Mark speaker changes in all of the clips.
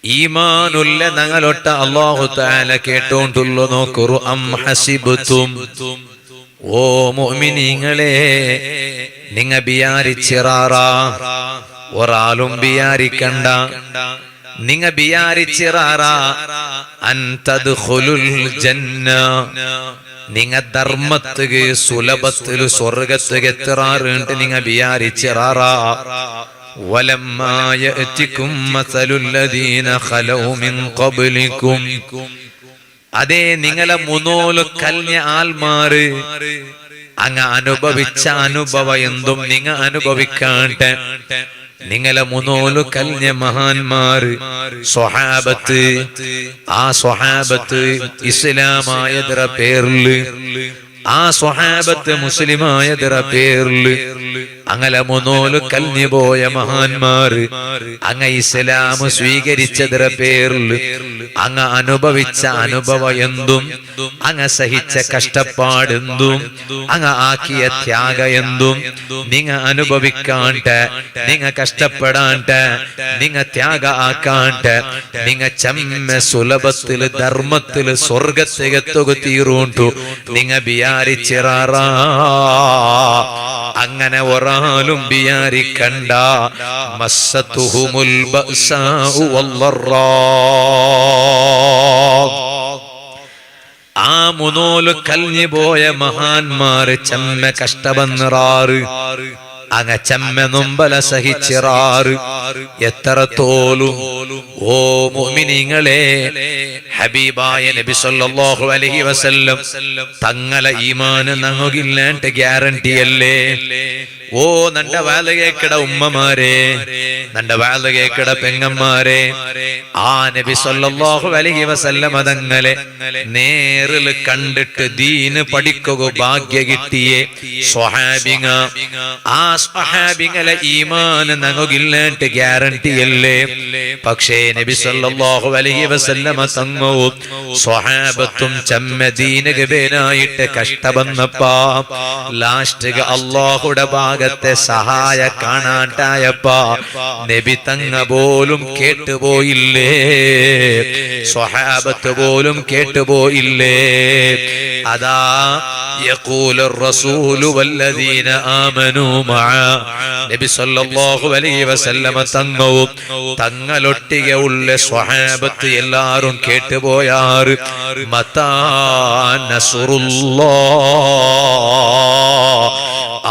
Speaker 1: ഈമാനുള്ള ഞങ്ങളൊട്ട അല്ലാഹു തആല കേട്ടോണ്ടുള്ളു നോക്കൂ. അം ഹസിബ്തും, ഓ മുഅ്മിനീങ്ങളെ നിങ്ങ വിചാരിച്ചിറാറാ, ഒരാളും വിചാരിക്കണ്ട, നിങ്ങ വിചാരിച്ചിറാറാ അൻ തദ്ഖുലുൽ ജന്ന, നിങ്ങ ധർമ്മത്തുക സുലഭത്തില് സ്വർഗത്തുക എത്തിറാറുണ്ട് നിങ്ങ വിചാരിച്ചിറാറാ. വലമ്മാ യഅതികും മസലുല്ലദീന ഖലൗ മിൻ ഖബ്ലികും, അതേ നിങ്ങളെ മുന്നോല് കല്ഞ്ഞ ആൽമാര് അങ്ങ് അനുഭവിച്ച അനുഭവ എന്തും നിങ്ങ അനുഭവിക്കാണ്ട്, നിങ്ങളെ മുന്നോല് കല്ഞ്ഞ മഹാന്മാര് സ്വഹാബത്ത്, ആ സ്വഹാബത്ത് ഇസ്ലാമായതിര പേരില്, ആ സ്വഹാബത്ത് മുസ്ലിമായതിര പേരില് അങ്ങനെ മുന്നോല് കല്ഞ്ഞു പോയ മഹാന്മാര് അങ്ങ് ഇസ്ലാം സ്വീകരിച്ചതിര പേരില് അങ്ങ് അനുഭവിച്ച അനുഭവ എന്തും, അങ്ങ് സഹിച്ച കഷ്ടപ്പാടെന്തും, അങ്ങ് ആക്കിയ ത്യാഗ എന്തും നിങ്ങ അനുഭവിക്കാണ്ട്, നിങ്ങ കഷ്ടപ്പെടാണ്ട്, നിങ്ങ ത്യാഗ ആക്കാണ്ട്, നിങ്ങ ചമ്മ സുലഭത്തില് ധർമ്മത്തില് സ്വർഗത്തിലെത്തുക തീരുണ്ടു നിങ്ങ വിചാരിച്ചിറാറാ. അങ്ങനെ ഒരാളും വിചാരിക്കണ്ട. മസ്സതുഹുമുൽ ബഅസാഉ വല്ലറാ, ആ മുന്നോല് കല്ഞ്ഞു പോയ മഹാന്മാര് ചമ്മ കഷ്ടവന്നിറാറ്, അങ്ങ ചമ്മ നൊമ്പല സഹിച്ചിറാറ്. എത്രത്തോലും ഓ മുഅ്മിനീങ്ങളെ, ഹബീബായ നബി സല്ലല്ലാഹു അലൈഹി വസല്ലം തങ്ങളെ ഈമാൻ ഞങ്ങൾക്കില്ലാണ്ട് ഗ്യാരണ്ടി അല്ലേ. ഓ നന്റെ വാല കേക്കട ഉമ്മമാരെ, നന്റെ വാല കേക്കട പെങ്ങന്മാരെ, ആ നബി സല്ലല്ലാഹു അലൈഹി വസല്ലം തങ്ങളെ നേരിൽ കണ്ടിട്ട് ദീന് പഠിക്കുക ഭാഗ്യ കിട്ടിയേ സ്വഹാബിങ്ങ, ആ സ്വഹാബിങ്ങളെ ഈമാൻ ഞങ്ങൾക്കില്ലാണ്ട് ഗ്യാരണ്ടി അല്ലേ. പക്ഷേ നബി സല്ലല്ലാഹു അലൈഹി വസല്ലം തങ്ങളും സ്വഹാബത്തും ചമ്മ ദീനക്ക് പേരായിട്ട് കഷ്ടവന്നപ്പാ ലാസ്റ്റ് അല്ലാഹുടെ ഭാഗത്തെ സഹായ കാണാണ്ടായപ്പാ നബി തങ്ങ പോലും കേട്ടുപോയില്ലേ, സ്വഹാബത്ത് പോലും കേട്ടുപോയില്ലേ. അതാ യഖൂലു റസൂലു വല്ലദീന ആമനൂ മഅ, നബി സല്ലല്ലാഹു അലൈഹി വസല്ലം തങ്ങളും തങ്ങളൊട്ടിಗೆ ഉള്ള സ്വഹാബത്ത് എല്ലാരും കേട്ടുപോയാറ്. മതാ നസ്റുല്ലാഹ്,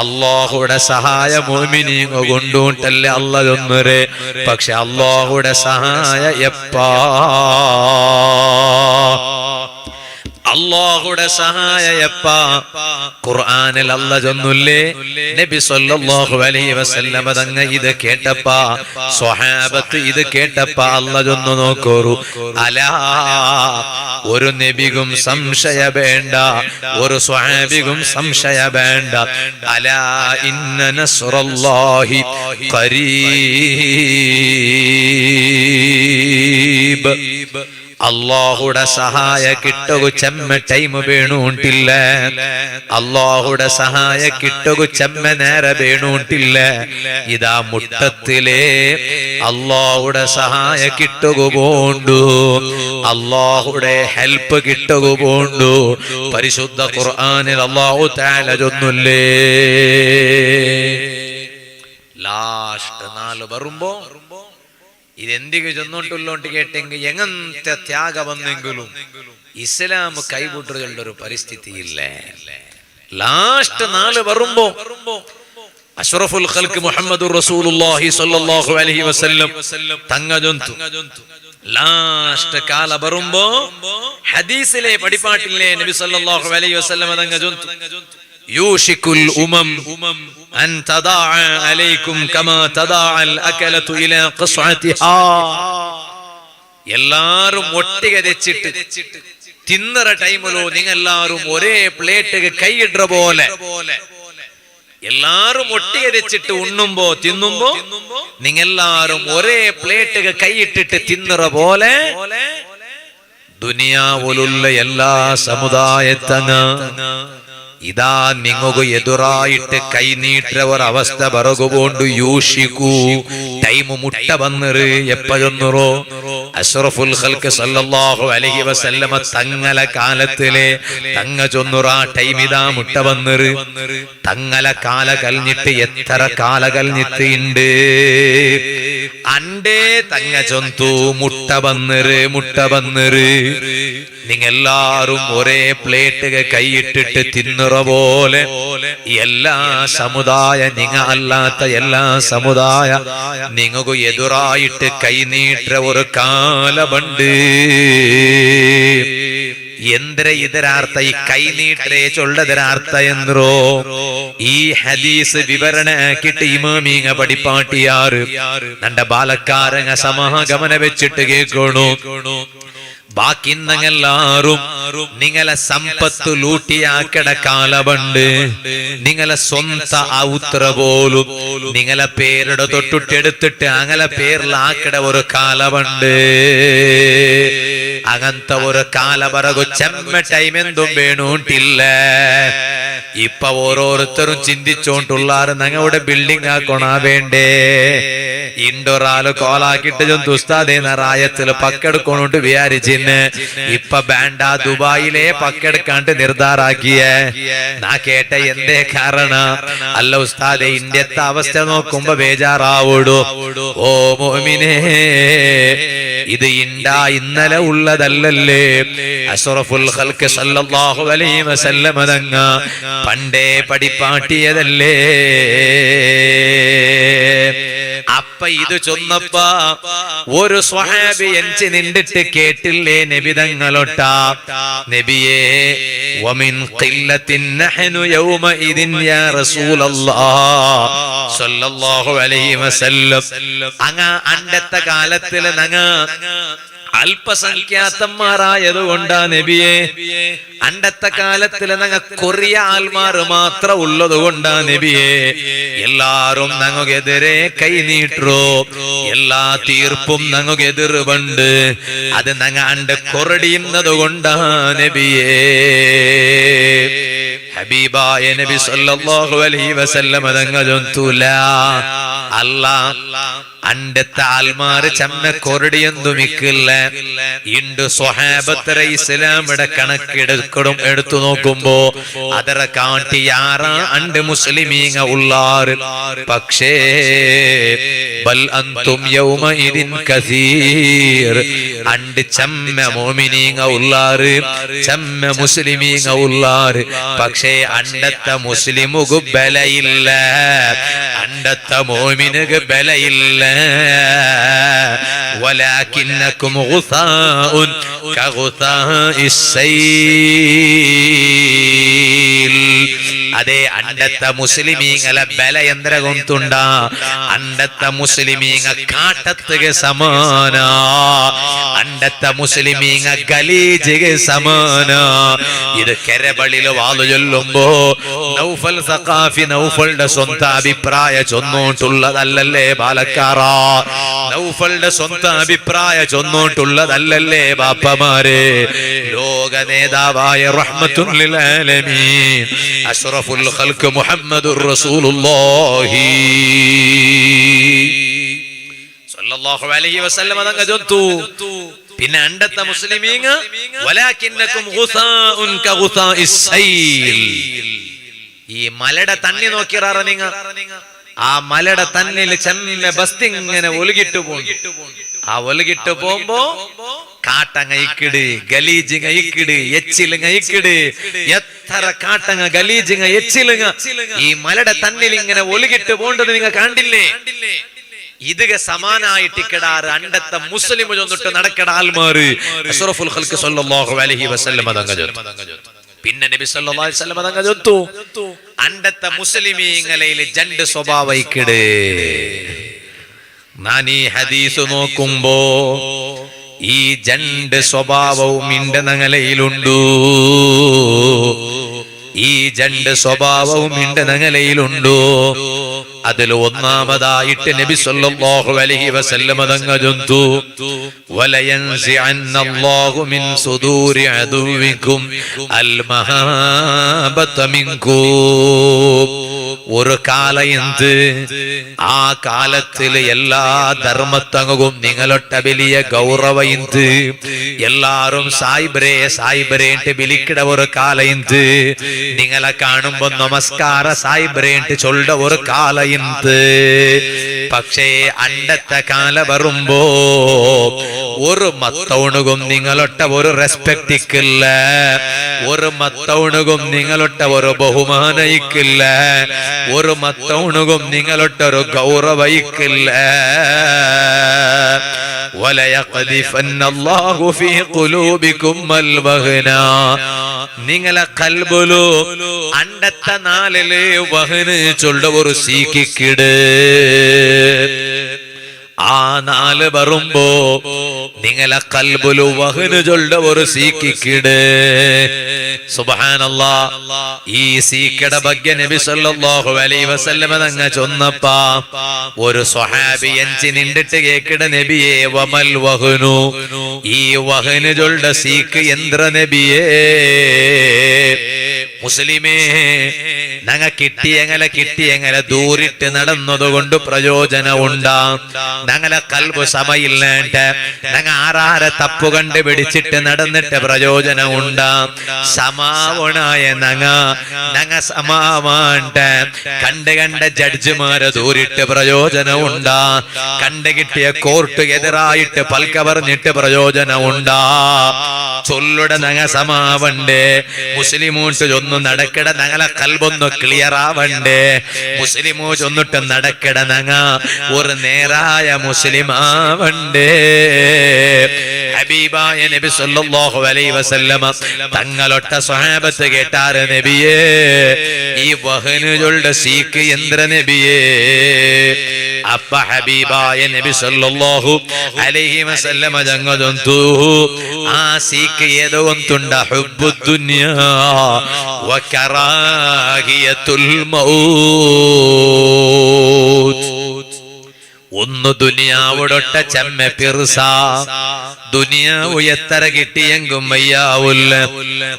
Speaker 1: അല്ലാഹുടെ സഹായ മുഅ്മിനീങ്ങ കൊണ്ടുണ്ടല്ലേ അല്ലാഹ് ഒന്നരെ. പക്ഷെ അല്ലാഹുടെ സഹായ എപ്പാ, അല്ലാഹുടെ സഹായ എപ്പാ? ഖുർആനിൽ അല്ലാഹ് ചൊല്ലുല്ലേ, നബി സല്ലല്ലാഹു അലൈഹി വസല്ലം തങ്ങ ഇത് കേട്ടപ്പാ, സ്വഹാബത്ത് ഇത് കേട്ടപ്പാ അല്ലാഹ് ചൊന്നു നോക്കൂ. അലാ, ഒരു നബിക്കും സംശയ വേണ്ട, ഒരു സ്വഹാബിക്കും സംശയ വേണ്ട. അലാ ഇന്ന നസ്റല്ലാഹി ഖരീബ്, അല്ലാഹുടെ സഹായ കിട്ടുക ചെമ്മ ടൈം വേണൂട്ടില്ല, അല്ലാഹുടെ സഹായ കിട്ടുക ചെമ്മ നേരെ വേണൂട്ടില്ല. ഇതാ മുട്ടത്തിലെ അല്ലാഹുടെ സഹായ കിട്ടുക പോണ്ടു, അല്ലാഹുടെ ഹെൽപ്പ് കിട്ടുക പോണ്ടു. പരിശുദ്ധ ഖുർആനിൽ അല്ലാഹു തആല ചൊല്ലുല്ലേ, ലാസ്റ്റ് 4 വരുമ്പോ ഇതെന്തിക്ക് ചെന്നോണ്ടുള്ളോണ്ട് കേട്ടെങ്കിൽ എങ്ങനത്തെ ത്യാഗം വന്നെങ്കിലും ഇസ്ലാം കൈവിട്ടുകളുടെ ഒരു പരിസ്ഥിതിയില്ല. ലാസ്റ്റ് 4 വരുമ്പോ അഷ്റഫുൽ ഖൽഖ് മുഹമ്മദുർ റസൂലുള്ളാഹി സ്വല്ലല്ലാഹു അലൈഹി വസല്ലം തങ്ങ ജന്തു ലാസ്റ്റ് കാല വരുമ്പോ ഹദീസിലെ പഠിപ്പാട്ടിലെ നബി സല്ലല്ലാഹു അലൈഹി വസല്ലം തങ്ങ ജന്തു യൂഷിക്കുൽ ഉമം അൻ തദാഅ അലൈക്കും കമാ തദാഅൽ അകലതു ഇലാ ഖസ്അതിഹാ, എല്ലാരും ഒട്ടിಗೆ വെച്ചിട്ട് തിന്നറ ടൈമിലോ നിങ്ങളെല്ലാരും ഒരേ പ്ലേറ്റ് കൈയിടற പോലെ, എല്ലാരും ഒട്ടിಗೆ വെച്ചിട്ട് ഉണ്ണുമ്പോ തിന്നുമ്പോ നിങ്ങളെല്ലാരും ഒരേ പ്ലേറ്റ് കൈയിട്ടിട്ട് തിന്നറ പോലെ ദുനിയാവിലുള്ള എല്ലാ സമുദായത്തങ്ങ ഇതാ നിങ്ങൾക്ക് എതിരായിട്ട് കൈ നീട്ടുന്ന ഒരവസ്ഥ പറകുകൊണ്ട് യൂഷിക്കൂ, ടൈം മുട്ട വന്നറ് എപ്പോഴൊന്നറോ അഷ്റഫുൽ ഖൽഖ് സല്ലല്ലാഹു അലൈഹി വസല്ലമ തങ്ങളെ കാലത്തിലെ തങ്ങ ചൊന്നുറ ടൈമിതാ മുട്ട വന്നറ് തങ്ങളെ കാല കഴിഞ്ഞിട്ട് എത്ര കാല കഴിഞ്ഞിട്ട് ഉണ്ട് അണ്ടേ തങ്ങ ചൊന്തു മുട്ട വന്നറ് നിങ്ങളെല്ലാരും ഒരേ പ്ലേറ്റ് കൈയിട്ടിട്ട് തിന്നുറ പോലെ എല്ലാ സമുദായ നിങ്ങ അല്ലാത്ത എല്ലാ സമുദായ നിങ്ങൾക്ക് എതിരായിട്ട് കൈനീട്ട ഒരു കാലമുണ്ട് എന്തിര ഇതിരാർത്ഥ ഈ കൈനീട്ടേ ചൊല്ലതിരാർത്ഥ എന്നോ ഈ ഹദീസ് വിവരണ ആക്കിയിട്ട് ഇമാമീങ്ങ പഠിപ്പാട്ടിയാറ് നന്റെ ബാലക്കാരങ്ങ സമാഗമന വെച്ചിട്ട് കേൾക്കണു ബാക്കി നിങ്ങളെല്ലാരും നിങ്ങളെ സമ്പത്ത് ലൂട്ടിയാക്കട കാലമുണ്ട് നിങ്ങളെ സ്വന്ത ഔത്ര പോലും നിങ്ങളെ പേരുടെ തൊട്ടിട്ടെടുത്തിട്ട് അങ്ങനെ പേരിലാക്കട ഒരു കാലമുണ്ട് അങ്ങനത്തെ ഒരു കാല പറകു ചെമ്മ ടൈം എന്തും വേണൂട്ടില്ല ഇപ്പൊ ഓരോരുത്തരും ചിന്തിച്ചോണ്ടുള്ളാറ് ഞങ്ങളുടെ ബിൽഡിംഗ് ആക്കണ വേണ്ടേ ഇൻഡോറാല് കോലാക്കിട്ട് ഉസ്താദേന റായത്തില് പക്കെടുക്കണോണ്ട് വിചാരിച്ചിന് ഇപ്പൊ ബാൻഡ ദുബായിലെ പക്കെടുക്കാണ്ട് നിർധാറാക്കിയ നാ കേട്ട എന്തേ കാരണം അല്ല ഉസ്താദെ ഇന്ത്യത്തെ അവസ്ഥ നോക്കുമ്പോ ബേജാറാവൂടു ഓ മോമിനെ ഇത് ഇന്നലെ ഉള്ളതല്ലല്ലേ അഷ്റഫുൽ ഖൽഖ് സല്ലല്ലാഹു അലൈഹി വസല്ലം തങ്ങ പണ്ടേ പഠിപ്പാട്ടിയതല്ലേ അപ്പ ഇത് ചൊന്നപ്പ ഒരു സ്വഹാബി എൻചി നിന്നിട്ട് കേട്ടില്ലേ നബി തങ്ങളൊട്ട നബിയേ വമിൻ ഖില്ലത്തിൻ നഹ്നു യൗമഇദിൻ യാ റസൂലല്ലാഹ് സല്ലല്ലാഹു അലൈഹി വസല്ലം അങ്ങ അണ്ടത്തെ കാലത്തിൽ നങ്ങ അല്പസംഖ്യാതന്മാരായതുകൊണ്ടാ നബിയെ അണ്ടത്തെ കാലത്തിൽ ഞങ്ങ കൊറിയ ആൾമാർ മാത്രം ഉള്ളത് കൊണ്ടാ നബിയെ എല്ലാരും ഞങ്ങൾക്കെതിരെ കൈനീട്ടോ എല്ലാ തീർപ്പും ഞങ്ങൾക്കെതിർവുണ്ട് അത് ഞങ്ങ അണ്ട് കൊറടിയുന്നത് കൊണ്ടാ നബിയെ ഹബീബായ നബി സല്ലല്ലാഹു അലൈഹി വസല്ലം തങ്ങൾ ചൊല്ലുല അല്ലാഹ് അണ്ടത്തെ ആൽമാര് ചമ്മ കൊറടിയൊന്നുമിക്കില്ല ഇണ്ട് സ്വഹാബത്തര ഇസ്ലാമിയുടെ കണക്കെടുക്കടും എടുത്തു നോക്കുമ്പോ അതര കാട്ടി യാറാ അണ്ട് മുസ്ലിമീങ്ങ ഉള്ളാറ് പക്ഷേ ബൽ അന്തും യൗമഇദിൻ കസീർ അണ്ട് ചമ്മ മോമിനീങ്ങ ഉള്ളാറ് ചമ്മ മുസ്ലിമീങ്ങ ഉള്ളാറ് പക്ഷേ അണ്ടത്തെ മുസ്ലിമുകു ബലയില്ല അണ്ടത്തെ മോമിനുകു ബലയില്ല ولكنكم غثاء كغثاء السيل അതെ അണ്ടത്തെ മുസ്ലിമീങ്ങളെ ബല യന്ത്ര കൊണ്ടുണ്ട അണ്ടത്തെ മുസ്ലിമീങ്ങ കാട്ടത്തുക സമാന അണ്ടത്തെ മുസ്ലിമീങ്ങ ഗലീജുക സമാന ഇത് കരബളില് വാളു ചൊല്ലുമ്പോ നൗഫൽ സഖാഫി നൗഫളുടെ സ്വന്തം അഭിപ്രായ ചൊന്നോട്ടുള്ളതല്ലല്ലേ ബാലക്കാറാ നൗഫളുടെ സ്വന്തം അഭിപ്രായ ചൊന്നോട്ടുള്ളതല്ലല്ലേ ബാപ്പമാരെ ലോക നേതാവായ റഹ്മത്തുൽ ലിൽ ആലമീൻ അഷ്റഫുൽ ഖൽഖ് മുഹമ്മദുർ റസൂലുള്ളാഹി സല്ലല്ലാഹു അലൈഹി വസല്ലം തങ്ങൾ ചൊല്ലുന്നു പിന്നെ അണ്ടത്തെ മുസ്ലിമീങ്ങ വലാകിന്നകും ഗുസാഉൻ കഗുസാഇസ് സൈൽ ഈ മലയുടെ തണ്ണി നോക്കിറാറ നിങ്ങ ആ മലയുടെ തന്നിൽ ചെമ്മ ബസ്തി ഇങ്ങനെ ഒലുകിട്ട് പോകും ആ ഒലുകിട്ട് പോകുമ്പോ കാട്ടങ്ങ ഇക്കിട് ഗലീജിങ്ങ ഇക്കിട് എച്ചിലുങ്ങ ഇക്കിട് എത്ര കാട്ടങ്ങ ഗലീജിങ്ങ എച്ചിലുങ്ങ ഈ മലയുടെ തന്നിൽ ഇങ്ങനെ ഒലുകിട്ട് പോകേണ്ടത് നിങ്ങൾ കണ്ടില്ലേ ഇതുക സമാനായിട്ടിക്കടാറ് അണ്ടത്തെ മുസ്ലിം ചൊന്നിട്ട് നടക്കട ആൽമാര് അഷ്റഫുൽ ഖൽഖ് സല്ലല്ലാഹു അലൈഹി വസല്ലം തങ്ങൾ പിന്നെ നബി സല്ലല്ലാഹു അലൈഹി വസല്ലം തങ്ങൾ ചൊല്ലുന്നു അണ്ടത്തെ മുസ്ലിമീങ്ങളെ രണ്ട് സ്വഭാവയിക്കിട് ഞാൻ ഈ ഹദീസ് നോക്കുമ്പോ ഈ രണ്ട് സ്വഭാവവും ഇന്റെ നങ്ങലയിലുണ്ടു ഈ രണ്ട് സ്വഭാവവും ഇന്റെ നങ്ങലയിലുണ്ടു അതിൽ ഒന്നാമതായിട്ട് നബി സല്ലല്ലാഹു അലൈഹി വസല്ലം തങ്ങൾ ചൊല്ലുന്നു വലയൻസിഅന്നല്ലാഹു മിൻ സുദൂരി അദുവികും അൽ മഹാബത മിൻകും. ഒരു കാലയന്ത് ആ കാലത്തിൽ എല്ലാ ധർമ്മത്തങ്ങും നിങ്ങളൊട്ട വലിയ ഗൗരവയിന്ത് എല്ലാരും സായിബ്രേ സായിബ്രേട്ട് വിളിക്കട ഒരു കാലയന്ത് നിങ്ങളെ കാണുമ്പോ നമസ്കാര സായിബ്രേട്ട് ചൊല്ല ഒരു കാലയന്ത്. പക്ഷേ അണ്ടത്തെ കാല വരുമ്പോ ഒരു മത്തൗണുകും നിങ്ങളൊട്ട ഒരു റെസ്പെക്റ്റിക്കില്ല, ഒരു മത്തൗണുകും നിങ്ങളൊട്ട ഒരു ബഹുമാനയിക്കില്ല, ഒരു മത്തൗണുകും നിങ്ങളൊട്ടൊരു ഗൗരവയിക്കില്ല. വലയഖദിഫന്നല്ലാഹു ഫീ ഖുലൂബികും അൽവഹന. നിങ്ങളെ കൽബുലു അണ്ടത്തെ നാലില് വഹന് ചൊല്ല ഒരു സീക്കിക്കിട്. ആ നാല് വരുമ്പോ നിങ്ങളെ കൽബുലു വഹന് ചൊല്ല ഒരു സീക്കിക്കിട്. സുബ്ഹാനല്ലാഹ്. ഈ സീക്കട ಬಗ್ಗೆ നബി സല്ലല്ലാഹു അലൈഹി വസല്ലം തങ്ങൾ ചൊന്നപ്പാ ഒരു സ്വഹാബി എഞ്ചി നിന്നിട്ട് കേക്കിട നബിയേ വമൽ വഹനു, ഈ വഹന് ചൊല്ല സീക്ക് യന്ത്ര നബിയേ. മുസ്ലിമേ, ഞങ്ങ കിട്ടിയെങ്ങനെ ദൂരിട്ട് നടന്നതുകൊണ്ട് പ്രയോജനം ഉണ്ടാ. ഞങ്ങളെ കൽബ് സമയില്ലാണ്ട് ഞങ്ങ ആരാരെ തപ്പു കണ്ട് പിടിച്ചിട്ട് നടന്നിട്ട് പ്രയോജനം ഉണ്ടാ. സമാവണായ ഞങ്ങ സമാവാണ്ട് കണ്ട് ജഡ്ജിമാരെ ദൂരിട്ട് പ്രയോജനം ഉണ്ടാ. കിട്ടിയ കോർട്ട് എതിരായിട്ട് പൽക്ക പറഞ്ഞിട്ട് പ്രയോജനം ഉണ്ടാ. ചൊല്ലുടെ ഞങ്ങ സമാവണ്ടേ. മുസ്ലിമൂട്ട് ചൊന്നു നടക്കട ഞങ്ങളെ കൽബൊന്ന് ക്ലിയർ ആവണ്ടേ. മുസ്ലിമോ ചൊന്നിട്ട് നടക്കട ഞങ്ങ ഒരു നേരായ മുസ്ലിം ആവണ്ടേ. ഹബീബായ നബി സല്ലല്ലാഹു അലൈഹി വസല്ലമ തങ്ങളൊട്ട സ്വഹാബത്ത് കേട്ടാറ് നബിയേ ഈ വഹനുകളുടെ സീക്ക് യന്ത്ര നബിയേ. അപ്പ ഹബീബായ നബി സല്ലല്ലാഹു അലൈഹി വസല്ലമ ജംഗദന്തു ആ സീക്ക് ഏതോ ഒന്നുണ്ട ഹുബ്ബുദ് ദുനിയാ വകറാഹിയത്തുൽ മൗത്ത്. ഒന്ന് ദുനിയാവുടൊട്ട ചെമ്മ പിർസ. ദുനിയാവ് എത്ര കിട്ടിയെങ്കും വയ്യാവുല്ല.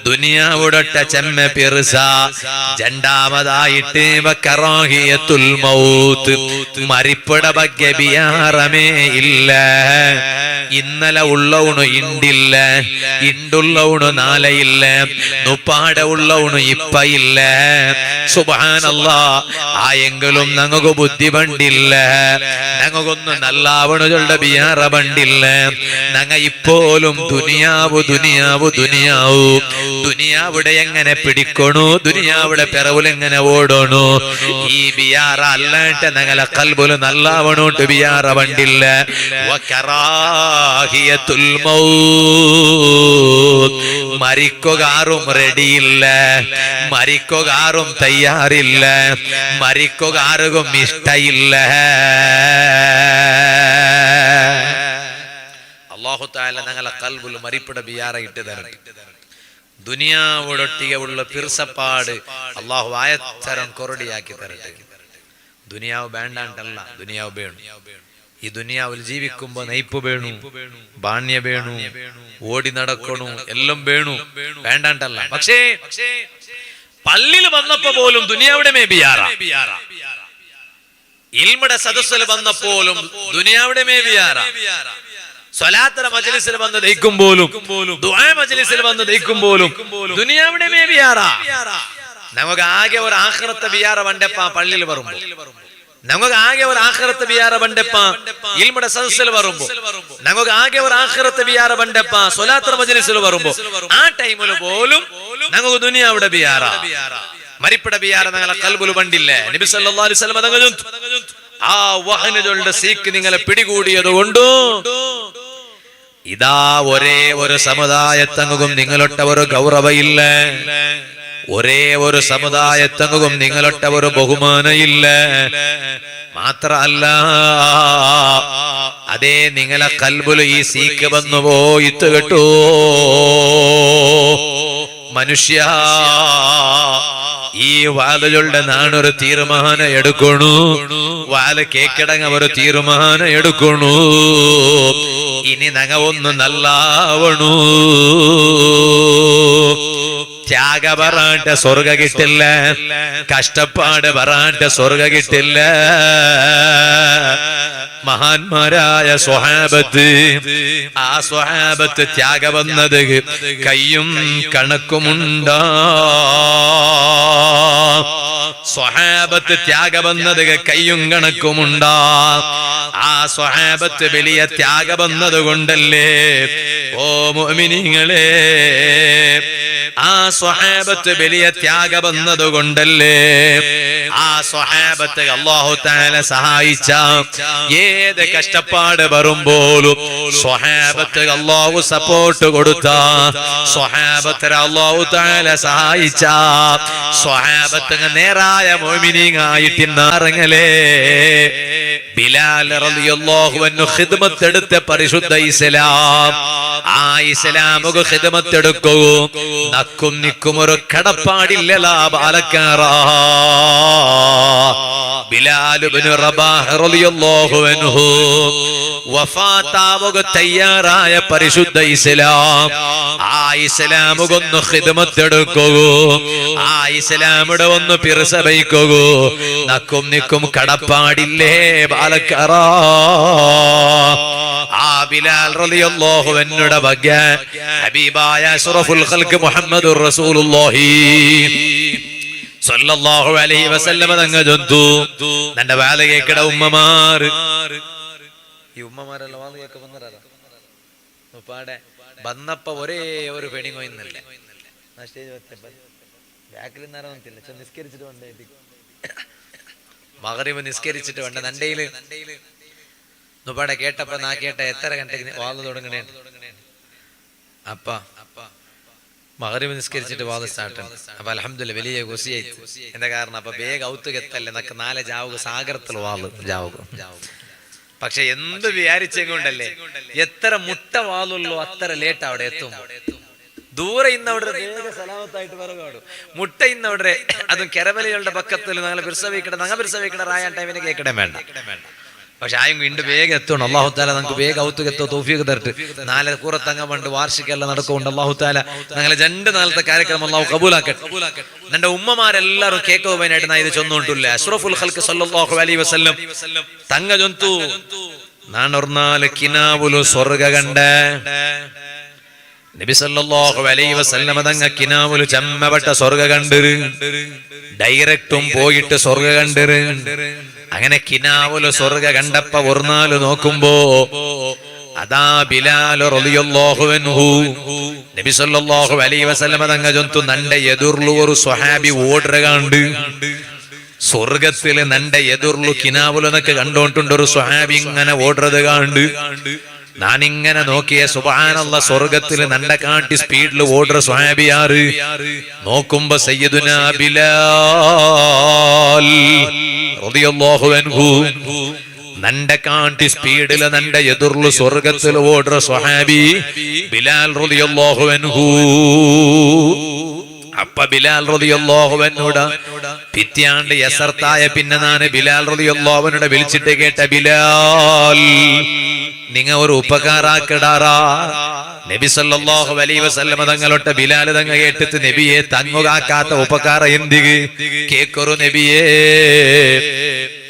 Speaker 1: ദുനിയാവുടൊട്ട ചെമ്മ പിർസ. രണ്ടാമതായിട്ട് വകറാഹിയത്തുൽ മൗത്ത്, മരിപ്പട ಬಗ್ಗೆ ബിയാറമേ ഇല്ല. ഇന്നലെ ഉള്ളവണു ഇണ്ടില്ല, ഇണ്ടുള്ളവണു നാളെയില്ല, നുപ്പാട ഉള്ളവണു ഇപ്പ ഇല്ല. സുബ്ഹാനല്ലാഹ്. ആയെങ്കിലും ഞങ്ങൾക്ക് ബുദ്ധി പണ്ടില്ല, ഞങ്ങൾക്കൊന്നും നല്ലാവണുകളുടെ ബിയാറ പണ്ടില്ല. ഞങ്ങ ഇപ്പോലും ദുനിയാവു ദുനിയാവു ദുനിയാവു ദുനിയാവിടെ എങ്ങനെ പിടിക്കണു, ദുനിയാവിടെ പിറവിലെങ്ങനെ ഓടണു. ഈ ബിയാറ അല്ലാണ്ട് ഞങ്ങളെ കൽബുല് നല്ലാവണോട്ട് ബിയാറ പണ്ടില്ല. വകറാഹിയത്തുൽ മൗത്ത്, മരിക്കുകാരും റെഡിയില്ല, മരിക്കുകാരും തയ്യാറില്ല, മരിക്കുകാർക്കും ഇഷ്ടയില്ല. അല്ലാഹു തആല ഞങ്ങളെ കൽബുൽ മരിപ്പട ബിയാറ ഇട്ട് തരട്ടെ. ദുനിയാവോടൊട്ടിക ഉള്ള പിർസപ്പാട് അല്ലാഹു ആയത്തരം കൊറടിയാക്കി തരട്ടെ. ദുനിയാവ് വേണ്ടാണ്ടല്ല, ദുനിയാവ് വേണു. ഈ ദുനിയാവിൽ ജീവിക്കുമ്പോ നയിപ്പ് വേണു, ബാണ്യ വേണു, ഓടി നടക്കണു, എല്ലാം വേണു, വേണ്ടാണ്ടല്ല. പക്ഷേ പള്ളിയിൽ വന്നപ്പോ പോലും ദുനിയാവിടെ മേ ബിയാറ. ഇൽമുടെ സദസ്സിൽ വന്നപ്പോലും ദുനിയാവിടെ മേ ബിയാറ. സ്വലാത്തര മജ്ലിസിൽ വന്ന് ദയിക്കും പോലും, ദുആ മജ്ലിസിൽ വന്ന് ദയിക്കും പോലും ദുനിയാവിടെ മേ ബിയാറ. നമുക്ക് ആകെ ഒരു ആഖിറത്തെ ബിയാറ വണ്ടപ്പ പള്ളിയിൽ വരുമ്പോ, നമുക്ക് ആകെ ഒരു ആഖിറത്തെ ബിയാറ വണ്ടപ്പ ഇൽമുടെ സദസ്സിൽ വരുമ്പോ, നമുക്ക് ആകെ ഒരു ആഖിറത്തെ ബിയാറ വണ്ടപ്പ സ്വലാത്തര മജ്ലിസിൽ വരുമ്പോ, ആ ടൈമിൽ പോലും നമുക്ക് ദുനിയാവിടെ ബിയാറ, മരിപ്പട ബിയാറ ഞങ്ങളെ കൽബുൽ വണ്ടില്ലേ. നബി സല്ലല്ലാഹു അലൈഹി വസല്ലം തങ്ങൾ ആ വഹനുകളുടെ സീക്ക് നിങ്ങളെ പിടികൂടിയത് കൊണ്ടു ഇതാ ഒരേ ഒരു സമുദായത്തങ്ങും നിങ്ങളൊട്ട ഒരു ഗൗരവയില്ല, ഒരേ ഒരു സമുദായത്തങ്ങും നിങ്ങളൊട്ട ഒരു ബഹുമാനയില്ല. മാത്രല്ല അതേ നിങ്ങളെ കൽബുല് ഈ സീക്ക് വന്നു പോയിട്ട് കേട്ടോ. മനുഷ്യ, ഈ വാലുകളുടെ നാണൊരു തീരുമാനം എടുക്കണു, വാല് കേക്കിടങ്ങ ഒരു തീരുമാനം എടുക്കണു. ഇനി നങ്ങ ഒന്ന് നല്ലാവണു. ത്യാഗ പറയാണ്ട സ്വർഗ കിട്ടില്ല, കഷ്ടപ്പാട് പറയാണ്ട സ്വർഗ കിട്ടില്ല. മഹാന്മാരായ സ്വഹാബത്ത്, ആ സ്വഹാബത്ത് ത്യാഗ വന്നത് കയ്യും കണക്കുമുണ്ടാ. സ്വഹാബത്ത് ത്യാഗ വന്നത് കയ്യും കണക്കുമുണ്ടാ. ആ സ്വഹാബത്ത് വലിയ ത്യാഗ വന്നത് കൊണ്ടല്ലേ ഓ മുഅ്മിനീങ്ങളെ, ആ സ്വഹാബത്ത് വലിയ ത്യാഗ വന്നത് കൊണ്ടല്ലേ ആ സ്വഹാബത്ത് അല്ലാഹു തആല സഹായിച്ച. ഏത് കഷ്ടപ്പാട് വരുമ്പോഴും സ്വഹാബത്ത് അല്ലാഹു സപ്പോർട്ട് കൊടുത്ത, സ്വഹാബത്തിനെ അല്ലാഹു തആല സഹായിച്ച, സ്വഹാബത്ത് നേരായ മുഅ്മിനീങ്ങളായിട്ട് ഇറങ്ങലേ. ബിലാൽ റളിയല്ലാഹു അൻഹു ഖിദ്മത്ത് എടുത്ത പരിശുദ്ധ ഇസ്ലാം, ആ ഇസ്ലാമുക ഖിദ്മത്ത് എടുക്കൂ. നക്കും നിക്കും ഒരു കടപ്പാടില്ലലാ ബാലക്കാറാ. ബിലാൽ ഇബ്നു റബാഹ് റളിയല്ലാഹു അൻഹു വഫാത്താവുക തയ്യാറായ പരിശുദ്ധ ഇസ്ലാം, ആ ഇസ്ലാമുകൊന്ന് ഖിദ്മത്ത് എടുക്കൂ, ആ ഇസ്ലാമിടെ ഒന്ന് പിറസബൈക്കൂ. നക്കും നിക്കും കടപ്പാടില്ലേ ബാലക്കാറാ. ആ ബിലാൽ റളിയല്ലാഹു അൻഹുടെ ഭാഗ്യ ഹബീബായ അഷ്റഫുൽ ഖൽഖ് മുഹമ്മദുർ റസൂലുള്ളാഹി സല്ലല്ലാഹു അലൈഹി വസല്ലം തങ്ങൾ ചൊല്ലുന്നു, തന്റെ വാല കേക്കട ഉമ്മമാർ, ഈ ഉമ്മമാരെല്ലാം വാല കേക്ക വന്നറാ പാടെ വന്നപ്പോ ഒരേ ഒരു പെണി കൊയ്യുന്നില്ല. സ്റ്റേജ് വെച്ചപ്പോ ബാക്കിൽ നിന്നില്ല, നിസ്കരിച്ചിട്ട് വേണ്ട, മഗ്രിബ് നിസ്കരിച്ചിട്ട് വേണ്ട നണ്ടയില് നുപാടെ കേട്ടപ്പോ നാ കേട്ട എത്ര ഗಂಟೆಗೆ വാല് തുടങ്ങണേ. അപ്പ മഗ്രിബ് നിസ്കരിച്ചിട്ട് വാല് സ്റ്റാർട്ട്. അപ്പൊ അൽഹംദുലില്ലാഹ് വലിയ ഖുശിയായി. എന്താ കാരണം? അപ്പൊ വേഗ ഔത്തുകെത്തല്ലേ നക്ക് നാലെ ജാവുക സാഗരത്തിൽ വാല് ജാവുക. പക്ഷെ എന്ത് വിചാരിച്ചുകൊണ്ടല്ലേ, എത്ര മുട്ട വാലുള്ളൂ അത്ര ലേറ്റ് അവിടെ എത്തും. ദൂരെ ഇന്നവിടെ വേഗ സലാമത്തായിട്ട് പറകാടും. മുട്ട ഇന്നവിടെ അതും കെരമലകളുടെ പക്കത്തിൽ ഞങ്ങൾ ബിർസവീക്കട ഞങ്ങൾ ബിർസവീക്കട റായ ടൈമിന് കേൾക്കണേ വേണ്ട. പക്ഷെ ആയും വീണ്ടും വേഗം എത്തണം. അല്ലാഹു തആല നമുക്ക് വേഗം ഔത്തുകെത്തോ തൗഫീഖ് തരട്ടെ. നാളെ കൂറത്തങ്ങ പണ്ട് വാർഷികമെല്ലാം നടക്കുന്നുണ്ട്. അല്ലാഹു തആല ഞങ്ങളെ 2 നാളത്തെ കാര്യക്രമം അല്ലാഹു കബൂലാക്കട്ടെ. എന്റെ ഉമ്മമാരെല്ലാരും കേൾക്കുവാനായിട്ട് ഞാൻ ഇത് ചൊന്നുകൊണ്ടില്ല. അഷ്റഫുൽ ഖൽഖ് സല്ലല്ലാഹു അലൈഹി വസല്ലം തങ്ങ ചൊന്തു, നാണൊർനാല് കിനാവുലു സ്വർഗ കണ്ട നബി സല്ലല്ലാഹു അലൈഹി വസല്ലം തങ്ങ കിനാവുലു ചമ്മപ്പെട്ട സ്വർഗ കണ്ടിര്. ഡയറക്റ്റും പോയിട്ട് സ്വർഗ കണ്ടിര്. അങ്ങനെ കിനാവുലു സ്വർഗ കണ്ടപ്പോ ഒർനാല് നോക്കുമ്പോ അതാ ബിലാൽ റളിയല്ലാഹു അൻഹു നബി സല്ലല്ലാഹു അലൈഹി വസല്ലം തങ്ങ ചൊന്തു, നന്റെ എതിർലു ഒരു സ്വഹാബി ഓടുക കണ്ട്. സ്വർഗത്തില് നന്റെ എതിർലു കിനാവുലു എന്നൊക്കെ കണ്ടോണ്ടുണ്ട് ഒരു സ്വഹാബി ഇങ്ങനെ ഓടുന്നത് കണ്ട്. ഞാനിങ്ങനെ നോക്കിയ സുബ്ഹാനല്ലാഹ്, സ്വർഗത്തില് നന്റെ കാട്ടി സ്പീഡിൽ ഓടുന്ന സ്വഹാബിയാറ്. നോക്കുമ്പോ സയ്യിദുനാ ബിലാൽ റളിയല്ലാഹു അൻഹു നന്റെ കാട്ടി സ്പീഡില് നന്റെ എതിർലു സ്വർഗത്തിൽ ഓടുന്ന സ്വഹാബി ബിലാൽ റളിയല്ലാഹു അൻഹു. അപ്പ ബിലാൽ റളിയല്ലാഹു അൻഹുടെ പിത്യാണ്ട് യസർത്തായ പിന്നെ നാന് ബിലാൽ റളിയല്ലാഹു അൻഹുടെ വിളിച്ചിട്ട് കേട്ട, ബിലാൽ നിങ്ങ ഒരു ഉപകാരാക്കടാറാ. നബി സല്ലല്ലാഹു അലൈഹി വസല്ലം തങ്ങളൊട്ട ബിലാൽ തങ്ങ കേട്ടിട്ട്, നബിയെ തങ്ങുകാക്കാത്ത ഉപകാര എന്തിക്ക് കേക്കൊരു നബിയേ.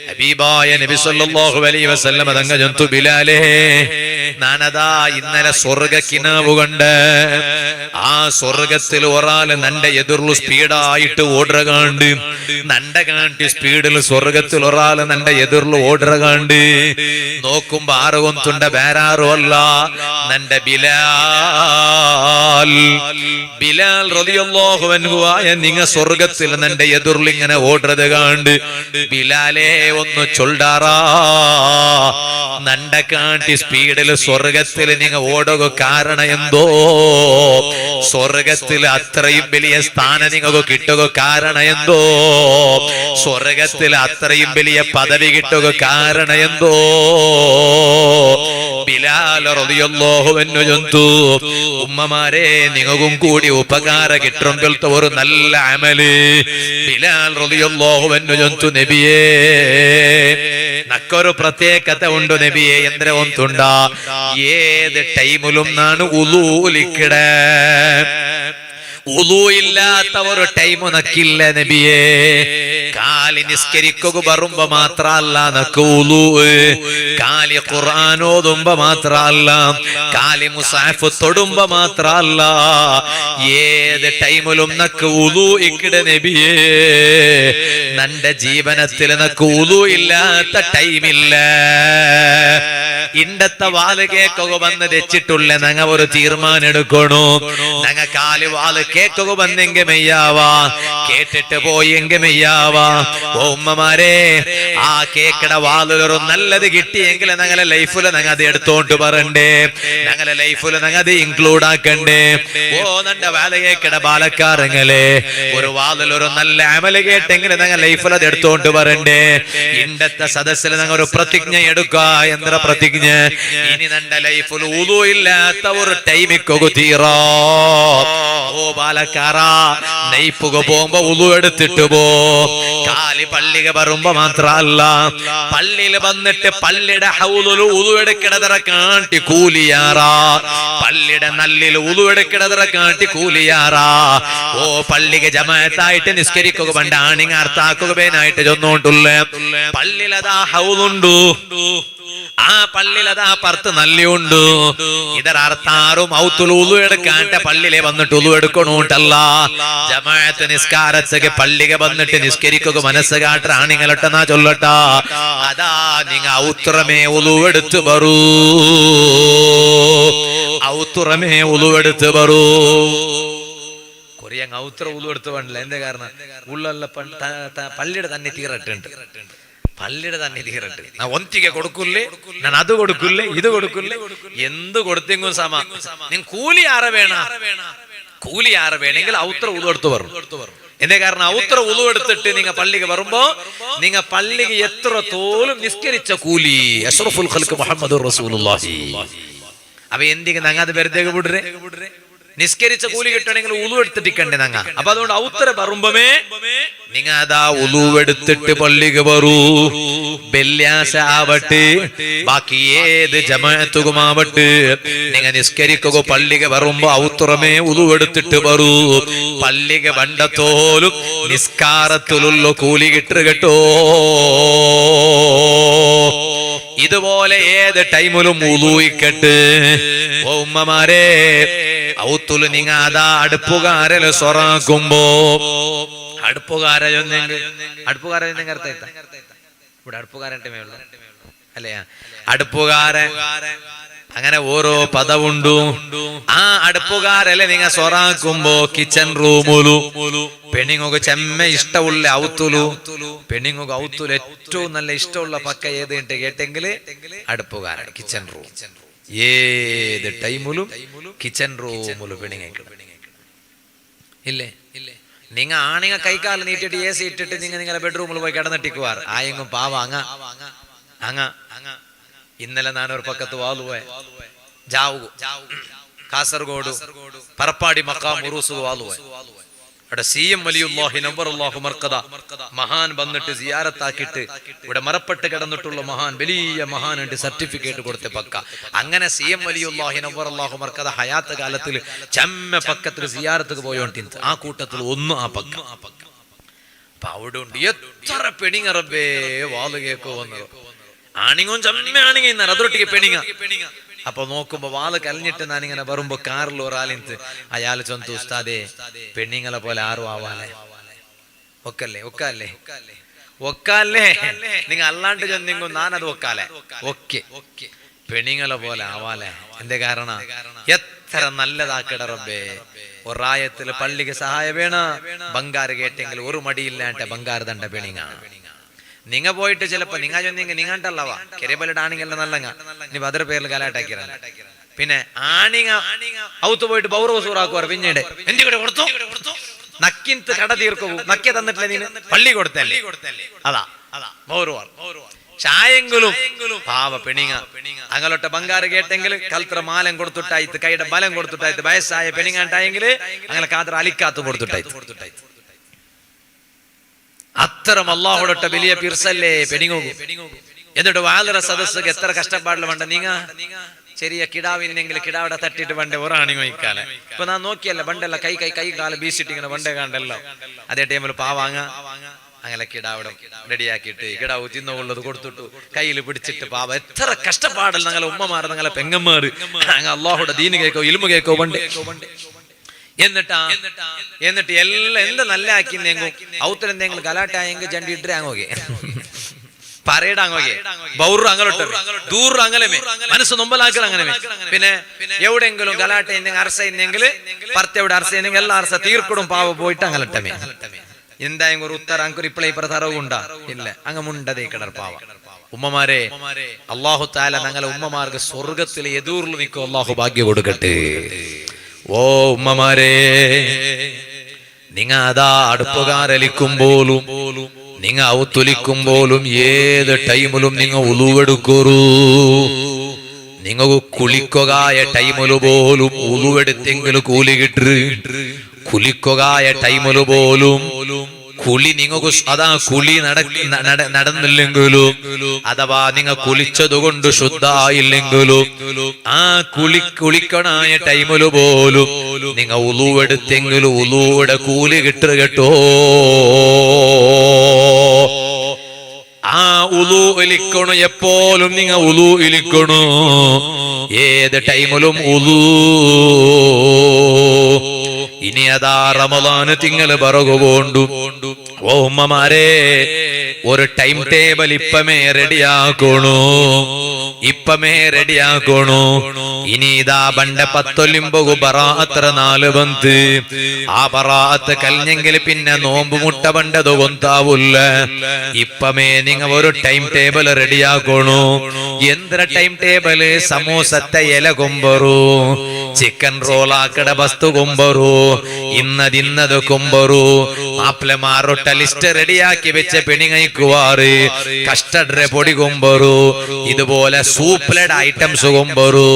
Speaker 1: ഹബീബായ നബി സല്ലല്ലാഹു അലൈഹി വസല്ലം തങ്ങ ചൊന്തു, ബിലാലേ നാനതാ ഇന്നലെ സ്വർഗ കിനാവ് കണ്ട്. ആ സ്വർഗത്തിൽ ഒരാള് നന്റെ എതിർലു സ്പീഡായിട്ട് ഓടുക കണ്ട്. നന്റെ കാട്ടി സ്പീഡിൽ സ്വർഗത്തിൽ ഒരാള് നന്റെ എതിർലു ഓടുക കണ്ട്. നോക്കുമ്പോ ആറ് കൊന്തുണ്ട വേറാറും അല്ല, നന്റെ ബിലാൽ. ബിലാൽ റളിയല്ലാഹു അൻഹു ആയ നിങ്ങ സ്വർഗത്തിൽ നന്റെ എതിർലു ഇങ്ങനെ ഓടുന്നത് കണ്ട്. ബിലാലേ ഒന്ന് ചൊല്ലാറാ, നന്റെ കാട്ടി സ്പീഡിൽ സ്വർഗത്തിൽ നിങ്ങ ഓടുക കാരണം എന്തോ. സ്വർഗത്തിൽ അത്രയും വലിയ സ്ഥാനം നിങ്ങൾക്ക് കിട്ടുക കാരണം എന്തോ, സ്വർഗത്തിൽ അത്രയും വലിയ പദവി കിട്ടുക കാരണം എന്തോ, ബിലാൽ റളിയല്ലാഹു അൻഹു ചൊന്തു, ഉമ്മമാരെ നിങ്ങൾക്കും കൂടി ഉപകാര കിട്ടുമെങ്കിൽ ഒരു നല്ല അമല്. ബിലാൽ റളിയല്ലാഹു അൻഹു ചൊന്തു, നബിയേ നക്കൊരു പ്രത്യേകത ഉണ്ട് നബിയെ, എന്തിനെ ഒന്നുണ്ട, ഏത് ടൈമിലും നാണ് ഉളൂലിക്കട, ഉളൂ ഇല്ലാത്ത ഒരു ടൈം നക്കില്ല നബിയേ. കാലി നിസ്കരിക്കുക വരുമ്പോ മാത്രല്ല നക്ക് ഉളൂ, കാലി ഖുർആൻ ഓതുമ്പോ മാത്രല്ല, കാലി മുസാഫ് തൊടുമ്പോ മാത്രല്ല, ഏത് ടൈമിലും നക്ക് ഉളൂ ഇക്കിട നബിയേ. നന്റെ ജീവനത്തിൽ നക്ക് ഉളൂ ഇല്ലാത്ത ടൈമില്ല. ഇണ്ടത്തെ വാല് കേക്കുക വന്ന് വെച്ചിട്ടുള്ള ഞങ്ങ ഒരു തീരുമാനം എടുക്കണു. ഞങ്ങ കാല് വാല് കേക്കുക വന്നെങ്ക മെയ്യാവാ, കേട്ടിട്ട് പോയെങ്ക മെയ്യാവാ. ഓ ഉമ്മമാരെ, ആ കേക്കട വാലിലൊരു നല്ലത് കിട്ടിയെങ്കിൽ ഞങ്ങളെ ലൈഫില് ഞങ്ങ അത് എടുത്തോണ്ട് പറണ്ടേ, ഞങ്ങളെ ലൈഫില് ഞങ്ങ അത് ഇൻക്ലൂഡ് ആക്കണ്ടേ. ഓ നന്റെ വാല കേക്കട ബാലക്കാരങ്ങളെ, ഒരു വാലിലൊരു നല്ല അമല് കേട്ടെങ്കിൽ ഞങ്ങൾ ലൈഫിൽ അത് എടുത്തോണ്ട് പറണ്ടേ. ഇണ്ടത്തെ സദസ്സിൽ ഞങ്ങൾ ഒരു പ്രതിജ്ഞ എടുക്ക. എന്താ പ്രതിജ്ഞ? ഇനി നന്റെ ലൈഫിൽ ഉളൂ ഇല്ലാത്ത ഒരു ടൈമിക്കൊക്കെ തീറോ. ഓ ബാലക്കാരാ, നെയ്പ്പുക പോകുമ്പോ ഉളൂ എടുത്തിട്ട് പോ. കാലി പള്ളിക വരുമ്പോ മാത്രല്ല, പള്ളിയിൽ വന്നിട്ട് പള്ളിയുടെ ഹൗലില് ഉളൂ എടുക്കണതറ കാട്ടി കൂലിയാറാ, പള്ളിയുടെ നല്ലിൽ ഉളൂ എടുക്കണതറ കാട്ടി കൂലിയാറാ. ഓ പള്ളിക്ക് ജമാഅത്തായിട്ട് നിസ്കരിക്കുക പണ്ട് ആണിങ്ങ അർത്ഥാക്കുക പേനായിട്ട് ചൊന്നോണ്ടുള്ള പള്ളിലതാ ഹൗലുണ്ടു, ആ പള്ളിലതാ പർത്ത് നല്ലിയുണ്ട്. ഇതരർത്ഥാറും ഔത്തുലു എടുക്കാണ്ട് പള്ളിയിലെ വന്നിട്ട് ഉളു എടുക്കണോട്ടല്ല, ജമാഅത്ത് നിസ്കാരത്തേക്ക് പള്ളിക വന്നിട്ട് നിസ്കരിക്കുക മനസ്സ് കാട്ടാണിങ്ങളൊട്ടെന്നാ ചൊല്ലട്ട. അതാ നിങ്ങ ഔത്തുറമേ ഉളു എടുത്ത് വരൂ, ഔത്തുറമേ ഉളു എടുത്ത് വരൂ. കൊറിയ ഔത്ര ഉളു എടുത്ത് വേണ്ടില്ല. എന്താ കാരണം? ഉള്ള പള്ളിയുടെ തന്നെ തീരട്ടുണ്ട്, പള്ളിയുടെ തന്നെ തീരട്ട്. ഞാൻ ഒന്നിക്ക് കൊടുക്കില്ലേ, ഞാൻ അത് കൊടുക്കില്ലേ, ഇത് കൊടുക്കില്ലേ, എന്ത് കൊടുത്തെങ്കും സമ. നിങ്ങൾ കൂലി ആറ വേണ, കൂലി ആറ വേണമെങ്കിൽ ഔത്ര ഉളു എടുത്ത് വരും. എന്തേ കാരണം? ഔത്ര ഉളു എടുത്തിട്ട് നിങ്ങ പള്ളിക്ക് വരുമ്പോ നിങ്ങ പള്ളിക്ക് എത്ര തോലും നിസ്കരിച്ച കൂലി അഷ്റഫുൽ ഖൽഖ് മുഹമ്മദുർ റസൂലുള്ളാഹി. അപ്പൊ എന്തെങ്കിലും ഞങ്ങ അത് വെറുതെ വിടരെ, നിസ്കരിച്ച കൂലി കിട്ടണമെങ്കിൽ ഉളു എടുത്തിട്ടിക്കണ്ടേ ഞങ്ങ. അപ്പൊ അതുകൊണ്ട് ഔത്തര പറയുമ്പമേ നിങ്ങ അതാ ഉളു എടുത്തിട്ട് പള്ളിക്ക് വരൂ. വെള്ളിയാഴ്ച ആവട്ടെ, ബാക്കി ഏത് ജമാഅത്തുമാവട്ടെ, നിങ്ങ നിസ്കരിക്കുക പള്ളിക്ക് വരുമ്പോ ഔത്തുറമേ ഉളു എടുത്തിട്ട് വരൂ. പള്ളിക്ക് വണ്ടത്തോലും നിസ്കാരത്തിലുള്ള കൂലി കിട്ടു കേട്ടോ. ഇതുപോലെ ഏത് ടൈമിലും ഉളൂയിക്കട്ട്. ഓ ഉമ്മമാരെ, ഔത്തുല് നിങ്ങ അതാ അടുപ്പുകാരല് സൊറാക്കുമ്പോ, അടുപ്പുകാര അടുപ്പുകാര അർത്ഥ ഇവിടെ അടുപ്പുകാരൻ്റെ മേള അല്ലയാ, അടുപ്പുകാരൻ അങ്ങനെ ഓരോ പദവുണ്ടു. ആ അടുപ്പുകാരല്ലേ നിങ്ങ സൊറാക്കുമ്പോ കിച്ചൺ റൂമുലു പെണ്ണുങ്ങൾക്ക് ചെമ്മ ഇഷ്ടമുള്ള ഔത്തുലു, പെണ്ണുങ്ങൾക്ക് ഔത്തുലു ഏറ്റവും നല്ല ഇഷ്ടമുള്ള പക്ക ഏത് കേട്ടെങ്കിൽ അടുപ്പുകാരൻ കിച്ചൺ റൂം. ഏത് ടൈമിലും കിച്ചൺ റൂമില് പെണ്ണുങ്ങ ഇല്ലേ. നിങ്ങ ആണിങ്ങ കൈക്കാൽ നീട്ടിട്ട് AC ഇട്ടിട്ട് നിങ്ങളെ ബെഡ്റൂമിൽ പോയി കിടന്നിട്ടിക്കുവാർ ആയെങ്കും പാവ അങ്ങ അങ്ങ. ഇന്നലെ ഞാനൊരു പക്കത്ത് വാളുവേ ജാവു കാസർഗോഡ് പറപ്പാടി മക്കാം ഉറൂസ് വാളുവേ. ഇവിടെ CM വലിയുല്ലാഹി നവ്വറല്ലാഹു മർഖദ മഹാൻ വന്നിട്ട് സിയാറത്താക്കിയിട്ട് ഇവിടെ മറപ്പെട്ട് കിടന്നിട്ടുള്ള മഹാൻ, വലിയ മഹാനുണ്ട്, സർട്ടിഫിക്കറ്റ് കൊടുത്ത പക്ക. അങ്ങനെ CM വലിയുല്ലാഹി നവ്വറല്ലാഹു മർഖദ ഹയാത്ത് കാലത്തിൽ ചെമ്മ പക്കത്തിൽ സിയാറത്തേക്ക് പോയോണ്ട് ആ കൂട്ടത്തിൽ ഒന്ന് ആ പക്ക. അപ്പൊ അവിടെ ഉണ്ട് എത്ര പെണിങ്ങറബേ വാള് കേക്കോ വന്നത്. ആണിങ്ങും ചെമ്മ ആണിങ്ങ അതൊട്ടിക്ക് പെണിങ്ങ. അപ്പൊ നോക്കുമ്പോ വാള് കലഞ്ഞിട്ട് ഞാനിങ്ങനെ വരുമ്പോ കാറിൽ ഒരാളിന് അയാൾ ചൊന്തു, ഉസ്താദേ പെണ്ണിങ്ങളെ പോലെ ആരും ആവാലേ, ഒക്കല്ലേ ഒക്കല്ലേ ഒക്കല്ലേ, നിങ്ങ അല്ലാണ്ട് ചെന്നിങ്ങും ഞാനത് ഒക്കാലേ, ഓക്കെ പെണ്ണിങ്ങളെ പോലെ ആവാലേ. എന്റെ കാരണം എത്ര നല്ലതാക്കട റബ്ബേ. ഒറായത്തില് പള്ളിക്ക് സഹായ വേണ, ബംഗാറ് കേട്ടെങ്കിൽ ഒരു മടിയില്ലാണ്ട് ബംഗാറ് തണ്ട പെണിങ്ങ. നിങ്ങ പോയിട്ട് ചിലപ്പോ നിങ്ങ ചൊന്നിങ്ങ നിങ്ങണ്ടല്ലവാ കെരബലിടാണെങ്കിൽ നല്ലങ്ങ ഇനി ബദർ പേരിൽ കലാട്ടാക്കിയ പിന്നെ ആണിങ്ങ ഔത്ത് പോയിട്ട് ബൗറവ് സൂറാക്കുവാർ പിന്നീട് എന്റെ കൂടെ കൊടുത്തു നക്കിന്ത് കട തീർക്കൂ നക്കിയ തന്നിട്ടില്ല നീ പള്ളി കൊടുത്തല്ലേ അതാ ബൗറുവാർ ചായെങ്കിലും പാവ പെണിങ്ങ അങ്ങോട്ട് ബംഗാറ് കേട്ടെങ്കിൽ കൽത്ര മാലം കൊടുത്തിട്ടായിട്ട് കൈയുടെ ബലം കൊടുത്തിട്ടായിട്ട് വയസ്സായ പെണിങ്ങാണ്ടായെങ്കിൽ അങ്ങനെ കാത്ര അലിക്കാത്ത് കൊടുത്തിട്ടായിട്ട് അത്തരം അള്ളാഹുടൊട്ട വലിയ പിർസല്ലേ പെണിങ്ങൂ എന്നിട്ട് വാലറ സദസ്സക്ക് എത്ര കഷ്ടപ്പാടില് വേണ്ട നീങ്ങ ചെറിയ കിടാവിനെങ്കിൽ കിടാവിടെ തട്ടിട്ട് പണ്ടേ ഒരാണി വഹിക്കാലെ ഇപ്പൊ ഞാൻ നോക്കിയല്ല പണ്ടല്ല കൈ കാലം ബീസിട്ട് ഇങ്ങനെ പണ്ടേ കണ്ടല്ലോ അതേ ടൈമിൽ പാവാങ്ങ അങ്ങനെ കിടാവിടെ റെഡിയാക്കിയിട്ട് കിടാവ് തിന്നുള്ളത് കൊടുത്തിട്ടു കയ്യിൽ പിടിച്ചിട്ട് പാവ എത്ര കഷ്ടപ്പാടല്ല ഞങ്ങളെ ഉമ്മമാർ ഞങ്ങളെ പെങ്ങന്മാർ അള്ളാഹുടെ ദീന് കേക്കോ ഇൽമു കേക്കോ പണ്ടേ എന്നിട്ട് എല്ലാം എന്ത് നല്ല ആക്കിന്നെങ്കും ഔത്തരെന്തെങ്കിലും ഗലാട്ടായെങ്കിൽ ചണ്ടി ഇട്ടാങ്ങോകെ പറയടാങ്ങോകെ ബൗറ് അങ്ങോട്ട് ദൂറ് അങ്ങലമേ മനസ്സ് നൊമ്പലാക്കൽ അങ്ങനെ പിന്നെ എവിടെയെങ്കിലും ഗലാട്ട അറസെങ്കിൽ പർത്തവിടെ അറസെങ്കിൽ എല്ലാ അറസ തീർക്കിടും പാവ പോയിട്ട് അങ്ങലട്ടമേ എന്തായെങ്കിലും ഒരു ഉത്തര അങ്കുർ ഇപ്പളെ പ്രതറവും ഉണ്ടാ ഇല്ല അങ്ങമുണ്ടതേ കിടർ പാവ ഉമ്മമാരെ അള്ളാഹു താല ഞങ്ങളെ ഉമ്മമാർക്ക് സ്വർഗത്തിലെ എതിർന്നു നിൽക്കും അള്ളാഹു ഭാഗ്യം കൊടുക്കട്ടെ. ഓ ഉമ്മമാരെ, നിങ്ങ അതാ അടുപ്പുകാരലിക്കുമ്പോലും നിങ്ങ ഔത്തുലിക്കുമ്പോലും ഏത് ടൈമിലും നിങ്ങ ഉളുവെടുക്കൊരു നിങ്ങൾക്ക് കുളിക്കുകയ ടൈമില് പോലും ഉളുവെടുത്തെങ്കിൽ കൂലി കിട്ടു. കുളിക്കുകയ ടൈമില് പോലും കുളി നിങ്ങൾക്ക് അതാ കുളി നടന്നില്ലെങ്കിലും അഥവാ നിങ്ങൾ കുളിച്ചതുകൊണ്ട് ശുദ്ധായില്ലെങ്കിലും ആ കുളിക്കണായ ടൈമില് പോലും നിങ്ങൾ ഉളുവെടുത്തെങ്കിലും ഉളുവിടെ കൂലി കിട്ടു കേട്ടോ. ആ ഉളു ഇലിക്കണു, എപ്പോഴും നിങ്ങൾ ഉളു ഇലിക്കണു, ഏത് ടൈമിലും ഉളു. ഇനി അതാ റമളാന് തിങ്കള് പറകു പോണ്ടു. ഓ ഉമ്മമാരെ, ഒരു ടൈം ടേബിൾ ഇപ്പമേ റെഡിയാക്കണു, ഇപ്പമേ റെഡിയാക്കണു. ഇനി ഇതാ ബണ്ട 10 ബറാഅത്ര 4 ബന്ത്. ആ ബറാഅത്ത് കഴിഞ്ഞെങ്കിൽ പിന്നെ നോമ്പ് മുട്ട ബണ്ടത് കൊന്താവൂല്ല. ഇപ്പമേ നിങ്ങ ഒരു ടൈം ടേബിൾ റെഡിയാക്കണു. എന്ത്ര ടൈം ടേബിള്? സമൂസത്തെ ഇല കൊമ്പറു, ചിക്കൻ റോളാക്കട വസ്തു കൊമ്പറു, ഇന്നത് കൊമ്പറു, മാപ്പിളമാരൊട്ട ലിസ്റ്റ് റെഡിയാക്കി വെച്ച പെണിങ്ങയ്ക്കുവാറ്, കസ്റ്റഡ് പൊടി കൊമ്പറു, ഇതുപോലെ സൂപ്ലഡ് ഐറ്റംസ് കൊമ്പറു,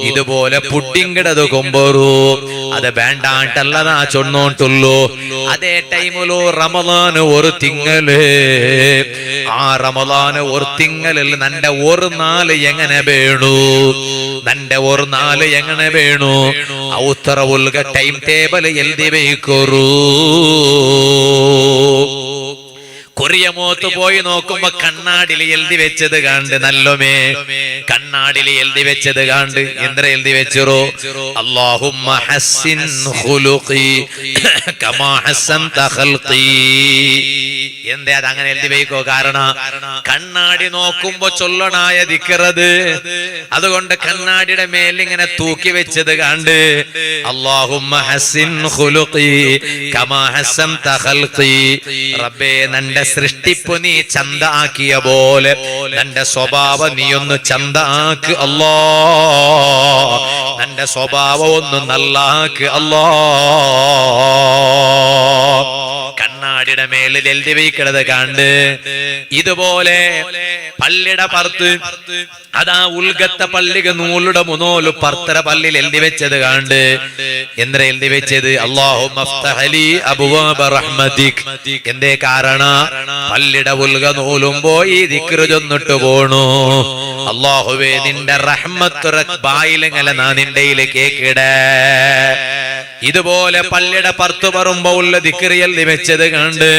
Speaker 1: ഇതുപോലെ പുഡിങ്ങിടത് കൊമ്പറു. അത് വേണ്ടാണ്ടല്ലതാ ചൊന്നോട്ടുള്ളൂ. അതേ ടൈമിലോ റമളാന് ഒരു തിങ്കള്, ആ റമളാന് ഒരു തിങ്കളിൽ നന്റെ ഒരു നാല് എങ്ങനെ വേണു, നന്റെ ഒരു നാല് എങ്ങനെ വേണു? ഔത്തറ ഉൽഗ ടൈം ടേബിൾ എഴുതി വയ്ക്കൊരു. കൊറിയമോത്ത് പോയി നോക്കുമ്പോ കണ്ണാടിൽ എഴുതി വെച്ചത് കണ്ട് നല്ലോമേ, കണ്ണാടിൽ എഴുതി വെച്ചത് കണ്ട് എന്ത്ര എഴുതി വെച്ചോ? അല്ലാഹുമ്മ ഹസ്സിൻ ഖുലുഖി കമാ ഹസ്സൻത ഖൽഖി. എന്തേ അത് അങ്ങനെ എഴുതി വെക്കോ? കാരണം കണ്ണാടി നോക്കുമ്പോ ചൊല്ലണായ ദിക്റത്, അതുകൊണ്ട് കണ്ണാടിയുടെ മേലിങ്ങനെ തൂക്കി വെച്ചത് കണ്ട് അല്ലാഹുമ്മ ഹസ്സിൻ ഖുലുഖി കമാ ഹസ്സൻത ഖൽഖി. റബ്ബേ, നന്റെ സൃഷ്ടിപ്പ് നീ ചന്താക്കിയ പോലെ നന്റെ സ്വഭാവം നീ ഒന്ന് ചന്താക്ക് അല്ലാ, നന്റെ സ്വഭാവം ഒന്ന് നല്ലാക്ക് അല്ലാ. കണ്ണാടിയുടെ മേലിൽ എഴുതി വയ്ക്കണത് കണ്ട് ഇതുപോലെ പള്ളിയുടെ പുറത്ത് അതാ ഉൽഗത്തെ പള്ളിക്ക് നൂലുടെ മുന്നോല് പർത്തര പള്ളിയിൽ എഴുതി വെച്ചത് കണ്ട് എന്ത്ര എഴുതി വെച്ചത്? അല്ലാഹുമ്മ ഫ്തഹ് ലി അബ്വാബ റഹ്മതിക്. എന്തേ കാരണം? പള്ളിയുടെ ഉൽഗ നൂലുമ്പോ ഈ ദിക്ർ ചൊന്നിട്ട് പോണു. അല്ലാഹുവേ, നിന്റെ റഹ്മത്ത് ബായിലെങ്ങനെ നാ നിന്റെയില് കേക്കിടേ. ഇതുപോലെ പള്ളിയുടെ പുറത്ത് പറയുമ്പോ ഉള്ള ദിക്ർ എഴുതി വെച്ചത് കണ്ട്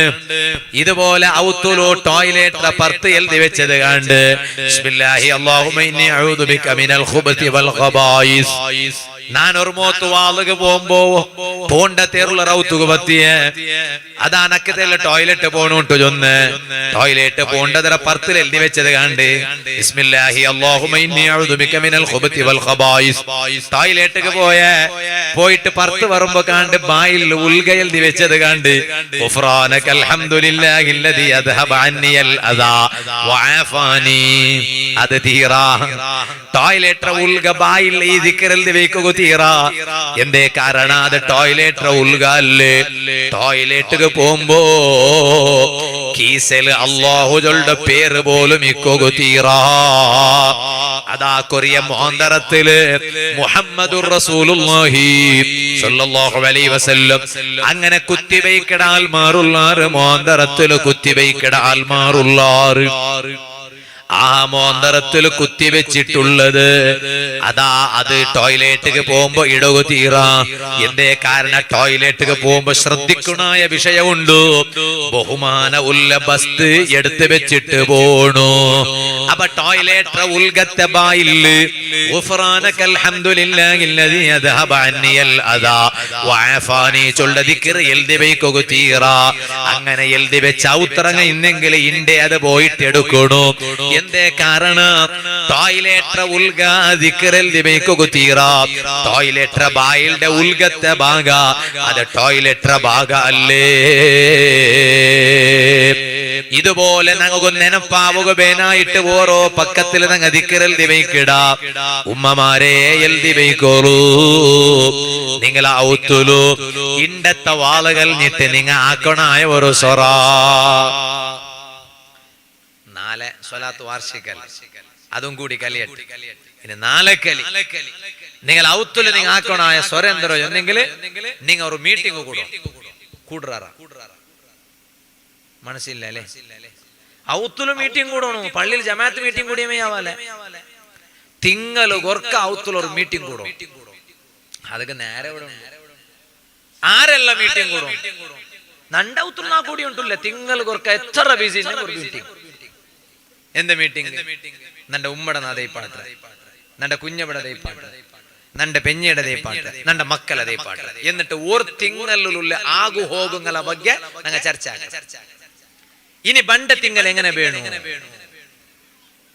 Speaker 1: ഇതുപോലെ ഔത്തുലോ ടോയ്ലറ്റ് പുറത്ത് എഴുതി വെച്ചത് കണ്ട് ബിസ്മില്ലാഹി അല്ലാഹുമ്മ ഇന്നി അഊദു ബിക മിനൽ ഖുബതി വൽ ഖബായിസ്. ನಾನು ಹೊರಮೋತು ವಾಲ್ಗೆ പോകുമ്പോ പോണ്ട തേറുള്ള റൗത്തുക പത്തിയെ അതാ അനക്കത്തെല്ലാം ടോയ്ലറ്റ് പോണുണ്ട് ചൊന്ന് ടോയ്ലറ്റ് പോണ്ടതര പർത്തിൽ എഴുതി വെച്ചത് കണ്ട് ബിസ്മില്ലാഹി അല്ലാഹുമ്മ ഇന്നി അഊദു ബിക മിനൽ ഖുബതി വൽ ഖബായിസ് ടോയ്ലറ്റ് പോയിട്ട് പർത്ത് വരുമ്പോ കണ്ട് ബായിൽ ഉൽഗ എഴുതി വെച്ചത് കണ്ട് ഗുഫ്റാനക അൽഹംദുലില്ലാഹി അല്ലദി അദ്ഹബ അന്നിയൽ അദാ വഅഫാനി അത് തീറാ ടോയ്ലറ്റ് ഉൽഗ ബായിൽ ഈ ദിക്ർ എഴുതി വെക്കുക തീറാ എന്തേ കാരണം അത് ടോയ്ലറ്റ് ഉൽഗ അല്ലേ ടോയ്ലറ്റ് പോകുമ്പോ കീസൽ അല്ലാഹുവിന്റെ പേര് പോലും ഇക്കോകു തീറാ അതാ കൊറിയ മോന്തരത്തില് മുഹമ്മദുർ റസൂലുള്ളാഹി സ്വല്ലല്ലാഹു അലൈഹി വസല്ലം അങ്ങനെ കുത്തിവയ്ക്കടാൽ മാറുള്ളാറ് മോന്തരത്തില് കുത്തിവയ്ക്കടാൽ മാറുള്ളാറ് ആ മോന്തരത്തിൽ കുത്തിവെച്ചിട്ടുള്ളത് അതാ അത് ടോയ്ലറ്റിക്ക് പോകുമ്പോ ഇടകു തീറാ എന്തേ കാരണം ടോയ്ലറ്റിക്ക് പോകുമ്പോ ശ്രദ്ധിക്കണായ വിഷയമുണ്ട് ബഹുമാന ഉല്ല ബസ്ത് എടുത്തു വെച്ചിട്ട് പോണു അപ്പൊ ടോയ്ലറ്റ് ഉൽഗത്തെ ബായില് ഗുഫ്റാനക അൽഹംദുലില്ലാഹി അല്ലദീ അദ്ഹബ അന്നിയൽ അദാ വഅഫാനി ചൊല്ല ദിക്ർ എൽദി വെയ്ക്കു തീറാ അങ്ങനെ എൽദി വെച്ച ഔത്രങ്ങ ഇന്നെങ്കിൽ ഇന്റെ അത് പോയിട്ട് എടുക്കണു എന്തേ കാരണം ടോയ്ലറ്റ് ഉൽഗ ദിക്റിൽ ദിബൈക്കു തീറാ ടോയ്ലറ്റ് ബായിൽടെ ഉൽഗത്തെ ഭാഗ അത് ടോയ്ലറ്റ് ഭാഗ അല്ലേ ഇതുപോലെ ഞങ്ങൾക്ക് നെനപ്പാവുക ബേനായിട്ട് ഓരോ പക്കത്തിൽ ഞങ്ങൾ ദിക്റിൽ ദിബൈക്കിടാ ഉമ്മമാരെ എൽദി വെയ്ക്കോളൂ നിങ്ങൾ ഔത്തുലു ഇണ്ടത്തെ വാളുകൾ ഞെട്ട് നിങ്ങ ആക്കണായ ഒരു സൊറാ സ്വലാത്ത് വാർഷികൽ അതും കൂടി കലിയട്ട് ഇനി നാലക്കലി നിങ്ങൾ ഔത്തുല് നിങ്ങൾ ആക്കണായ സ്വരന്തരോ എന്നെങ്കിൽ നിങ്ങൾ ഒരു മീറ്റിംഗ് കൂടുറാറ മനസ്സില്ല അല്ലേ ഔത്തുല് മീറ്റിംഗ് കൂടണു പള്ളിയിൽ ജമാഅത്ത് മീറ്റിംഗ് കൂടിയമേ ആവാലെ തിങ്കള് ഗൊർക്ക ഔത്തുല് ഒരു മീറ്റിംഗ് കൂടും അതൊക്കെ നേരെ ആരെല്ലാം മീറ്റിംഗ് കൂടും നണ്ട ഔത്തുല് കൂടി ഉണ്ടല്ലേ തിങ്കൾ ഗൊർക്ക എത്ര ബിസി മീറ്റിംഗ് എന്ത് മീറ്റിംഗ് നന്റെ ഉമ്മടെ ദൈപ്പാട്ട് നന്റെ കുഞ്ഞവിടെ ദൈപ്പാട്ട് നന്റെ പെഞ്ഞയുടെ ദൈപ്പാട്ട് നന്റെ മക്കളെ ദൈപ്പാട്ട് എന്നിട്ട് ഒരു തിങ്ങലുള്ള ആകു ഹോകുങ്ങളെ ಬಗ್ಗೆ ഞങ്ങൾ ചർച്ച ഇനി ബണ്ട തിങ്കൾ എങ്ങനെ വേണു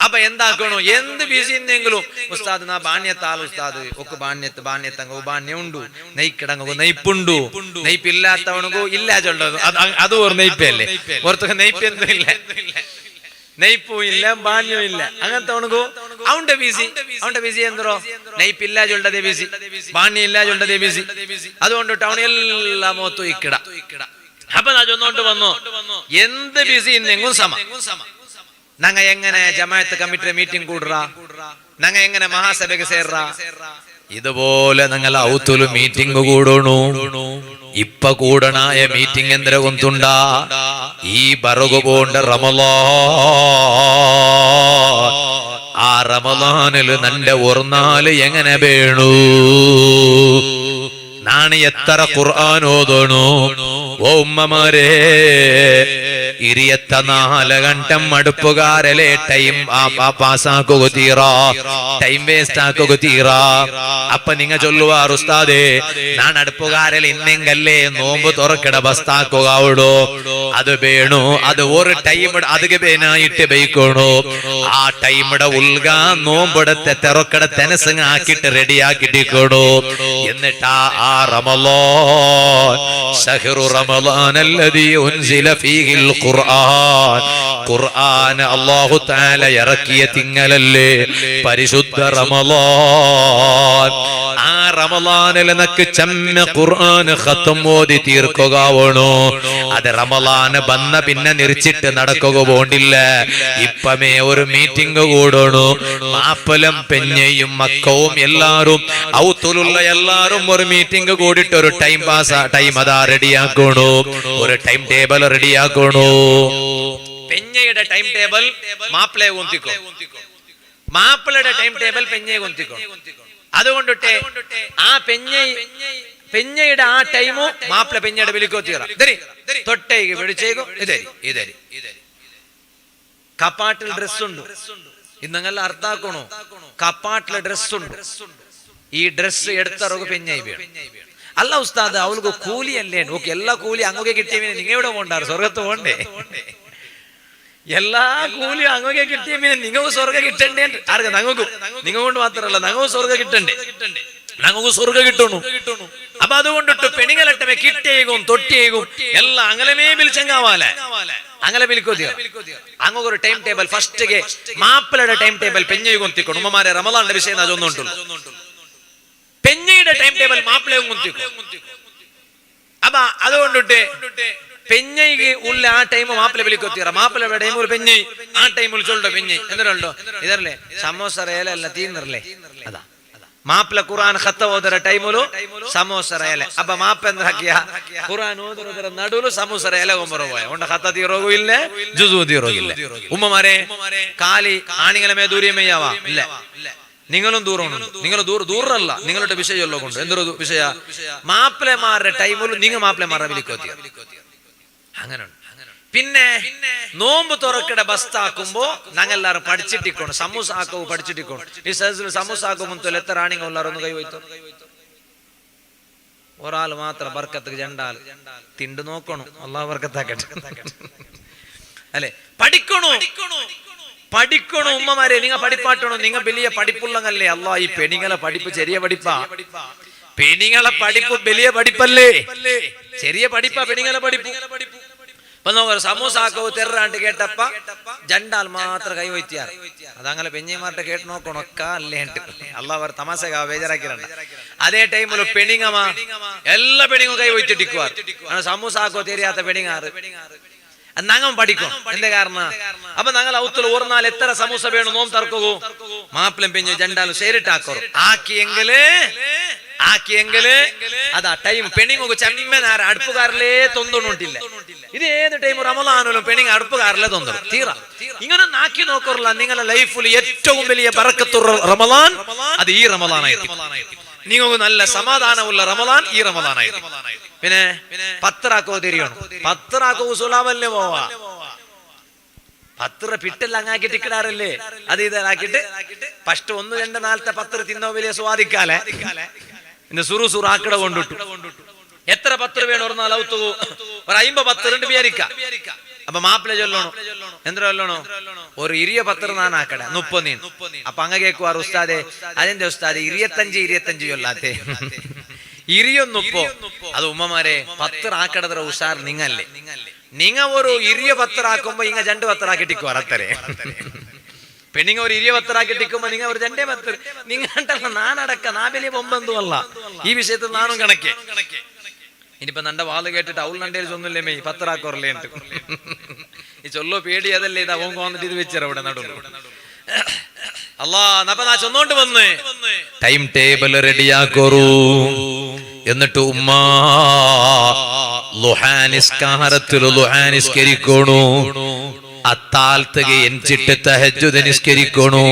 Speaker 1: അപ്പൊ എന്താക്കണോ എന്ത് ബിസി എന്നെങ്കിലും ഉസ്താദ് നാ ബാണ്യത്താൽ ഉസ്താദ് ഒക്കെ ബാണ്യത്തങ്ങ ബാണ്യ ഉണ്ടു നെയ്ക്കിടങ്ങോ നെയ്പ്പുണ്ടു നെയ്പ്പില്ലാത്തവണക്കോ ഇല്ലാ ചൊല്ലത് അത് ഒരു നെയ്പ്പല്ലേ ഓർത്തൊക്കെ നെയ്പ്പൊന്നും ഇല്ല നെയ്പ്പും ഇല്ല ബാണ്യവും ഇല്ല അങ്ങനത്തെ ഉണക്കോ അവന്റെ ബിസി എന്തോ നെയ്പ്പില്ല ചൊല്ലതേ ബിസി ബാണ്യ ഇല്ല ചൊല്ലതേ ബിസി അതുകൊണ്ട് ടൗൺ എല്ലാം മൊത്തം ഇക്കിട അപ്പൊ ഞാൻ ചൊന്നോണ്ട് വന്നു എന്ത് ബിസി എന്നെങ്കും സമ ഞങ്ങ എങ്ങനെ ജമാഅത്ത് കമ്മിറ്റി മീറ്റിംഗ് കൂടുറാ ഞങ്ങ എങ്ങനെ മഹാസഭയ്ക്ക് ചേർറാ ഇതുപോലെ ഞങ്ങൾ ഔത്തുല് മീറ്റിംഗ് കൂടണു ഇപ്പൊ കൂടണായ മീറ്റിംഗ് എന്തിനെ കൊണ്ടുണ്ടാ ഈ ബറകു പോണ്ട റമളാൻ ആ റമളാനില് നന്റെ ഒർനാല് എങ്ങനെ വേണു നാണ് എത്ര ഖുർആൻ ഓതണു ഓ ഉമ്മമാരെ ഇരിയത്ത 4 ഗಂಟം അടുപ്പുകാരലെ ടൈം പാസ്സാക്കുക തീറാ ടൈം വേസ്റ്റ് ആക്കുക തീറാ അപ്പൊ നിങ്ങ ചൊല്ലുവാർ ഉസ്താദേ ഞാൻ അടുപ്പുകാരൽ ഇന്നെങ്കല്ലേ നോമ്പ് തുറക്കിട ബസ്താക്കുക അവിടോ അത് വേണു അത് ഒരു ടൈം അധിക പേനായിട്ട് ബൈക്കണു ആ ടൈമിടെ ഉൽഗ നോമ്പിടത്തെ തെറക്കിട തെനസങ്ങ ആക്കിട്ട് റെഡിയാക്കിട്ടിക്കണു എന്നിട്ടാ ആ റമളാൻ ശഹ്റു റമളാൻ അല്ലദീ ഉൻസില ഫീഹിൽ ഖുർആൻ അല്ലാഹു തആല ഇറക്കിയ തിങ്കളല്ലേ പരിശുദ്ധ റമളാൻ ആ റമളാനിൽ നക്ക് ചമ്മ ഖുർആൻ ഖത്ം ഓതി തീർക്കുക വേണു അത് റമളാൻ വന്ന പിന്നെ നിറിച്ചിട്ട് നടക്കുക പോണ്ടില്ല ഇപ്പമേ ഒരു മീറ്റിംഗ് കൂടണു മാപ്പലം പെഞ്ഞയും മക്കവും എല്ലാരും ഔത്തുലുള്ള എല്ലാരും ഒരു മീറ്റിംഗ് കൂടിയിട്ട് ഒരു ടൈം പാസ് ടൈം അതാ റെഡിയാക്കണു ഒരു ടൈം ടേബിൾ റെഡിയാക്കണു പെഞ്ഞയുടെ ടൈം ടേബിൾ മാപ്പിളെ കൊന്തിക്കോ മാപ്പിളയുടെ ടൈം ടേബിൾ പെഞ്ഞയെ കൊന്തിക്കോ അതുകൊണ്ടിട്ട് ആ പെഞ്ഞയുടെ ആ ടൈമു മാപ്പിള പെഞ്ഞയുടെ വിളിക്കോ തീറ തൊട്ടേക്ക് പിടിച്ചേക്കോ ഇതരി കപ്പാട്ടിൽ ഡ്രസ് ഉണ്ട് ഇന്നങ്ങെല്ലാം അർത്ഥാക്കണോ കപ്പാട്ടിലെ ഡ്രസ് ഉണ്ട് ಈ ಡ್ರೆಸ್ ಎಡ್ತಾರೋಗ ಪೆಂಜಾಯಿ ಬೇಡ ಅಲ್ಲ ಉಸ್ತಾದ್ ಅವಳಿಗೂ ಕೂಲಿ ಅಲ್ಲೇ ಓಕೆ ಎಲ್ಲ ಕೂಲಿ ಹಂಗೋಗೆ ಕಿಟ್ಟೇವಿ ನಿಂಗೆ ഇവിടെ പോണ്ടാറ് സ്വർഗത്ത് പോണ്ടേ എല്ലാ കൂലി അങ്ങോಗೆ കിട്ടിയ നിങ്ങൾക്കു സ്വർഗം കിട്ടണ്ടേ ആർക്ക ഞങ്ങൾക്കും നിങ്ങ കൊണ്ട് മാത്രല്ല ഞങ്ങൾക്കു സ്വർഗം കിട്ടണ്ടേ ഞങ്ങൾക്കു സ്വർഗം കിട്ടണു അപ്പൊ അതുകൊണ്ടിട്ട് പെണികളെട്ടമേ കിട്ടേകും തൊട്ടിയേകും എല്ലാം അങ്ങലമേ വിളിച്ചെങ്കാവാലെ അങ്ങനെ വിളിക്കോതിയോ അങ്ങൊക്കെ ഒരു ടൈം ടേബിൾ ഫസ്റ്റ് മാപ്പിളയുടെ ടൈം ടേബിൾ പെഞ്ഞയും കൊത്തിക്കണം ഉമ്മമാരെ റമളാന്റെ വിഷയം അതൊന്നുണ്ടല്ലോ പെഞ്ഞയുടെ ടൈം ടേബിൾ മാപ്പിളയും കൊത്തിക്കും അപ്പൊ അതുകൊണ്ടിട്ട് പെഞ്ഞയ്ക്ക് ഉള്ള ആ ടൈം മാപ്പിള വിളിക്കൊത്തിയറ മാപ്പിളയുടെ ടൈം ഒരു പെഞ്ഞ് ആ ടൈമിൽ ചൊല്ലോ പെഞ്ഞ് എന്തിനുണ്ടോ ഇതല്ലേ സമോസ റേലല്ല തീർന്നല്ലേ അതാ മാപ്പിള ഖുർആൻ ഖത്ത ഓದರ ಟೈಮಲು ಸಮೋಸ ರೇಲೆ ಅಬ್ಬ ಮಾಪ ಎಂದ್ರ ಹಾಕಿಯ ഖുർആൻ ಓದೋದರ ನಡುಲು ಸಮೋಸ ರೇಲೆ ಗೊಂಬರವಾಯ ಉಂಡ ഖത്ത തീരോഗു ഇല്ല ജുസു തീരോഗു ഇല്ല ഉമ്മമാരെ കാലി ആണികളെ മേ ദൂരിയമയ്യാവ ഇല്ല നിങ്ങളും ദൂരമാണ് നിങ്ങൾ ദൂരല്ല നിങ്ങളുടെ വിഷയമല്ലോ കൊണ്ട് എന്തൊരു വിഷയ മാപ്പിളമാരുടെ ടൈമിൽ നിങ്ങൾ മാപ്പിളമാരെ വിളിക്കോത്തിയ അങ്ങനെ പിന്നെ നോമ്പ് തുറക്കട ബസ്താക്കുമ്പോ ഞങ്ങളെല്ലാരും പഠിച്ചിട്ടിക്കോണം സമൂസ ആക്കവും പഠിച്ചിട്ടിക്കോണം ഈ സദസ്സിൽ സമൂസ ആക്കുമ്പോൾ എത്ര ആണിങ്ങൾ എല്ലാവരും കൈ വയ്ത്തോ ഒരാൾ മാത്രം ബർക്കത്ത് ജണ്ടാൽ തിണ്ട് നോക്കണം അല്ലാഹു ബർക്കത്താക്കട്ടെ അല്ലെ പഠിക്കണോ പഠിക്കണോ ഉമ്മമാരെ നിങ്ങൾ പഠിപ്പാട്ടണോ നിങ്ങൾ വലിയ പഠിപ്പുള്ളങ്ങല്ലേ അല്ലാ ഈ പെണിങ്ങളെ പഠിപ്പ് ചെറിയ പഠിപ്പാ പെണിങ്ങളെ പഠിപ്പ് വലിയ പഠിപ്പല്ലേ ചെറിയ പഠിപ്പാ പെണിങ്ങളെ പഠിപ്പ് ഇപ്പൊ നോക്കാം സമൂസ ആക്കോ തെറാണ്ട് കേട്ടപ്പ ജണ്ടാൽ മാത്രം കൈ വയ്ത്തിയാറ് അതങ്ങനെ പെഞ്ഞിമാരുടെ കേട്ട് നോക്കണൊക്കെ അല്ലേണ്ട് അല്ലാഹു അവർ തമാശ ബേജാറാക്കിരണ്ട അതേ ടൈമിൽ പെണിങ്ങമാ എല്ലാ പെണിങ്ങും കൈ വയ്ത്തിട്ടിക്കുവാർ സമൂസ ആക്കോ തെരിയാത്ത പെണിങ്ങാറ് ഞങ്ങൾ പഠിക്കും എന്റെ കാരണം അപ്പൊ ഞങ്ങൾ ഔത്തുള്ള ഓർന്നാൽ എത്ര സമൂസ വേണം നോം തർക്കവും മാപ്പിളും പെഞ്ഞു ജണ്ടാലും ശരിട്ടാക്കോ ആക്കിയെങ്കില് അതാ ടൈം പെണ്ണിങ്ങ ചെമ്മനാര അടുപ്പുകാരിലേ തൊന്നൊണ്ടില്ല ഇത് ഏത് ടൈം റമളാനിലും പെണ്ണിങ് അടുപ്പുകാരിലെ തൊന്നണം തീറ ഇങ്ങനെ നാക്കി നോക്കാറില്ല നിങ്ങളുടെ ലൈഫിൽ ഏറ്റവും വലിയ ബറക്കത്തുള്ള റമളാൻ അത് ഈ റമളാനായിരിക്കും നിങ്ങൾക്ക് നല്ല സമാധാനമുള്ള റമളാൻ ഈ റമളാനായിരിക്കും പിന്നെ പത്തറാക്കോ തിരിയണം പത്തറാക്കോ സുലാമല്ലേ പോവാ പത്ര പിട്ടെല്ലാം അങ്ങാക്കിട്ട് ഇക്കിടാറല്ലേ അത് ഇതാക്കിട്ട് ഫസ്റ്റ് 1 2 4 പത്ര തിന്നോ വലിയ സ്വാദിക്കാലെ ഇന്ന് സുറു ആക്കട കൊണ്ടിട്ടു എത്ര പത്ര വേണം ഒരു നാൾ ഔത്തു ഒരു 50 പത്ര വിചാരിക്ക അപ്പൊ മാപ്പിള ചൊല്ലണോ എന്തിനോ ചൊല്ലണോ ഒരു 20 പത്ര നാൻ ആക്കട 30 അപ്പൊ അങ്ങ കേക്കുവാർ ഉസ്താദെ അതെന്താ ഉസ്താദെ 25 ചൊല്ലാത്തെ 20 അത് ഉമ്മമാരെ പത്ര ആക്കടത്ര ഉഷാർ നിങ്ങല്ലേ നിങ്ങ ഒരു 20 പത്ര ആക്കുമ്പോ ഇങ്ങ 2 പത്ര ആക്കിട്ടിക്കുവാർ അത്രേ പെണ്ണിങ്ങ ഒരു 20 പത്ര ആക്കിട്ടിക്കുമ്പോ നിങ്ങൾ ഒരു 2 പത്ര നിങ്ങണ്ടല്ല നാനടക്ക നാബലിയ ബൊമ്പെന്തു അല്ല ഈ വിഷയത്തിൽ നാനും കണക്കെ ഇനിയിപ്പോ നന്റെ വാള് കേട്ടിട്ട് അവൾ നണ്ടേൽ ചൊന്നില്ലേ മെയ് പത്രാക്കോറല്ലേ ഈ ചൊല്ലോ പേടി അതല്ലേ ഇത് അവൻ വന്നിട്ട് ഇത് വെച്ചാൽ അവിടെ നടുന്നു അല്ലാ അപ്പൊ നാ ചൊന്നോണ്ട് വന്ന് ടൈം ടേബിൾ റെഡിയാക്കോറൂ എന്നിട്ട് ഉമ്മ ലുഹാനിസ്കരിക്കണു അത്താൽത്തಗೆ എഞ്ചിട്ട് തഹജ്ജുദ് നിസ്കരിക്കണു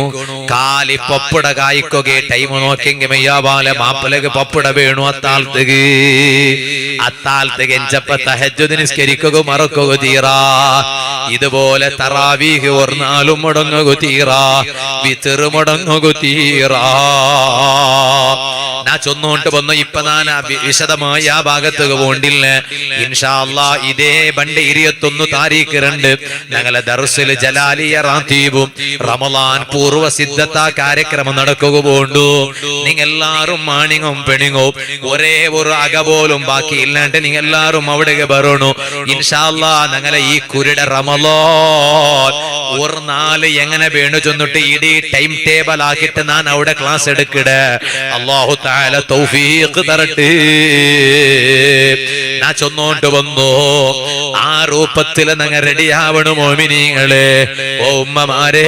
Speaker 1: കാലി പപ്പട കായ്ക്കൊക്കെ ടൈം നോക്കെങ്കി മെയ്യാവാലെ മാപ്പലക്ക് പപ്പട വേണു അത്താൽത്തಗೆ എഞ്ചപ്പ തഹജ്ജുദ് നിസ്കരിക്കുക മറക്കുക തീറാ ഇതുപോലെ തറാവീഹ് ഒർനാലും മുടങ്ങുക തീറാ വിതർ മുടങ്ങുക തീറാ നാ ചൊന്നോണ്ട് വന്നു ഇപ്പൊ ഞാൻ വിശദമായി ആ ഭാഗത്തേക്ക് പോണ്ടില്ല ഇൻഷാ അല്ലാഹ് ഇതേ ബണ്ട് 21 താരീഖ് 2 ഞങ്ങളെ ദർസിൽ ജലാലിയ റാത്തീബും റമളാൻ പൂർവ്വ സിദ്ധതാ കാര്യക്രമം നടക്കുക പോണ്ടു നിങ്ങൾ എല്ലാരും മാണിങ്ങും പെണിങ്ങും ഒരേ ഒരു അക പോലും ബാക്കി ഇല്ലാണ്ട് നിങ്ങൾ എല്ലാരും അവിടെ വരണു ഇൻഷാ അല്ലാഹ് ഞങ്ങളെ ഈ കുരുട റമളാൻ ഒരു നാല് എങ്ങനെ വേണു ചൊന്നിട്ട് ഇടീ ടൈം ടേബിൾ ആക്കിയിട്ട് ഞാൻ അവിടെ ക്ലാസ് എടുക്കടേ അല്ലാഹു തആല തൗഫീഖ് തരട്ടെ ഞാൻ ചൊന്നോണ്ട് വന്നു ആ രൂപത്തിൽ ഞങ്ങൾ റെഡിയാവണു മോമിനീങ്ങളെ ഓ ഉമ്മമാരെ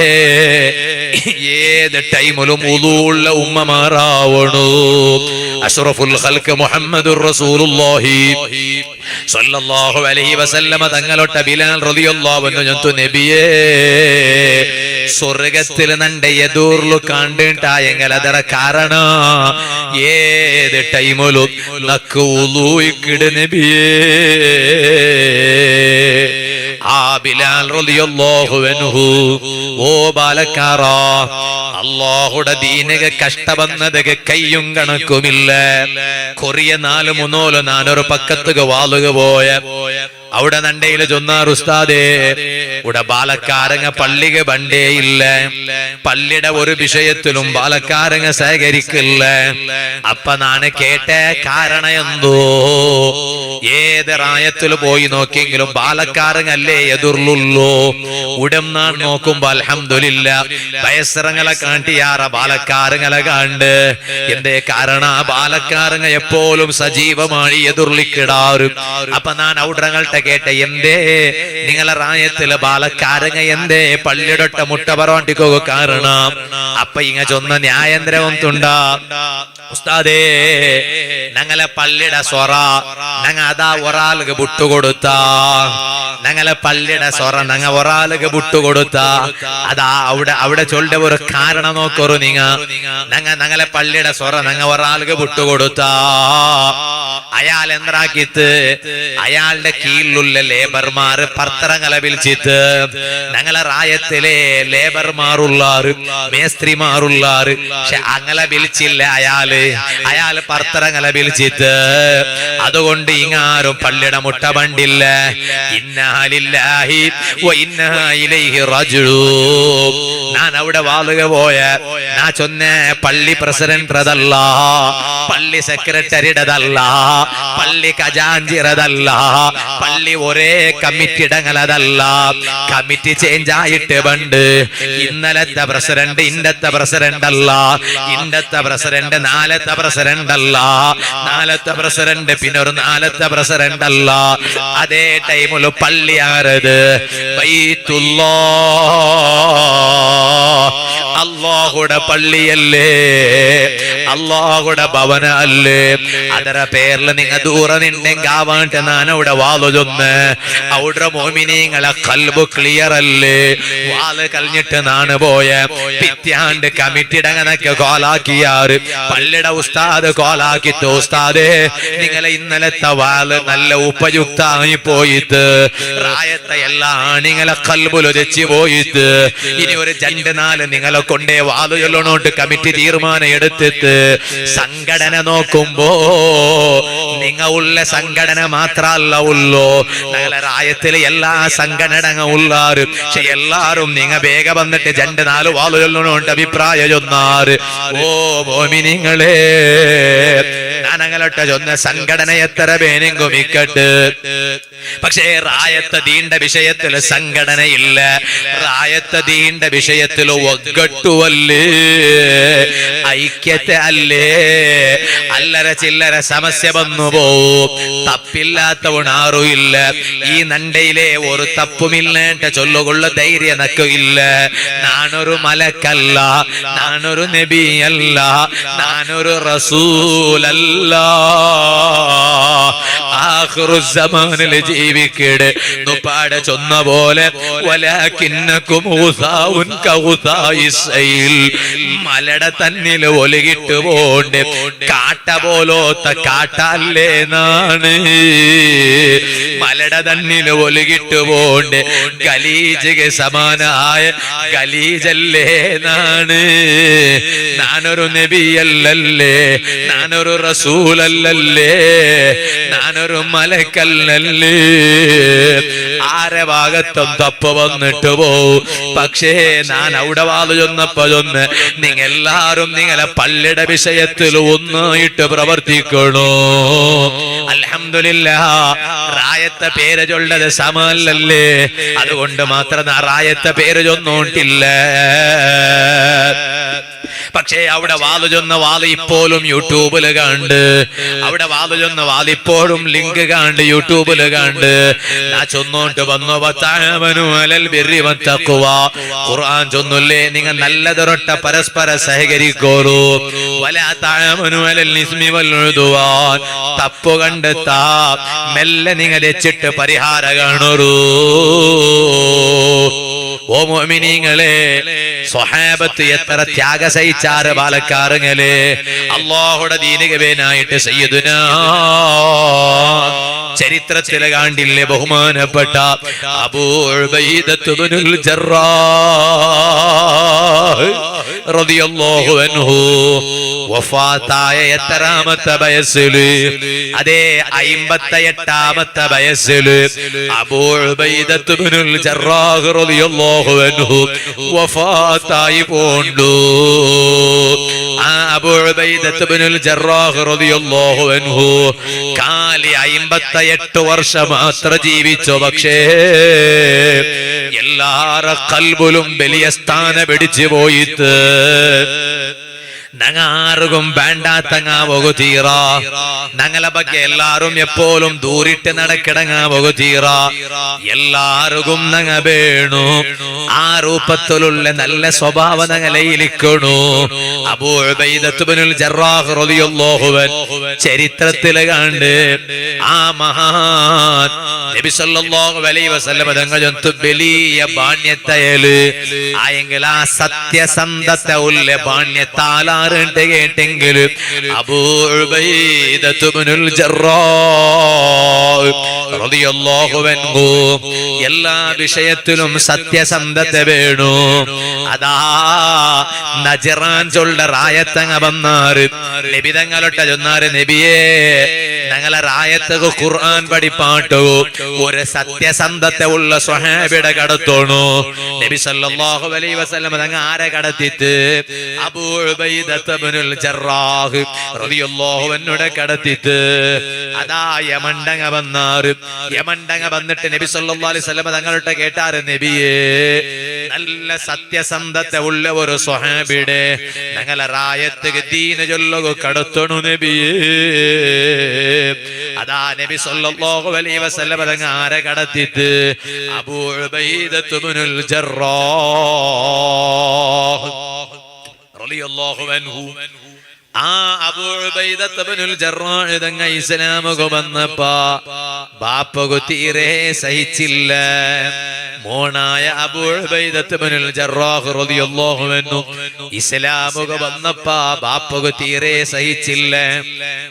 Speaker 1: ഏത് ടൈമിലും ഉളൂള്ള ഉമ്മമാരാവണു അഷ്റഫുൽ ഖൽഖ് മുഹമ്മദുർ റസൂലുള്ളാഹി സ്വല്ലല്ലാഹു അലൈഹി വസല്ലമ തങ്ങളൊട്ട ബിലാൽ റളിയല്ലാഹു അൻഹു ഞന്തു നബിയേ സ്വർഗത്തിൽ നന്റെ എദൂർലു കണ്ടിട്ടായെങ്കിൽ ಅದರ ಕಾರಣ ഏത് ടൈമിലും നക്ക് ഉളൂ ഇക്കിട് നബിയേ ആ ബിലാൽ റളിയല്ലാഹു അൻഹു ഓ ബാലക്കാറ അല്ലാഹുടെ ദീനക കഷ്ടവന്നതക കയ്യും കണക്കുമില്ല കൊറിയ 4 നാനൊരു പക്കത്തുക വാളുക പോയ അവിടെ നണ്ടയില് ചൊന്നാർ ഉസ്താദേ ഇവിടെ ബാലക്കാരങ്ങ പള്ളിക ബണ്ടേ ഇല്ല പള്ളിയുടെ ഒരു വിഷയത്തിലും ബാലക്കാരങ്ങ സഹകരിക്കില്ല അപ്പൊ നാണ് കേട്ട കാരണ എന്തോ ഏത് റായത്തിൽ പോയി നോക്കിയെങ്കിലും ബാലക്കാരങ്ങല്ലേ എതിർലുള്ളൂ ഉടം നാൻ നോക്കുമ്പോ അൽഹംദുലില്ലാ വയസ്സറങ്ങളെ കാണ്ടിയാറ ബാലക്കാരങ്ങളെ കണ്ട് എന്തേ കാരണ ബാലക്കാരങ്ങ എപ്പോഴും സജീവമായി എതിർലിക്കിടാറും അപ്പൊ ഞാൻ ഔടങ്ങളുടെ കേട്ട എന്തേ നിങ്ങളെ റായത്തില് ബാലക്കാരങ്ങ എന്തേ പള്ളിയൊട്ട മുട്ട പറവാണ്ടിക്കോ കാരണം അപ്പൊ ഇങ്ങ ചൊന്ന ന്യായന്തരം തുണ്ടാ ഉസ്താദേ ഞങ്ങളെ പള്ളിയുടെ സൊറ ഞങ്ങ അതാ ഒരാൾക്ക് വിട്ടുകൊടുത്ത ഞങ്ങളെ പള്ളിയുടെ സൊറ ഞങ്ങ ഒരാൾക്ക് വിട്ടുകൊടുത്ത അതാ അവിടെ ചൊല്ലുടെ ഒരു കാരണം നോക്കൊരു ഞങ്ങളെ പള്ളിയുടെ സൊറ ഞങ്ങ ഒരാൾക്ക് വിട്ടുകൊടുത്ത അയാൾ എന്താക്കിത്ത് അയാളുടെ കീഴിലുള്ള ലേബർമാര് പർത്തറങ്ങളെ വിളിച്ചിട്ട് ഞങ്ങളെ റായത്തിലെ ലേബർമാരുള്ളാറ് മേസ്ത്രിമാരുള്ളാറ് പക്ഷെ അങ്ങനെ വിളിച്ചില്ല അയാള് പർത്തറങ്ങളെ വിളിച്ചിട്ട് അതുകൊണ്ട് ഇങ്ങാരും പള്ളിയുടെ മുട്ട പണ്ടില്ല ഇന്നാ ലില്ലാഹി വ ഇന്നാ ഇലൈഹി റാജിഊൻ ഞാൻ അവിടെ വാളുക പോയ ഞാൻ ചൊന്ന പള്ളി പ്രസിഡന്റതല്ല പള്ളി സെക്രട്ടറിയുടേതല്ല പള്ളി ഖജാഞ്ചിറതല്ല പള്ളി ഒരേ കമ്മിറ്റി ഇടങ്ങളതല്ല കമ്മിറ്റി ചേഞ്ച് ആയിട്ട് പണ്ട് ഇന്നലത്തെ പ്രസിഡന്റ് ഇന്നത്തെ പ്രസിഡന്റ് അല്ല ഇന്നത്തെ പ്രസിഡന്റ് നാലത്തെ പ്രസിഡന്റ് അല്ല നാലത്തെ പ്രസിഡന്റ് പിന്നെ ഒരു നാലത്തെ പ്രസിഡന്റ് അല്ല അതേ ടൈമിൽ പള്ളി ആരത് ബൈത്തുല്ലാ അല്ലാഹുടെ പള്ളിയല്ലേ അല്ലാഹുടെ ഭവന അല്ലേ അതര പേരിൽ നിങ്ങ ദൂരെ നിണ്ടെങ്കിൽ ആവാണ്ട് ഞാൻ അവിടെ വാളു ചൊന്ന് അവിടെ മോമിനിങ്ങളെ കൽബ് ക്ലിയർ അല്ലേ വാള് കളഞ്ഞിട്ട് നാണ് പോയ പിത്യാണ്ട് കമ്മിറ്റിടങ്ങനൊക്കെ കോലാക്കിയാറ് പള്ളിയുടെ ഉസ്താദ് കോലാക്കിട്ട് ഉസ്താദേ നിങ്ങളെ ഇന്നലത്തെ വാള് നല്ല ഉപയുക്തമായി പോയിട്ട് റായത്തെ എല്ലാ നിങ്ങളെ കൽബുലൊരച്ച് പോയിട്ട് ഇനി ഒരു 2-4 നിങ്ങളെ കൊണ്ടേ വാളു ചൊല്ലണോട്ട് കമ്മിറ്റി തീരുമാനം എടുത്തിട്ട് സംഘടന നോക്കുമ്പോ നിങ്ങ ഉള്ള സംഘടന മാത്രല്ല ഉള്ളൂ ഞങ്ങളെ റായത്തില് എല്ലാ സംഘടന ഉള്ളാറ് പക്ഷെ എല്ലാരും നിങ്ങ വേഗം വന്നിട്ട് 2-4 വാളു ചൊല്ലണോട്ട് അഭിപ്രായം ചൊന്നാറ് ഓ മോമിനിങ്ങളെ ഞാനങ്ങളൊട്ടെ ചൊന്ന സംഘടന എത്ര പേനെങ്കും ഇക്കട്ട് പക്ഷേ റായത്ത ദീന്റെ വിഷയത്തിൽ സംഘടനയില്ല റായത്ത ദീന്റെ വിഷയത്തിൽ ഒగ్గട്ടുവല്ലേ ഐക്യത്തെ അല്ലേ അല്ലറ ചില്ലറ സമസ്യ വന്നു പോവും തപ്പില്ലാത്തവണാറും ഇല്ല ഈ നണ്ടയിലെ ഒരു തപ്പുമില്ലേണ്ട ചൊല്ലുകൊള്ള ധൈര്യം നക്കില്ല നാനൊരു മലക്കല്ല നാനൊരു നബിയല്ല നാനൊരു റസൂലല്ല ആഖിറുസ്സമാനിൽ ജീവിക്കട് നുപാട ചൊന്ന പോലെ വലാകിന്നകും ഗുസാഉൻ കഗുസാഇസ്സൈൽ മലട തന്നിൽ ഒലികിട്ട് പോണ്ട് കാട്ട പോലോത്ത കാട്ടല്ലേ നാണ് മലട തന്നിൽ ഒലികിട്ട് പോണ്ട് ഗലീജ് സമാനായ ഗലീജല്ലേ നാണ് നാനൊരു നബിയല്ലല്ലേ നാനൊരു റസൂലല്ലല്ലേ നാനൊരു മലക്കല്ലല്ലേ ആരെ ഭാഗത്തും തപ്പ് വന്നിട്ട് പോവും പക്ഷേ ഞാൻ അവിടെ വാളു ചൊന്നപ്പോ ചൊന്ന് നിങ്ങളെല്ലാരും നിങ്ങളെ പള്ളിയുടെ വിഷയത്തിൽ ഒന്നായിട്ട് പ്രവർത്തിക്കണോ അൽഹംദുലില്ലാഹ് റായത്തെ പേര് ചൊല്ലത് സമല്ലല്ലേ അതുകൊണ്ട് മാത്രം റായത്തെ പേര് ചൊന്നോണ്ടില്ല പക്ഷേ അവിടെ വാളു ചൊന്ന വാള് ഇപ്പോഴും യൂട്യൂബില് കണ്ട് അവിടെ വാളു ചൊന്ന വാള് ഇപ്പോഴും ലിങ്ക് കണ്ട് യൂട്യൂബില് കണ്ട് ഞാൻ ചൊന്നോട്ട് വന്നു ഖുർആൻ ചൊന്നില്ലേ നിങ്ങൾ നല്ലതൊരൊട്ട പരസ്പര സഹകരിക്കോളൂ തപ്പു കണ്ടെത്താ മെല്ലെ നിങ്ങൾ വെച്ചിട്ട് പരിഹാര കാണൂ ഓ മുഅ്മിനീങ്ങളെ സ്വഹാബത്ത് എത്ര ത്യാഗ സഹിച്ചാറ് ബാലക്കാരങ്ങളെ അല്ലാഹുവിന്റെ ദീനിന് വേനായിട്ട് സയ്യിദുനാ ചരിത്രത്തിലെ കാണ്ടില്ലേ ബഹുമാനപ്പെട്ട അബൂ ഉബൈദത്ത് ഇബ്നുൽ ജറാഹ് റളിയല്ലാഹു അൻഹു വഫാത്തായ എത്രാമത്തെ വയസ്സില്? അതേ 58ാമത്തെ വയസ്സില് അബൂ ഉബൈദത്ത് ഇബ്നുൽ ജറാഹ് റളിയല്ലാഹു അൻഹു വഫാത്തായി പോണ്ടു. ആ അബൂ ഉബൈദത്ത് ഇബ്നുൽ ജറാഹ് റളിയല്ലാഹു അൻഹു കാലി 58 വർഷം മാത്രം ജീവിച്ചു. പക്ഷേ എല്ലാരെ ഖൽബിലും വലിയ സ്ഥാനം പിടിച്ചു പോയിട്ട് ഞങ്ങാർക്കും വേണ്ടാത്തങ്ങാ പോകുതീറ. ഞങ്ങളെ ಬಗ್ಗೆ എല്ലാരും എപ്പോഴും ദൂരിട്ട് നടക്കിടങ്ങാ പോകുതീറ. എല്ലാവർക്കും ഞങ്ങ വേണു. ആ രൂപത്തിലുള്ള നല്ല സ്വഭാവം ഞങ്ങളയിലിക്കണു. അബൂ ഉബൈദത്ത് ഇബ്നുൽ ജറാഹ് റളിയല്ലാഹു അൻഹു ചരിത്രത്തില് കണ്ട് ആ മഹാൻ നബി സല്ലല്ലാഹു അലൈഹി വസല്ലം തങ്ങൾക്ക് വലിയ ബാണ്യത്തയല് ആയെങ്കിൽ ആ സത്യസന്ധത ഉള്ള ബാണ്യത്താല കേട്ടെങ്കിൽ അബൂ ഉബൈദത്ത് ഇബ്നുൽ ജറാഹ് റളിയല്ലാഹു അൻഹു എല്ലാ വിഷയത്തിലും സത്യസന്ധത വേണു. അതാ നജറാൻ ചൊല്ല റായത്തങ്ങ വന്നാറ് നബി തങ്ങളൊട്ട ചൊന്നാറ്, നബിയേ ഞങ്ങളെ റായത്തക്ക് ഖുർആൻ പഠിപ്പാട്ടോ ഒരു സത്യസന്ധത ഉള്ള സ്വഹാബിയുടെ കടത്തോണു. നബി സല്ലല്ലാഹു അലൈഹി വസല്ലം തങ്ങ ആരെ കടത്തിട്ട് അബൂ ഉബൈദത്ത് ഇബ്നുൽ ജറാഹ് റളിയല്ലാഹു അൻഹുടെ കടത്തിട്ട് അതാ യമണ്ടങ്ങ വന്നാറ്. യമണ്ടങ്ങ വന്നിട്ട് നബി സല്ലല്ലാഹു അലൈഹി വസല്ലം തങ്ങളോട്ട് കേട്ടാറ്, നബിയേ നല്ല സത്യസന്ധത ഉള്ള ഒരു സ്വഹാബിയുടെ ഞങ്ങളെ റായത്ത് ദീന ചൊല്ലുക കടത്തണു നബിയേ. അതാ നബി സല്ലല്ലാഹു അലൈഹി വസല്ലം തങ്ങൾ ആരെ കടത്തിട്ട് അബൂ ഉബൈദത്ത് ഇബ്നുൽ ജറാഹ് റളിയല്ലാഹു അൻഹു ആ അബൂ ഉബൈദത്ത് ഇബ്നുൽ ജറാഹ് തങ്ങൾ ഇസ്ലാമൊക്കെ വന്നപ്പോ ബാപ്പക്ക് തീരെ സഹിച്ചില്ല. മോനായ അബൂ ഉബൈദത്ത് ഇബ്നുൽ ജറാഹ് റളിയല്ലാഹു അൻഹു ഇസ്ലാമൊക്കെ വന്നപ്പോ ബാപ്പക്ക് തീരെ സഹിച്ചില്ല.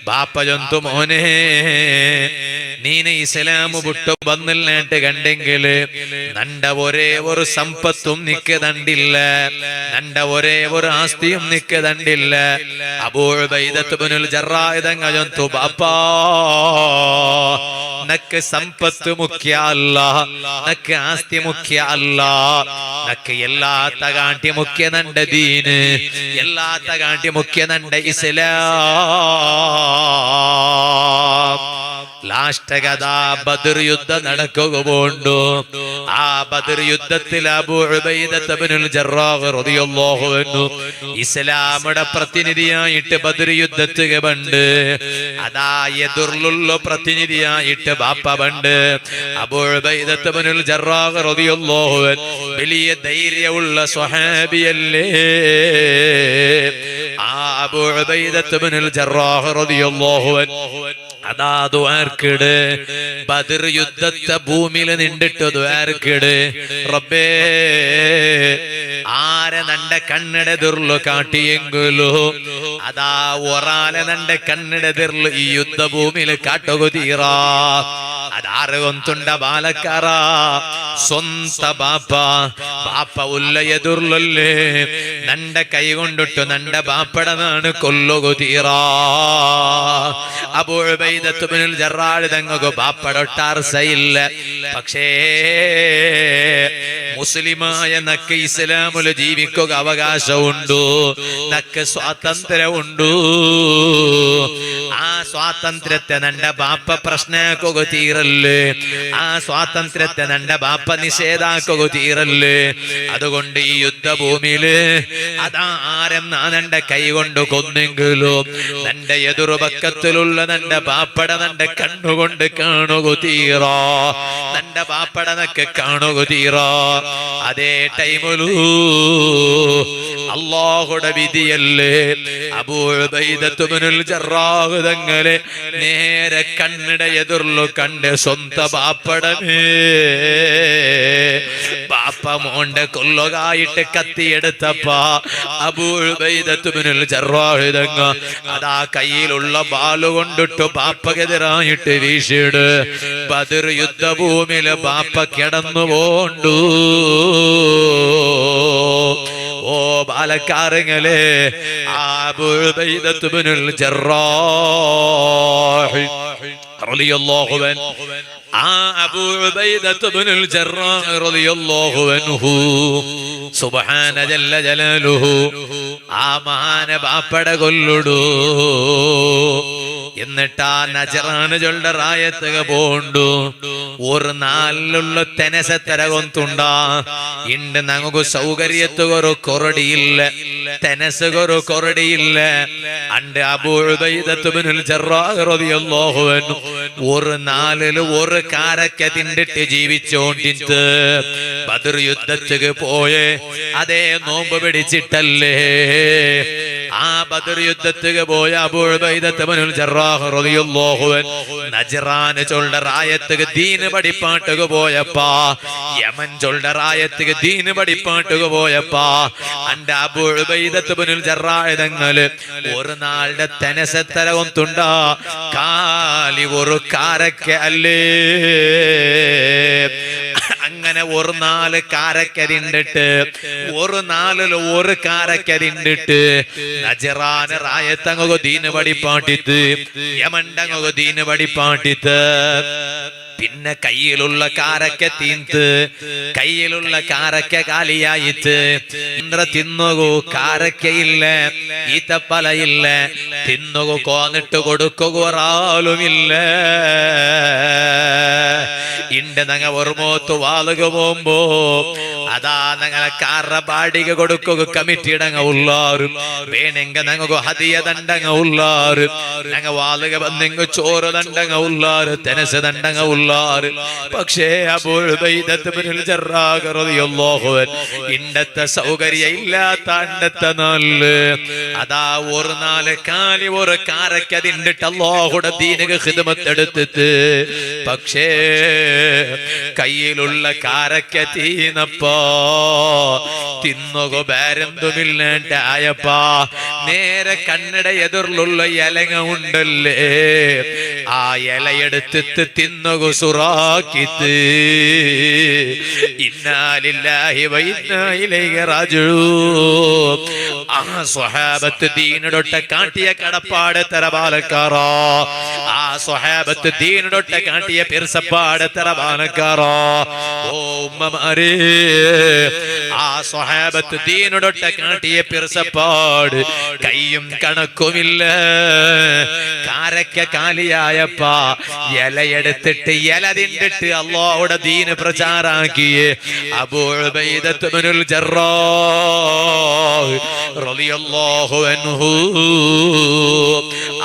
Speaker 1: ബാപ്പ ചൊന്തു, മോനെ നീന് ഇസ്ലാം വിട്ടു വന്നില്ലാട്ട് കണ്ടെങ്കില് നണ്ട ഒരേ ഒരു സമ്പത്തും നിക്ക് തണ്ടില്ല, നണ്ട ഒരേ ഒരു ആസ്തിയും നിക്ക് തണ്ടില്ല. അബൂ ഉബൈദത്ത് ഇബ്നുൽ ജറാഹ് തങ്ങൾ ചൊന്തു, ബാപ്പാ നക്ക് സമ്പത്ത് മുഖ്യ അല്ല, നക്ക് ആസ്തി മുഖ്യ അല്ല, നക്ക് എല്ലാത്ത കാട്ടി മുഖ്യ നണ്ട ദീന്, എല്ലാത്ത കാട്ടി മുഖ്യ നണ്ട ഇസ്ലാം. ലാസ്റ്റ് കഥ ബദർ യുദ്ധം നടക്കുക പോണ്ടു. ആ ബദർ യുദ്ധത്തിൽ അബൂ ഉബൈദത്ത് ഇബ്നുൽ ജറാഹ് റളിയല്ലാഹു അൻഹു ഇസ്ലാമിന്റെ പ്രതിനിധിയായിട്ട് ബദർ യുദ്ധത്തിൽ പണ്ട് അതാ എതിർലുള്ള പ്രതിനിധിയായിട്ട് ബാപ്പ പണ്ട്. അബൂ ഉബൈദത്ത് ഇബ്നുൽ ജറാഹ് റളിയല്ലാഹു അൻഹു വലിയ ധൈര്യമുള്ള സ്വഹാബിയല്ലേ. ആ അബൂ ഉബൈദത്ത് ഇബ്നുൽ ജറാഹ് റളിയല്ലാഹു അൻഹു അതാ ദുആർക്കിട് ബദർ യുദ്ധത്തെ ഭൂമിയിൽ നിന്നിട്ട് ദുആർക്കിട്, റബ്ബേ ആരെ നന്റെ കണ്ണെടെതിർಲು കാട്ടിയെങ്കിലോ അതാ ഒരാളെ നന്റെ കണ്ണെടെതിർಲು ഈ യുദ്ധഭൂമിയിൽ കാട്ടുക തീറാ. അതാറ് കൊന്തുണ്ട ബാലക്കാര സ്വന്ത ബാപ്പ ബാപ്പ ഉല്ല എതിർലല്ലേ നന്റെ കൈ കൊണ്ടിട്ട് നന്റെ ബാപ്പടനാണ് കൊല്ലുക തീറാ. അബൂ ഉബൈദത്ത് ഇബ്നുൽ ജറാഹ് തങ്ങൾക്ക് ബാപ്പടൊട്ടാർസയില്ല. പക്ഷേ മുസ്ലിമായ നക്ക് ഇസ്ലാമില് ജീവിക്കുക അവകാശമുണ്ടു, നക്ക് സ്വാതന്ത്ര്യമുണ്ടു. ആ സ്വാതന്ത്ര്യത്തെ നന്റെ ബാപ്പ പ്രശ്നാക്കുക തീരല്ലേ, ആ സ്വാതന്ത്ര്യത്തെ നന്റെ ബാപ്പ നിഷേധാക്കുക തീരല്ലേ. അതുകൊണ്ട് ഈ യുദ്ധഭൂമിയില് അതാ ആരെന്നാ നന്റെ കൈ കൊണ്ട് കൊന്നെങ്കിലും നന്റെ എതിർപക്കത്തിലുള്ള നന്റെ ബാപ്പട നന്റെ കണ്ണുകൊണ്ട് കാണുക തീറാ. തന്റെ ബാപ്പടനക്ക് കാണുക തീറാ അതേ ടൈമിലൂ അല്ലാഹുടെ വിധിയല്ലേ അബൂ ഉബൈദത്ത് ഇബ്നുൽ ജറാഹ് തങ്ങളെ നേരെ കണ്ണിടെ എതിർലു കണ്ട് സ്വന്തം ബാപ്പടമേ ബാപ്പ മോന്റെ കൊല്ലുകായിട്ട് കത്തിയെടുത്തപ്പ അബൂ ഉബൈദത്ത് ഇബ്നുൽ ജറാഹ് തങ്ങൾ അതാ കയ്യിലുള്ള ബാല് കൊണ്ടിട്ട് ബാപ്പക്കെതിരായിട്ട് വീശിട് ബദർ യുദ്ധഭൂമിയില് ബാപ്പ കിടന്നു പോണ്ടു ഓ ബാലക്കാരങ്ങളെ അബൂ ഉബൈദത്ത് ഇബ്നുൽ ജറാഹ് റളിയല്ലാഹു അൻഹു അബൂ ഉബൈദത്ത് ഇബ്നുൽ ജറാഹ് റളിയല്ലാഹു അൻഹു സുബ്ഹാന ജല്ല ജലാലുഹു ആ മഹാനെ ബാപ്പട കൊല്ലുടൂ എന്നിട്ട് ആ നജറാണ് ചൊല്ലുടെ റായത്തുക പോണ്ടു ഒരു നാലിലുള്ള തെനസത്തരകൊന്തുണ്ട ഇണ്ട് ഞങ്ങൾക്ക് സൗകര്യത്തുകൊരു കൊറടിയില്ല തെനസുകൊരു കൊറടിയില്ല അണ്ട് അബൂ ഉബൈദത്ത് ഇബ്നുൽ ജറാഹ് റളിയല്ലാഹു അൻഹു ഒരു നാലില് ഒരു കാരക്ക തിണ്ടിട്ട് ജീവിച്ചോണ്ടിട്ട് ബദർ യുദ്ധത്തിക്ക് പോയേ അതേ നോമ്പ് പിടിച്ചിട്ടല്ലേ ആ ബദർ യുദ്ധത്തിക്ക് പോയ അബൂ ഉബൈദത്ത് ഇബ്നുൽ ജറാഹ് റളിയല്ലാഹു അൻഹു നജ്റാന് ചൊല്ലുടെ റായത്തുക ദീന് പഠിപ്പാട്ടുക പോയപ്പാ യമൻ ചൊല്ലുടെ റായത്തുക ദീന് പഠിപ്പാട്ടുക പോയപ്പാ അന്റെ അബൂ ഉബൈദത്ത് ഇബ്നുൽ ജറാഹ് തങ്ങള് ഒരു നാളുടെ തെനസത്തരകൊന്തുണ്ടാ കാലി ഒരു കാരക്ക അല്ലേ അങ്ങനെ ഒരു നാല് കാരക്കരിണ്ടിട്ട് ഒരു നാലില് ഒരു കാരക്കരിണ്ടിട്ട് നജറാന് റായത്തങ്ങോ ദീന് പഠിപ്പാട്ടിത്ത് യമണ്ടങ്ങോ ദീന് പഠിപ്പാട്ടിത്ത് പിന്നെ കയ്യിലുള്ള കാരക്ക തീന്ത് കയ്യിലുള്ള കാരക്ക കാലിയായിട്ട് ഇന്ദ്ര തിന്നുകൂ കാരക്കയില്ല ഈത്തപ്പലയില്ല തിന്നുകൂ കോന്നിട്ട് കൊടുക്കുക ഒരാളുമില്ല ഇണ്ട് ഞങ്ങ ഒരുമോത്ത് വാളുക പോകുമ്പോ അതാ ഞങ്ങളെ കാറ ബാടിക കൊടുക്കുക കമ്മിറ്റിയിടങ്ങ ഉള്ളാരും വേണെങ്ക ഞങ്ങ ഹദിയ ദണ്ടങ്ങ ഉള്ളാരും ഞങ്ങ വാളുക വന്നെങ്ക ചോറ് ദണ്ടങ്ങ ഉള്ളാറ് തെനസ് ദണ്ടങ്ങ ഉള്ളാറ് പക്ഷേ അബൂ ഉബൈദത്ത് ഇബ്നുൽ ജറാഹ് റളിയല്ലാഹു അൻഹു ഇണ്ടത്തെ സൗകര്യം ഇല്ലാത്ത അണ്ടത്തെ നാല് അതാ ഒരു നാല് കാലി ഒരു കാരക്ക തിണ്ടിട്ട് അല്ലാഹുടെ ദീനിക ഖിദ്മത്ത് എടുത്തിട്ട് പക്ഷേ കയ്യിലുള്ള കാരക്ക തീനപ്പോ തിന്നുക ബേരെന്തുമില്ലാണ്ടായപ്പാ നേരെ കണ്ണട എതിർലുള്ള ഇലങ്ങ ഉണ്ടല്ലേ ആ ഇലയെടുത്തിട്ട് തിന്നുക സുറാക്കിത്ത് ഇന്നാ ലില്ലാഹി വ ഇന്നാ ഇലൈഹി റാജിഊൻ ആ സ്വഹാബത്ത് ദീനടൊട്ട കാട്ടിയ കടപ്പാട് തരബാലക്കാറാ ആ സ്വഹാബത്ത് ദീനടൊട്ട കാട്ടിയ പിർസപ്പാട് തരബാലക്കാറാ ഓ ഉമ്മമാരേ ആ സ്വഹാബത്ത് ദീനടൊട്ട കാട്ടിയ പിർസപ്പാട് കയ്യും കണക്കുമില്ല കാരക്ക കാലിയായപ്പാ ഇലയെടുത്തിട്ട് ഇല തിണ്ടിട്ട് അല്ലാഹുടെ ദീന് പ്രചാരാക്കിയേ അബൂ ഉബൈദത്ത് ഇബ്നുൽ ജറാഹ് റളിയല്ലാഹു അൻഹു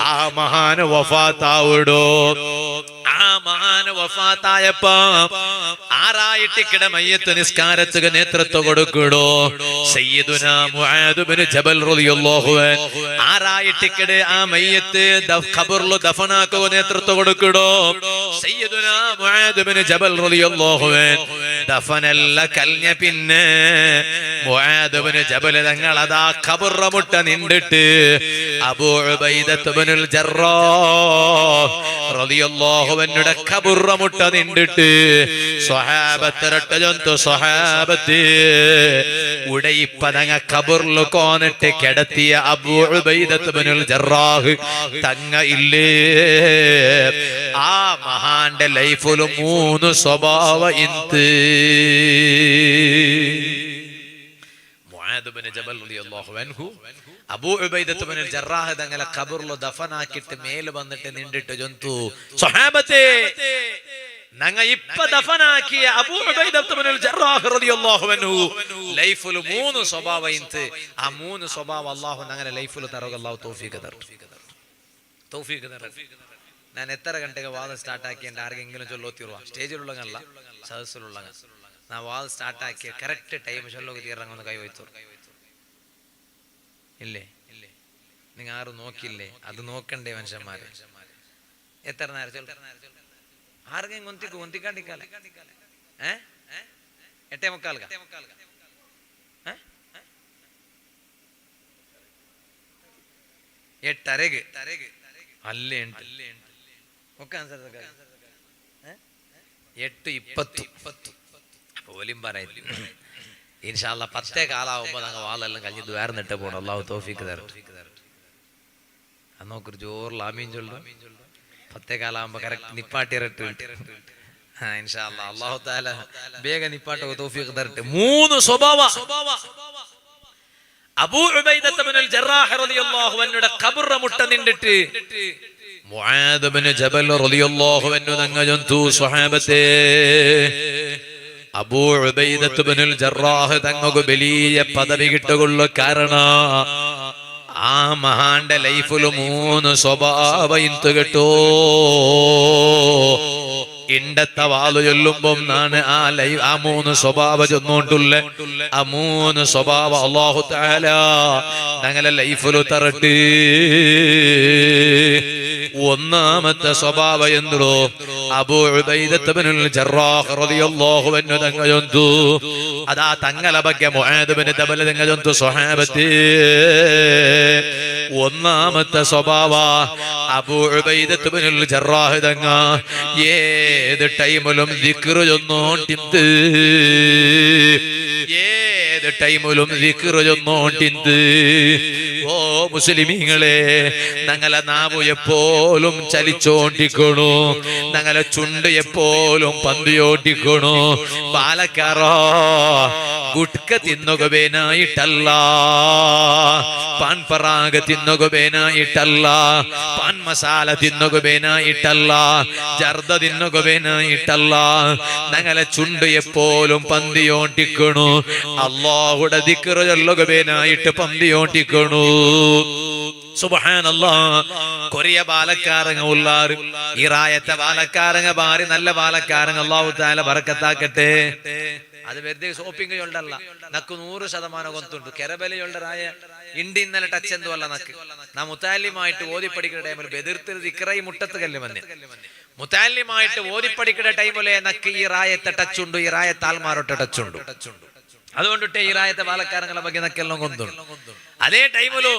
Speaker 1: ആ മഹാൻ വഫാത്താവുടോ ആ മഹാൻ വഫാത്തായപ്പോ ആറായിട്ടിക്കിട മയ്യത്ത് നിസ്കാരത്തിന് നേതൃത്വം കൊടുക്കടോ സയ്യിദുനാ മുആദ് ഇബ്നു ജബൽ റളിയല്ലാഹു അൻഹു ആറായിട്ടിക്കിട ആ മയ്യത്ത് ഖബറിൽ ദഫനാക്കുക നേതൃത്വം കൊടുക്കടോ സയ്യിദുനാ മുആദ് ഇബ്നു ജബൽ റളിയല്ലാഹു അൻഹു ദഫനല്ല കൽഞ്ഞ പിന്നെ മുആദ് ഇബ്നു ജബൽ തങ്ങൾ അതാ ഖബറ മുട്ട നിന്നിട്ട് അബൂ ഉബൈദത്ത് ഇബ്നുൽ ജറാഹ് റളിയല്ലാഹു അൻഹുടെ ഖബറ മുട്ട നിന്നിട്ട് സ്വഹാബത്തരട്ടജന്തു സ്വഹാബത്തി ഉടയിപ്പതങ്ങ ഖബറിൽ കോന്നിട്ട് കിടത്തിയ അബൂ ഉബൈദത്ത് ഇബ്നുൽ ജറാഹ് തങ്ങ ഇല്ലേ ആ മഹാന്റെ ലൈഫിലും മൂന്ന് സ്വഭാവ ഇന്ത് മുആദ് ഇബ്നു ജബൽ റളിയല്ലാഹു അൻഹു അബൂ ഉബൈദത്ത് ഇബ്നുൽ ജറാഹ് തങ്ങളെ ഖബറിൽ ദഫനാക്കിയിട്ട് മേൽ വന്നിട്ട് നിന്നിട്ട് ജന്തു സ്വഹാബത്തെ ഞങ്ങ ഇപ്പ ദഫനാക്കിയ അബൂ ഉബൈദത്ത് ഇബ്നുൽ ജറാഹ് റളിയല്ലാഹു അൻഹു ലൈഫിൽ മൂന്ന് സ്വഭാവ ഇന്ത് ആ മൂന്ന് സ്വഭാവം അല്ലാഹു ഞങ്ങളുടെ ലൈഫിൽ തരുക അല്ലാഹു തൗഫീഖ് തരട്ടെ ഞാൻ എത്ര ഗಂಟೆಗೆ വാദം സ്റ്റാർട്ടാക്കി എൻ്റെ ആർക്കെങ്കിലും ചൊല്ലോത്തിರುವ സ്റ്റേജിലുള്ളങ്ങല്ല സദസ്സിലുള്ള നാ വാദം സ്റ്റാർട്ടാക്കിയ കറക്റ്റ് ടൈം ചൊല്ലോക്ക് തീർന്നങ്ങൊന്ന് കൈവയ്ത്തു ഇല്ലേ നിങ്ങൾ ആരും നോക്കില്ലേ? അത് നോക്കണ്ടേ മനുഷ്യന്മാരെ? എത്ര നേരം ആർക്കെങ്കിലും കൊന്തിക്കാണ്ടിക്കാല 8:45 8:30 അല്ലേ ഒക്കെ 8:20 പോലും പറയുന്നു. ഇൻഷാ അല്ലാഹ് 10:15 ഞങ്ങൾ വാളെല്ലാം കഴിഞ്ഞ് ദ്വാരന്നിട്ട് പോകണം. അള്ളാഹു തൗഫീഖ് തരട്ടെ. അത് നോക്കൊരു ജോറിൽ ആമീൻ ചൊല്ലും. 10:15 കറക്റ്റ് നിപ്പാട്ടിരട്ട് ഇൻഷാ അല്ലാഹ്. അല്ലാഹു തആല വേഗം നിപ്പാട്ടൊക്കെ തൗഫീഖ് തരട്ടെ. 3 സ്വഭാവ അബൂ ഉബൈദത്ത് ഇബ്നുൽ ജറാഹ് റളിയല്ലാഹു അൻഹുടെ ഖബർ മുട്ട നിന്നിട്ട് മുആദ് ഇബ്നു ജബൽ റളിയല്ലാഹു അൻഹു തങ്ങജന്തു സ്വഹാബത്തെ അബൂ ഉബൈദത്ത് ഇബ്നുൽ ജറാഹ് തങ്ങൾക്ക് വലിയ പദവി കിട്ടുകൊള്ള കാരണം ആ മഹാന്റെ ലൈഫില് 3 സ്വഭാവം ഇന്ത് കേട്ടോ. ഇണ്ടത്തെ വാള് ചൊല്ലുമ്പം നാണ് ആ 3 സ്വഭാവം ചെന്നോണ്ടുള്ള ആ 3 സ്വഭാവം അല്ലാഹു തആല ഞങ്ങളെ ലൈഫില് തരട്ടെ. ഒന്നാമത്തെ സ്വഭാവം എന്തോ അബൂ ഉബൈദത്ത് ഇബ്നുൽ ജറാഹ് റളിയല്ലാഹു അൻഹു തങ്ങജന്തു അതാ തങ്ങളെ ಬಗ್ಗೆ മുആദ് ഇബ്നു ജബൽ തങ്ങജന്തു സ്വഹാബത്തെ ഒന്നാമത്തെ സ്വഭാവ അബൂ ഉബൈദത്ത് ഇബ്നുൽ ജറാഹ് തങ്ങ ഏത് ടൈമിലും ദിക്ർ ചൊന്നോണ്ടിന്ത് ഏത് ടൈമിലും ദിക്ർ ചൊന്നോണ്ടിന്ത്. ഓ മുസ്ലിമീങ്ങളെ, ഞങ്ങളെ നാവ് എപ്പോഴും ചലിച്ചോണ്ടിക്കണു, ഞങ്ങളെ ചുണ്ട് എപ്പോഴും പന്തിയോട്ടിക്കണു. പാലക്കാറോ ഗുട്ക തിന്നുകവേനായിട്ടല്ല, പാൻപറാഗ തിന്നുകവേനായിട്ടല്ല, പാൻ മസാല തിന്നുകവേനായിട്ടല്ല, ജർദ തിന്നുകവേനായിട്ടല്ല. ഞങ്ങളെ ചുണ്ട് എപ്പോഴും പന്തിയോട്ടിക്കണു, അല്ലാഹുടെ ദിക്ർ ചൊല്ലുകവേനായിട്ട് പന്തിയോട്ടിക്കണു. സുബ്ഹാനല്ലാഹ്. കൊറിയ ബാലക്കാരങ്ങ ഉള്ളാറ് ഇറായത്തെ ബാലക്കാരങ്ങ ബാരി നല്ല ബാലക്കാരങ്ങ അല്ലാഹു തആല ബറക്കത്താക്കട്ടെ. അത് വെറുതെ ഷോപ്പിംഗ് ചൊല്ലല്ല, നക്ക് 100% കൊന്തുണ്ട്. കെരബലയൊള്ളറായ ഇന്ത്യ ഇന്നലെ ടച്ച് എന്തുവല്ല നക്ക് നാ മുത്താലിമായിട്ട് ഓതിപ്പടിക്കുന്ന ടൈമിൽ ബെതിർത്തിൽ ദിക്റൈ മുട്ടത്ത് കല്ല് വന്നെ മുത്താലിമായിട്ട് ഓതിപ്പടിക്കുന്ന ടൈമിലെ നക്ക് ഈ റായത്തെ ടച്ച് ഉണ്ട്, ഈ റായത്തെ ആൽമാരോട്ട് ടച്ച് ഉണ്ട്. അതുകൊണ്ടിട്ട് ഈ റായത്തെ ബാലക്കാരങ്ങളെ ಬಗ್ಗೆ നക്കെല്ലാം കൊന്തുണ്ട്. അതേ ടൈമിലോ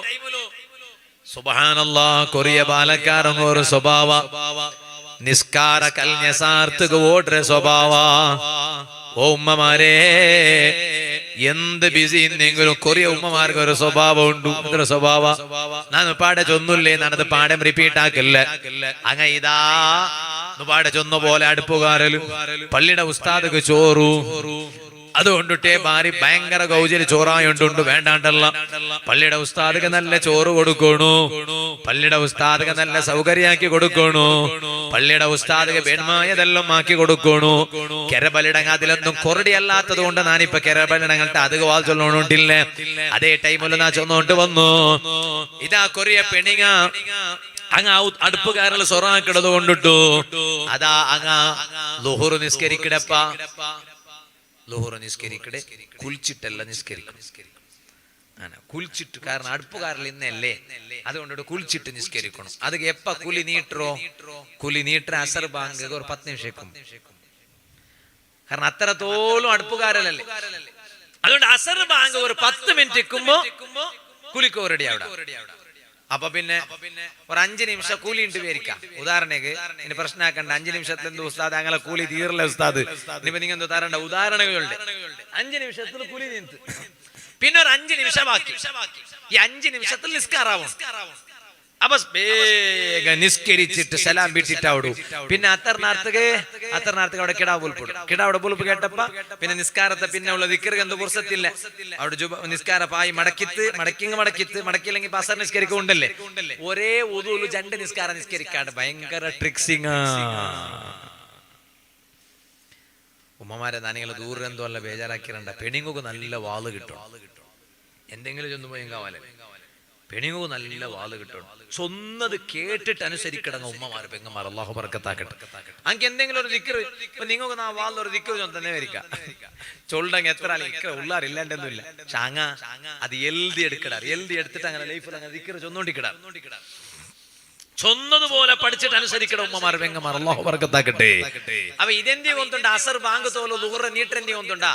Speaker 1: സുബ്ഹാനല്ലാഹ് കൊറിയ ബാലക്കാരങ്ങ ഒരു സ്വഭാവ നിസ്കാര കൽഞ്ഞസാർത്തുക ഓടുന്ന സ്വഭാവ. ഓ ഉമ്മമാരെ, എന്ത് ബിസി ഇന്നെങ്കിലും കൊറിയ ഉമ്മമാർക്ക് ഒരു സ്വഭാവം ഉണ്ട്. എന്തൊരു സ്വഭാവ? ഞാൻ പാടെ ചൊന്നില്ലേ, ഞാനത് പാടം റിപ്പീറ്റ് ആക്കില്ല. അങ്ങ ഇതാ പാടെ ചൊന്ന പോലെ അടുപ്പുകാരലും പള്ളിയുടെ ഉസ്താദക്ക് ചോറു. അതുകൊണ്ടിട്ടേ ഭാര്യ ഭയങ്കര കൗചര്യ ചോറായുണ്ടുണ്ട് വേണ്ടാണ്ടല്ല. പള്ളിയുടെ ഉസ്താദക്ക് നല്ല ചോറ് കൊടുക്കണു, പള്ളിയുടെ ഉസ്താദക്ക് നല്ല സൗകര്യാക്കി കൊടുക്കണു, പള്ളിയുടെ ഉസ്താദക്ക് പെൺമായതെല്ലാം ആക്കി കൊടുക്കണു. കെരബലിടങ്ങ അതിലൊന്നും കൊറടി അല്ലാത്തത് കൊണ്ട് ഞാനിപ്പൊ കെരബലിടങ്ങൾട്ട് അത് വാൾ ചൊല്ലോണ്ടില്ല. അതേ ടൈമിൽ ഞാൻ ചൊന്നോണ്ട് വന്നു. ഇതാ കൊറിയ പെണിങ്ങ അങ്ങ അടുപ്പുകാരിൽ സൊറാക്കിടത് കൊണ്ടിട്ടു. അതാ അങ്ങ ളുഹുർ നിസ്കരിക്കടപ്പ, ളുഹുർ നിസ്കരിക്കടെ കുളിച്ചിട്ടല്ല നിസ്കരിക്കണം. കുളിച്ചിട്ട്, കാരണം അടുപ്പുകാരിൽ ഇന്നല്ലേ, അതുകൊണ്ടിട്ട് കുളിച്ചിട്ട് നിസ്കരിക്കണം. അത് എപ്പ കുലി നീട്ടറോ, കുലി നീട്ട അസർ ബാങ്ക് ഒരു 10 നിമിഷം, കാരണം അത്രത്തോളം അടുപ്പുകാരല്ലേ. അതുകൊണ്ട് അസർ ബാങ്ക് ഒരു 10 മിനിറ്റ് ഇരിക്കുമ്പോ കുലിക്കോ റെഡി അവിടെ. അപ്പൊ പിന്നെ ഒരു 5 നിമിഷം കൂലി ഉണ്ട് പേരിക്കാം. ഉദാഹരണക്ക് ഇനി പ്രശ്നമാക്കണ്ട, 5 നിമിഷത്തിൽ എന്ത് ഉസ്താദ് അങ്ങനെ കൂലി തീരില്ല ഉസ്താദ്. ഇനിയിപ്പോ നിങ്ങൾ എന്തോ തരണ്ട ഉദാഹരണങ്ങളുണ്ട്. 5 നിമിഷത്തിൽ കൂലി നീന്ത്, പിന്നെ ഒരു 5 നിമിഷം ബാക്കി. ഈ 5 നിമിഷത്തിൽ നിസ്കാറാവും. അപ്പൊ വേഗം നിസ്കരിച്ചിട്ട് സലാം വീട്ടിട്ടാവിടും. പിന്നെ അത്തർനാർത്തക്ക് അവിടെ കിടാവിടെ ബുൽപ്പ് കേട്ടപ്പ പിന്നെ നിസ്കാരത്തെ പിന്നെ ഉള്ള ദിക്റ് എന്ത് പുറത്തില്ല. അവിടെ നിസ്കാര പായി മടക്കില്ലെങ്കിൽ പസർ നിസ്കരിക്കുക ഉണ്ടല്ലേ. ഒരേ ഉദൂല് 2 നിസ്കാരം നിസ്കരിക്കാണ്ട് ഭയങ്കര ട്രിക്സിങ്. ഉമ്മമാരെ നാനികളെ ദൂരം എന്തോ അല്ല ബേജാറാക്കിരണ്ട. പെണിങ്ങുക്ക് നല്ല വാള് കിട്ടും. എന്തെങ്കിലും ചെന്ന് പോയി കാവലെ പെണിങ്ങോ നല്ല വാള് കിട്ടണം. സ്വന്നത് കേട്ടിട്ട് അനുസരിക്കടങ്ങ ഉമ്മമാര് പെങ്ങന്മാർ. അള്ളാഹു ബർക്കത്താക്കട്ടെ. അങ്ക് എന്തെങ്കിലും ഒരു ദിക്ർ നിങ്ങൾക്ക് ആ വാളിൽ ഒരു ദിക്ർ തന്നെ വരിക ചൊല്ലങ്ങ എത്ര ദിക്ർ ഉള്ളാറില്ലാണ്ടൊന്നുമില്ല. പക്ഷെ അത് എഴുതി എടുത്തിട്ട് അങ്ങനെ ലൈഫിൽ അങ്ങനെ ദിക്ർ ചൊന്നോണ്ടിക്കിടാം. ചൊന്നതുപോലെ പഠിച്ചിട്ട് അനുസരിക്കണം ഉമ്മമാർ പെങ്ങന്മാർ. അള്ളാഹു ബർക്കത്താക്കട്ടെ. അപ്പൊ ഇതെന്തി കൊണ്ടുണ്ട് അസർ ബാങ്ക് തോലോ നൂറ് നീട്ടെന്തി കൊണ്ടുണ്ടാ.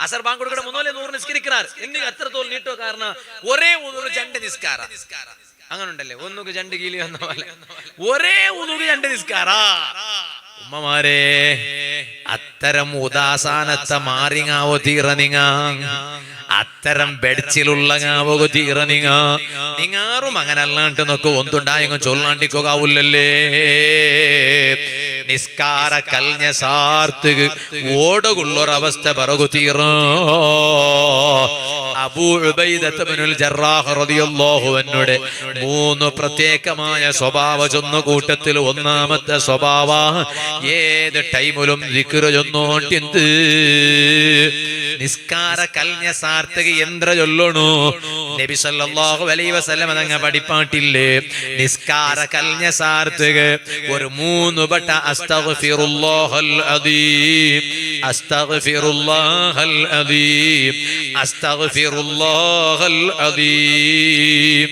Speaker 1: അസർ ബാങ്ക് കൊടുക്കണ മുന്നോലെ നൂറ് നിസ്കരിക്കാർ എന്തി അത്ര തോൽ നീട്ടോ. കാരണം ഒരേ ഊതുക രണ്ട് നിസ്കാര അങ്ങനെ ഉണ്ടല്ലേ. ഒന്നുക്ക് രണ്ട് കീലി വന്ന പോലെ ഒരേ ഊതുക രണ്ട് നിസ്കാര. ഉമ്മമാരെ അത്തരം ഉദാസാനത്തെ മാറിങ്ങാവോ തീറനിങ്ങ. അത്തരം ബെഡ്ച്ചിലുള്ളങ്ങാവോ തീറനിങ്ങ. നിങ്ങാറും അങ്ങനെ അല്ലാണ്ട് നോക്കോ ഒന്നുണ്ടായെങ്കും ചൊല്ലാണ്ടിക്കാവൂലല്ലേ. നിസ്കാര കൽഞ്ഞ സാർത്ത് ഓടുകൊള്ളൊരവസ്ഥ പറകു തീറ. അബൂ ഉബൈദത്ത് ഇബ്നുൽ ജറാഹ് റളിയല്ലാഹു അൻഹുടെ 3 പ്രത്യേകമായ സ്വഭാവ ചൊന്ന കൂട്ടത്തിൽ ഒന്നാമത്തെ സ്വഭാവ ഏത് ടൈമിലും ദിക്ർ ചൊന്നോണ്ടിന്ത്. നിസ്കാര കൽഞ്ഞ സാർത്തക യന്ത്ര ചൊല്ലണു. നബി സല്ലല്ലാഹു അലൈഹി വസല്ലം തങ്ങ പഠിപ്പാട്ടില്ലേ. നിസ്കാര കൽഞ്ഞ സാർത്തക ഒരു 3 വട്ട അസ്തഗ്ഫിറുല്ലാഹൽ അദീം അസ്തഗ്ഫിറുല്ലാഹൽ അദീം അസ്തഗ്ഫിറുല്ലാഹൽ അദീം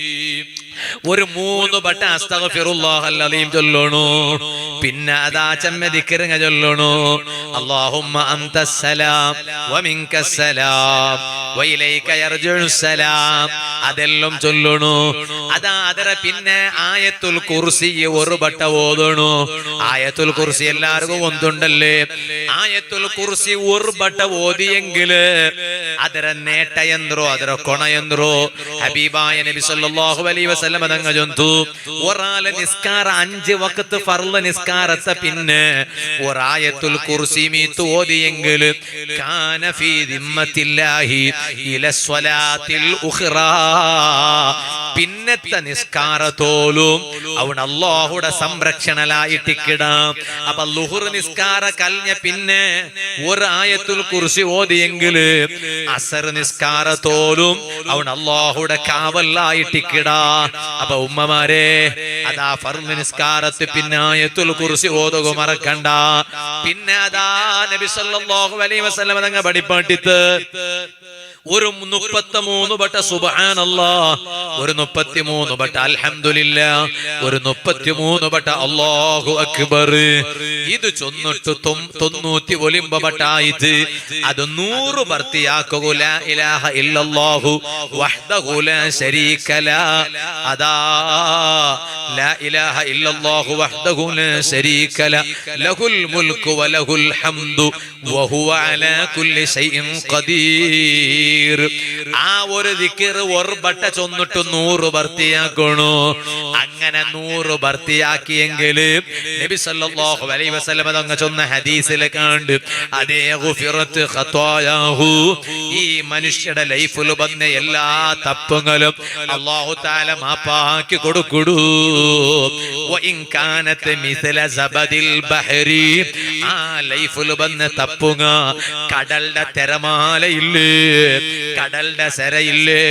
Speaker 1: ഒരു 3 വട്ട അസ്തഗ്ഫിറുല്ലാഹൽ അദീം ചൊല്ലണു. പിന്നെ അതാ ചമ്മ ദിക്റിങ്ങ ചൊല്ലണു. അല്ലാഹുമ്മ അൻതസ്സലാം വമിൻകസ്സലാം വഇലൈക യർജിഉസ്സലാം അതെല്ലാം ചൊല്ലണു. അതാ അതര പിന്നെ ആയത്തുൽ കുർസി ഒരു വട്ട ഓതണു. ആയത്തുൽ കുർസി എല്ലാവർക്കും ഒന്നുണ്ടല്ലേ. ആയത്തുൽ കുർസി ഒരു വട്ട ഓതിയെങ്കില് അതര നേട്ടയന്ത്രോ അതര കൊണയന്ത്രോ ഹബീബായ നബി സല്ലല്ലാഹു അലൈഹി വസല്ലം തങ്ങ ചൊന്തു. ഒരാളെ നിസ്കാര 5 വഖത്ത് ഫർള് നിസ്കാരത്തെ പിന്നെ ഒരായത്തുൽ കുർസി മീത്ത് ഓതിയെങ്കിൽ കാന ഫീ ദിമ്മത്തില്ലാഹി ഇല സ്വലാത്തിൽ ഉഖ്റാ പിന്നത്തെ നിസ്കാരത്തോലും അവൻ അല്ലാഹുടെ സംരക്ഷണലായിട്ടിക്കിടാം. അപ്പൊ ളുഹർ നിസ്കാര കൽഞ്ഞ പിന്നെ ഒരായത്തുൽ കുർസി ഓതിയെങ്കിൽ അസർ നിസ്കാരത്തോലും അവൻ അല്ലാഹുടെ കാവലായിട്ടിക്കിടാ. അപ്പൊ ഉമ്മമാരെ അതാ ഫർള് നിസ്കാരത്ത് പിന്നെ ആയത്തുൽ കുർസി ഓതുക മറക്കണ്ട. പിന്നെ അതാ നബി സല്ലല്ലാഹു അലൈഹി വസല്ലം തങ്ങൾ പഠിപ്പാട്ടിത്ത് ഒരു 33 വട്ട സുബ്ഹാനല്ലാഹ്, ഒരു 33 വട്ട അൽഹംദുലില്ലാഹ്, ഒരു 33 വട്ട അല്ലാഹു അക്ബർ. ഇത് ചൊന്നിട്ട് 90 വട്ടായിട്ട് അത് 100 ഭർത്തിയാക്കുക. ലാ ഇലാഹ ഇല്ലല്ലാഹു വഹ്ദഹു ലാ ശരീക ലാ. അതാ ലാ ഇലാഹ ഇല്ലല്ലാഹു വഹ്ദഹു ലാ ശരീക ലാ ലഹുൽ മുൽക്കു വലഹുൽ ഹംദു വഹുവ അലാ കുല്ലി ശൈഇൻ ഖദീർ. ആ ഒരു ദിക്ർ ഒരു വട്ട ചൊന്നിട്ട് 100 ഭർത്തിയാക്കണു. അങ്ങനെ 100 ഭർത്തിയാക്കിയെങ്കിൽ നബി സല്ലല്ലാഹു അലൈഹി വസല്ലം തങ്ങൾ ചൊന്ന ഹദീസിൽ കണ്ട് അതേ ഗുഫിറത്ത് ഖതായാഹു ഈ മനുഷ്യരുടെ ലൈഫിൽ വന്ന എല്ലാ തപ്പുകളും അല്ലാഹു തആല മാപ്പാക്കി കൊടുക്കുടു. വഇൻ കാനത് മിസ്ല സബദിൽ ബഹരി ആ ലൈഫിൽ വന്ന തപ്പുക കടലിന്റെ തിരമാലയില്ലേ, കടലിന്റെ സരയില്ലേ,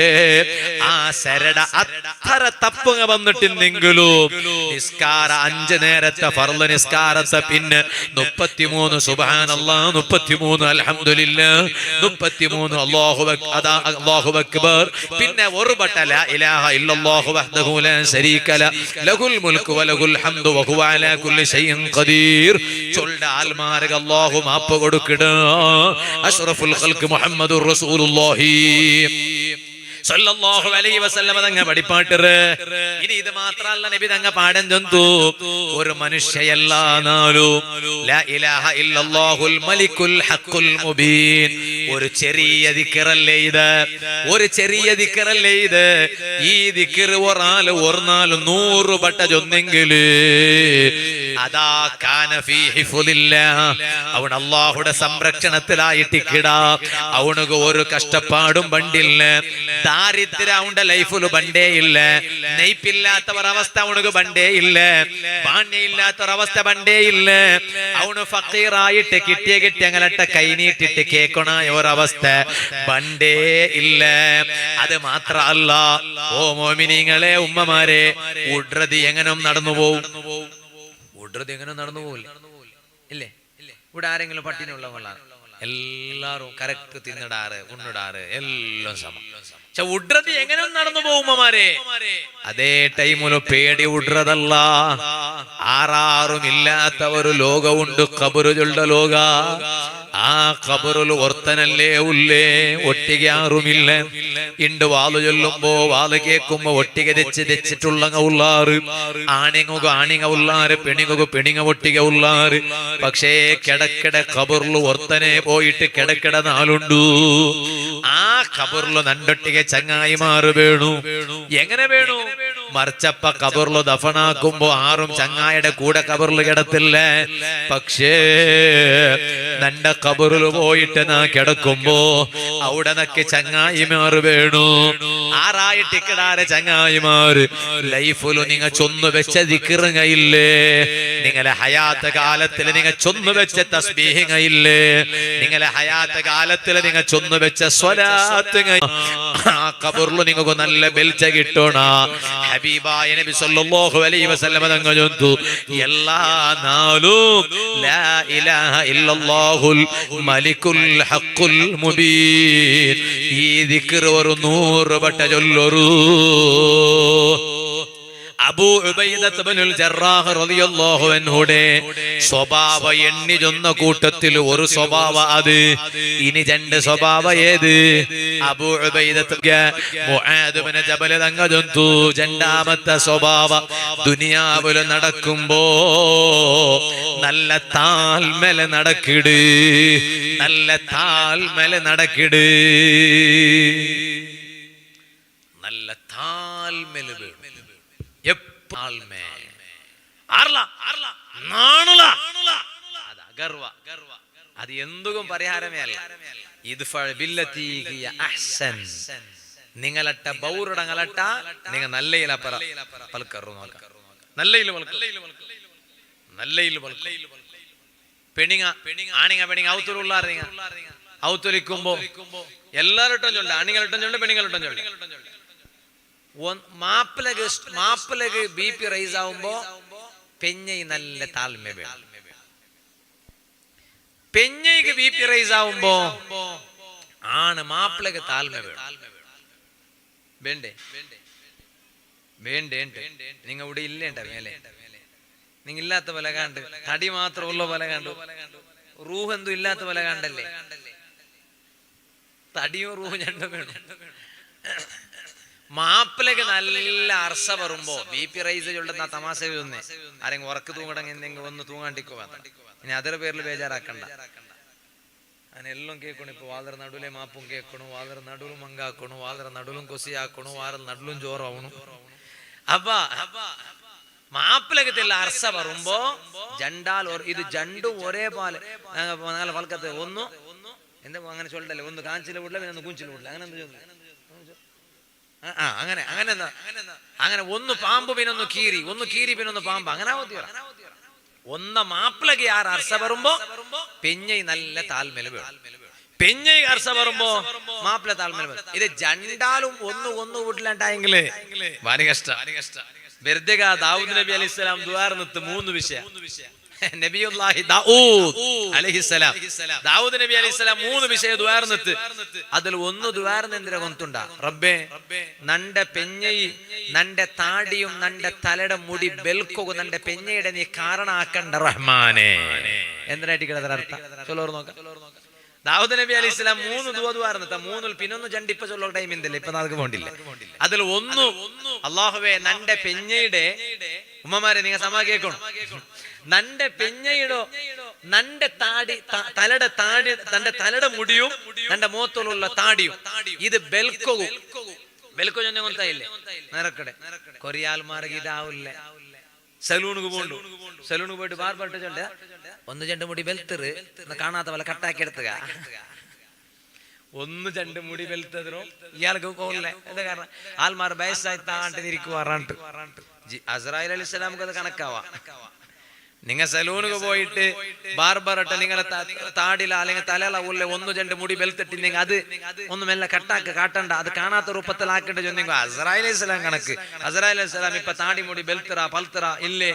Speaker 1: ആ സരയുടെ അത്ര തപ്പുക വന്നിട്ടുണ്ടെങ്കിലും നിസ്കാര 5 നേരത്തെ ഫർള് നിസ്കാരത്തെ പിന്നെ 33 സുബ്ഹാനല്ലാഹ്, 33 അൽഹംദുലില്ലാഹ്, 33 അല്ലാഹു അക്ബർ, പിന്നെ ഒരു വട്ട ലാ ഇലാഹ ഇല്ലല്ലാഹു വഹ്ദഹു ലാ ശരീക ല ലഹുൽ മുൽക്കു വലഹുൽ ഹംദു വഹുവ അലാ കുല്ലി ശൈഇൻ ഖദീർ ചൊല്ലാൽ മാർഗ അല്ലാഹു മാപ്പ് കൊടുക്കട. അഷ്റഫുൽ ഖൽഖ് മുഹമ്മദുർ റസൂലുള്ളാഹി സല്ലല്ലാഹു അലൈഹി വസല്ലം തങ്ങ പഠിപ്പാട്ടറ്. ഇനി ഇത് മാത്രല്ല നബി തങ്ങ പാടം ചൊന്തു. ഒരു മനുഷ്യയല്ലാനാലും ലാ ഇലാഹ ഇല്ലല്ലാഹുൽ മലിക്കുൽ ഹഖുൽ മുബീൻ ഒരു ചെറിയ ദിക്റല്ലേ ഇത്, ഒരു ചെറിയ ദിക്റല്ലേ ഇത്. ഈ ദിക്ർ ഒരാൾ ഒരു നാൾ 100 വട്ട ചൊന്നെങ്കിൽ അതാ കാന ഫീ ഹിഫ്ളില്ലാഹ് അവൻ അല്ലാഹുടെ സംരക്ഷണത്തിലായിട്ടിക്കിട അവനുക്ക് ഒരു കഷ്ടപ്പാടും ബണ്ടില്ല ദാരിദ്ര്യ അവന്റെ ലൈഫില് ബണ്ടേ ഇല്ല നെയ്പ്പില്ലാത്തവരവസ്ഥ അവനുക്ക് ബണ്ടേ ഇല്ല ബാണ്യയില്ലാത്തൊരവസ്ഥ ബണ്ടേ ഇല്ല അവന് ഫക്കീറായിട്ട് കിട്ടിയ അങ്ങനത്തെ കൈനീട്ടിട്ട് കേക്കണായ ഒരവസ്ഥ ബണ്ടേ ഇല്ല അത് മാത്രല്ല ഓ മോമിനിങ്ങളെ ഉമ്മമാരെ ഉഡ്രതി എങ്ങനെ നടന്നു പോവും ഉഡ്രതി എങ്ങനെ നടന്നു പോവില്ല ഇല്ലേ ഇവിടെ ആരെങ്കിലും പട്ടിണിയുള്ള കൊള്ളാണ് എല്ലാരും കറക്റ്റ് തിന്നിടാറ് ഉണ്ണിടാറ് എല്ലാം സമം ഉഡ്രതി എങ്ങനെ നടന്നു പോകുമ്മമാരെ അതേ ടൈമില് പേടി ഉഡ്രതല്ല ആറാറും ഇല്ലാത്ത ഒരു ലോകമുണ്ട് ഖബറുകളുടെ ലോക ആ ഖബറിൽ ഒർത്തനല്ലേ ഉള്ളേ ഒട്ടിಗೆ ആറുമില്ല ഇണ്ട് വാല് ചൊല്ലുമ്പോ വാല് കേൾക്കുമ്പോ ഒട്ടിಗೆ തെച്ചിട്ടുള്ള ഉള്ളാറ് ആണിങ്ങ ഉള്ളാറ് പെണിങ്ങ ഒട്ടിಗೆ ഉള്ളാറ് പക്ഷേ കിടക്കിട ഖബറിൽ ഒർത്തനെ പോയിട്ട് കിടക്കിട നാളുണ്ടു ആ ഖബറിൽ നണ്ടൊട്ടിಗೆ ചങ്ങായിമാറ് വേണു എങ്ങനെ വേണു മറിച്ചപ്പ ഖബറിൽ ദഫനാക്കുമ്പോ ആറും ചങ്ങായിയുടെ കൂടെ ഖബറിൽ കിടത്തില്ല പക്ഷേ നണ്ട ഖബറിൽ പോയിട്ട് നാ കിടക്കുമ്പോ അവിടെ നക്ക് ചങ്ങായിമാറ് വേണു ആറായിട്ട് കിടാരെ ചങ്ങായിമാര് ലൈഫില് നിങ്ങ ചൊന്നു വെച്ച ദിക്റുകയില്ലേ നിങ്ങളെ ഹയാത്ത് കാലത്തിൽ നിങ്ങ ചൊന്നു വെച്ച തസ്ബീഹുകയില്ലേ നിങ്ങളെ ഹയാത്ത് കാലത്തിൽ നിങ്ങ ചൊന്നു വെച്ച സ്വലാത്ത് ആ ഖബറിൽ നിങ്ങൾക്ക് നല്ല ബെൽച്ച കിട്ടണ ഹബീബായ നബി സല്ലല്ലാഹു അലൈഹി വസല്ലം തങ്ങൾ ചൊല്ലുന്നു എല്ലാ നാളും ലാ ഇലാഹ ഇല്ലല്ലാഹുൽ മലിക്കുൽ ഹഖുൽ മുബീൻ ഈ ദിക്ർ ഒരു 100 വട്ട ചൊല്ലൊരു അബൂ ഉബൈദത്ത് ഇബ്നുൽ ജറാഹ് റളിയല്ലാഹു അൻഹുടെ സ്വഭാവ എണ്ണി ചൊന്ന കൂട്ടത്തിൽ ഒരു സ്വഭാവ അത് ഇനി രണ്ട് സ്വഭാവ ഏത് അബൂ ഉബൈദത്ത് മുആദ് ഇബ്നു ജബൽ തങ്ങൾ ചൊന്നു രണ്ടാമത്തെ സ്വഭാവ ദുനിയാവിൽ നടക്കുമ്പോ നല്ല താൽമേൽ നടക്കിട് നല്ല താൽമേൽ നടക്കിട് നല്ല താൽമേൽ അത് എന്തും പരിഹാരമേ അല്ല നിങ്ങളട്ട ബൗറടങ്ങളട്ട നിങ്ങൾ നല്ലയില പൽക്കറു നല്ലയിൽ പെണിങ്ങ ആണിങ്ങ പെണിങ്ങ ഔത്തുള്ള ഔത്തുലിക്കുമ്പോ എല്ലാവരും ചൊല്ല ആണികളിട്ടും ചൊല്ല പെണികളിട്ടും ചൊല്ല മാപ്പിളക്ക് ബി പി റൈസ് ആവുമ്പോ പെഞ്ഞൈ നല്ല താഴ്മ വേണം പെഞ്ഞയ്ക്ക് ബി പി റൈസ് ആവുമ്പോ ആണ് മാപ്പിളക്ക് താഴ്മ വേണ്ടേ വേണ്ടേ നിങ്ങ ഇവിടെ ഇല്ലേണ്ട മേലെ നിങ്ങ ഇല്ലാത്ത പോലെ കണ്ട് തടി മാത്രം ഉള്ള പോലെ കണ്ടു റൂഹ് എന്തും ഇല്ലാത്ത പോലെ കണ്ടല്ലേ തടിയോ റൂഹ് രണ്ടും വേണം മാപ്പിളക്ക് നല്ല അർസ പറയുമ്പോ ബി പി റൈസ് ചൊല്ലുന്ന തമാശ ഒന്ന് ആരെങ്കിലും ഉറക്ക് തൂങ്ങടങ്ങി എന്തെങ്കിലും ഒന്ന് തൂങ്ങാണ്ടിക്കോ ഇനി അതിന്റെ പേരിൽ ബേജാറാക്കണ്ട അങ്ങനെ എല്ലാം കേൾക്കണു ഇപ്പൊ വാതർ നടുവിലെ മാപ്പും കേൾക്കണു വാതർ നടുവിലും മങ്കാക്കണു വാതർ നടുവിലും കൊസിയാക്കണു വാതർ നടുവിലും ചോറാവണു അപ്പൊ മാപ്പിളക്ക് തെല്ല അർസ പറയുമ്പോ ജണ്ടാൽ ഇത് ജണ്ടും ഒരേപോലെ പൽക്കത്ത് ഒന്ന് എന്താ അങ്ങനെ ചൊല്ലല്ലേ ഒന്ന് കാഞ്ചിലെ വിടില്ല പിന്നെ ഒന്ന് കുഞ്ചിലെ വിടില്ല അങ്ങനെ എന്താ ചൊല്ലു അങ്ങനെ അങ്ങനെ അങ്ങനെ ഒന്ന് പാമ്പ് പിന്നൊന്ന് കീരി ഒന്ന് കീരി പിന്നൊന്ന് പാമ്പ് അങ്ങനെ ഒന്ന് മാപ്പിളക്ക് ആറ് അർസ പറയുമ്പോ പെഞ്ഞൈ നല്ല താൽമേല് വേണം പെഞ്ഞൈ അർസ പറയുമ്പോ മാപ്പിള താൽമേല് വേണം ഇത് ജണ്ടാലും ഒന്ന് വീട്ടിലുണ്ടായെങ്കില് ഭാരി കഷ്ട വെറുതെ ദാവൂദ് നബി അലൈഹിസ്സലാം ദുആർന്നിട്ട് 3 വിഷയം നബിയുല്ലാഹി ദാവൂദ് അലൈഹിസ്സലാം ദാവൂദ് നബി അലൈഹിസ്സലാം 3 വിഷയ ദുആർന്നിട്ട് അതിൽ ഒന്ന് ദുആർന്നെന്തിര കൊണ്ടുണ്ടാ റബ്ബേ നന്റെ പെഞ്ഞൈ നന്റെ താടിയും നന്റെ തലയുടെ മുടി ബെൽക്കോ നന്റെ പെഞ്ഞയുടെ നീ കാരണാക്കണ്ട റഹ്മാനേ എന്തിനായിട്ട് അർത്ഥം ചൊല്ലോർ നോക്കാം ദാവൂദ് നബി അലൈഹിസ്സലാം 3 ദുആ ദുആർന്നിട്ട് 3 പിന്നൊന്ന് ജണ്ടിപ്പ ചൊല്ലോ ടൈം എന്തില്ല ഇപ്പൊ നമുക്ക് പോണ്ടില്ല അതിൽ ഒന്ന് അല്ലാഹുവേ നന്റെ പെഞ്ഞയുടെ ഉമ്മമാരെ നിങ്ങൾ സമാ കേൾക്കണം നന്റെ പെഞ്ഞയുടെ നന്റെ താടി തലയുടെ താടി തന്റെ തലയുടെ മുടിയും നന്റെ മുഖത്തോലുള്ള താടിയും ഇത് ബെൽക്കോ ബെൽക്കോ ചൊന്നെ കൊണ്ടായില്ലേ നിരക്കടെ കൊറിയാൽമാർക്ക് ഇതാവില്ല സലൂണിക്ക് പോണ്ടു. സലൂണിക്ക് പോയിട്ട് ബാർബർ ചൊല്ല ഒന്ന് രണ്ട് മുടി ബെൽത്തറ് കാണാത്ത പോലെ കട്ടാക്കി എടുത്തുക. ഒന്ന് രണ്ട് മുടി ബെൽത്തതിനോ ഇയാൾക്ക് പോകില്ല. എന്താ കാരണം? ആൽമാർ വയസ്സായി താണ്ടിരിക്കുവാറാണ്ട് അസ്രായേൽ അലൈഹിസ്സലാമുക്ക് അത് കണക്കാവാ. നിങ്ങൾ സലൂണിക്ക് പോയിട്ട് ബാർബറിട്ട് നിങ്ങളെ താടില അല്ലെങ്കിൽ തലയില ഉള്ള ഒന്ന് രണ്ട് മുടി ബെൽത്തിട്ടില്ലെങ്കിൽ അത് ഒന്ന് മെല്ലെ കട്ടാക്ക് കാട്ടണ്ട, അത് കാണാത്ത രൂപത്തിലാക്കേണ്ട ചൊന്നെങ്കിൽ അസ്രായേൽ അലൈഹിസ്സലാം കണക്ക്. അസ്രായേൽ അലൈഹിസ്സലാം ഇപ്പൊ താടി മുടി ബെൽത്തറ പൽത്തറ ഇല്ലേ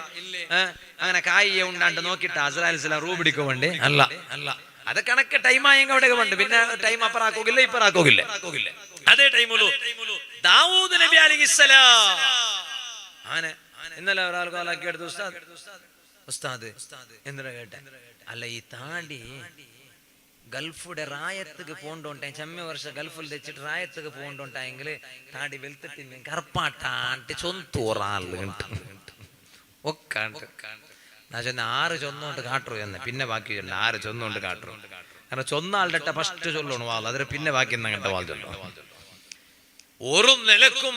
Speaker 1: അങ്ങനെ കായ ഉണ്ടാണ്ട് നോക്കിയിട്ട് അസ്രായേൽ അലൈഹിസ്സലാം റൂ പിടിക്കുന്നുണ്ട്. അല്ല അല്ല, അത് കണക്ക് ടൈമായെങ്കിൽ അവിടെ ഉണ്ട്. പിന്നെ ടൈം അപ്പറാക്കില്ല ഇപ്പറാക്കില്ല. അതേ ടൈമുള്ളൂ ദാവൂദ് നബി അലൈഹിസ്സലാം. ആനെ ഇന്നലെ ഒരാൾ കാലാക്കി എടുത്തു, ഉസ്താദ് എന്തിനാ കേട്ടെ? അല്ല, ഈ താടി ഗൾഫുടെ റായത്തുക്ക് പോണ്ടോട്ടെ, ചെമ്മ വർഷം ഗൾഫിൽ വെച്ചിട്ട് റായത്തുക്ക് പോണ്ടോട്ടെങ്കിൽ താടി വെളുത്തിട്ട് കറുപ്പാട്ടാണ്ട് ചൊന്തൂറാള് ഒക്കാണ്ട്. ഞാൻ ചെന്ന 6 ചൊന്നുകൊണ്ട് കാട്ടു എന്ന്, പിന്നെ ബാക്കി 6 ചൊന്നുകൊണ്ട് കാട്ടു. കാരണം ചൊന്നാളുടെ ഫസ്റ്റ് ചൊല്ലണു വാൾ, അതിന് പിന്നെ ബാക്കി അങ്ങനത്തെ വാൾ ചൊല്ലു. ഒരു നിലക്കും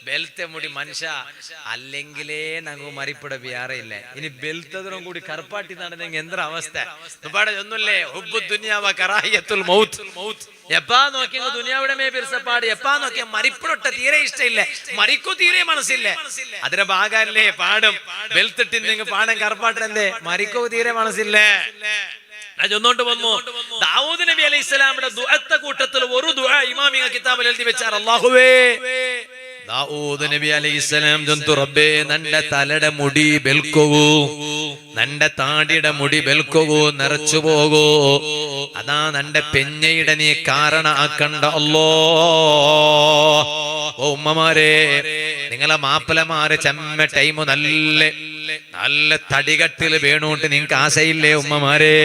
Speaker 1: ബെൽത്തെ മുടി മനുഷ്യ അല്ലെങ്കിലേ ഞങ്ങൾ മറിപ്പിട വ്യാറയില്ല. ഇനി ബെൽത്തതിനും കൂടി കറുപ്പാട്ടി നടന്നെങ്കിൽ എന്തൊരു അവസ്ഥ. ഒന്നുമില്ലേ എപ്പാ നോക്കിയ ദുനിയാവിടെ മേ പിരിസപ്പാട്, എപ്പാ നോക്കിയ മരിപ്പിടൊട്ട തീരെ ഇഷ്ടമില്ല, മരിക്കൂ തീരെ മനസ്സില്ല. അതിന്റെ ഭാഗമല്ലേ പാടും. ബെൽത്തിട്ടിന്നെങ്കിൽ പാടം കറുപ്പാട്ടെന്തേ മരിക്കൂ തീരെ മനസ്സില്ലേ. ൊണ്ട് വന്നു ദാവൂദ് നബി അലൈഹിസ്സലാമിന്റെ ദുആത്തെ കൂട്ടത്തിൽ ഒരു ദുആ ഇമാമിക കിതാബിൽ എഴുതി വെച്ചാൽ, അല്ലാഹുവേ ദാവൂദ് നബി അലൈഹിസ്സലാം ചൊന്തു, റബ്ബേ നന്റെ തലയുടെ മുടി ബെൽക്കൂ, നന്റെ താടിയുടെ മുടി ബെൽക്കൂ, നിറച്ചു പോകൂ. അതാ നന്റെ പെഞ്ഞയുടെ നീ കാരണ ആക്കണ്ട അല്ലോ. ഓ ഉമ്മമാരെ, നിങ്ങളെ മാപ്പിളമാര് ചെമ്മ ടൈമു നല്ല തടികട്ടില് വേണോണ്ട് നിങ്ങക്ക് ആശയില്ലേ ഉമ്മമാരെ?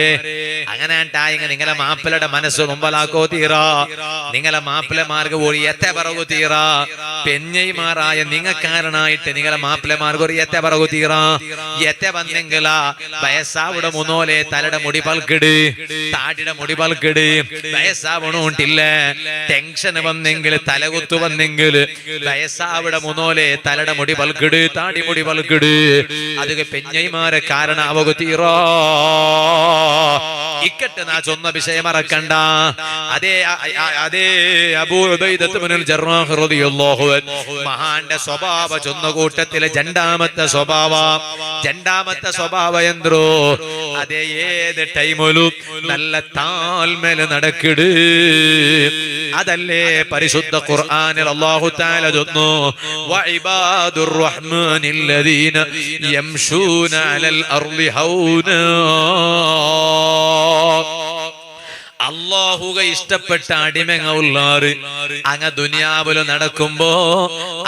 Speaker 1: അങ്ങനെ ഉണ്ടായെങ്കിൽ നിങ്ങളെ മാപ്പിളയുടെ മനസ്സ് മുമ്പലാക്കോ തീറാ. നിങ്ങളെ മാപ്പിളമാർക്ക് ഒരു എത്ത പറകു തീറാ. പെഞ്ഞൈമാറായ നിങ്ങക്കാരനായിട്ട് നിങ്ങളെ മാപ്പിളമാർക്ക് ഒരു എത്ത പറകു തീറാ. എത്ത വന്നെങ്കിലാ വയസ്സാവിടെ മുന്നോലെ തലയുടെ മുടി പൽക്കിട്, താടിയുടെ മുടി പൽക്കിട്. വയസ്സാവണോണ്ടില്ല, ടെൻഷൻ വന്നെങ്കിൽ തലകുത്തു വന്നെങ്കിൽ വയസ്സാവിടെ മുന്നോലെ തലയുടെ മുടി പൽക്കിട്, താടി മുടി പൽക്കിട്. അത് പെഞ്ഞൈമാരെ കാരണാവകു തീറോ. ഇക്കട്ട് നാ ചൊന്ന വിഷയം മറക്കണ്ട. അതേ അബൂ ഉബൈദത്ത് ഇബ്നുൽ ജർറാഹ് റളിയല്ലാഹു അൻഹു മഹാന്റെ സ്വഭാവ ചൊന്ന കൂട്ടത്തിലെ രണ്ടാമത്തെ സ്വഭാവ എന്തോ അതേ ഏത് ടൈമിലും നല്ല താൽമേല് നടക്കിട്. അതല്ലേ പരിശുദ്ധ ഖുർആനിൽ അല്ലാഹു തആല ചൊന്നു, വഇബാദുർ റഹ്മാനില്ലദീന യംശൂന അലൽ അർളി ഹൗനാ. അല്ലാഹുക ഇഷ്ടപ്പെട്ട അടിമങ്ങ ഉള്ളാറ് അങ്ങ് ദുനിയാവില് നടക്കുമ്പോ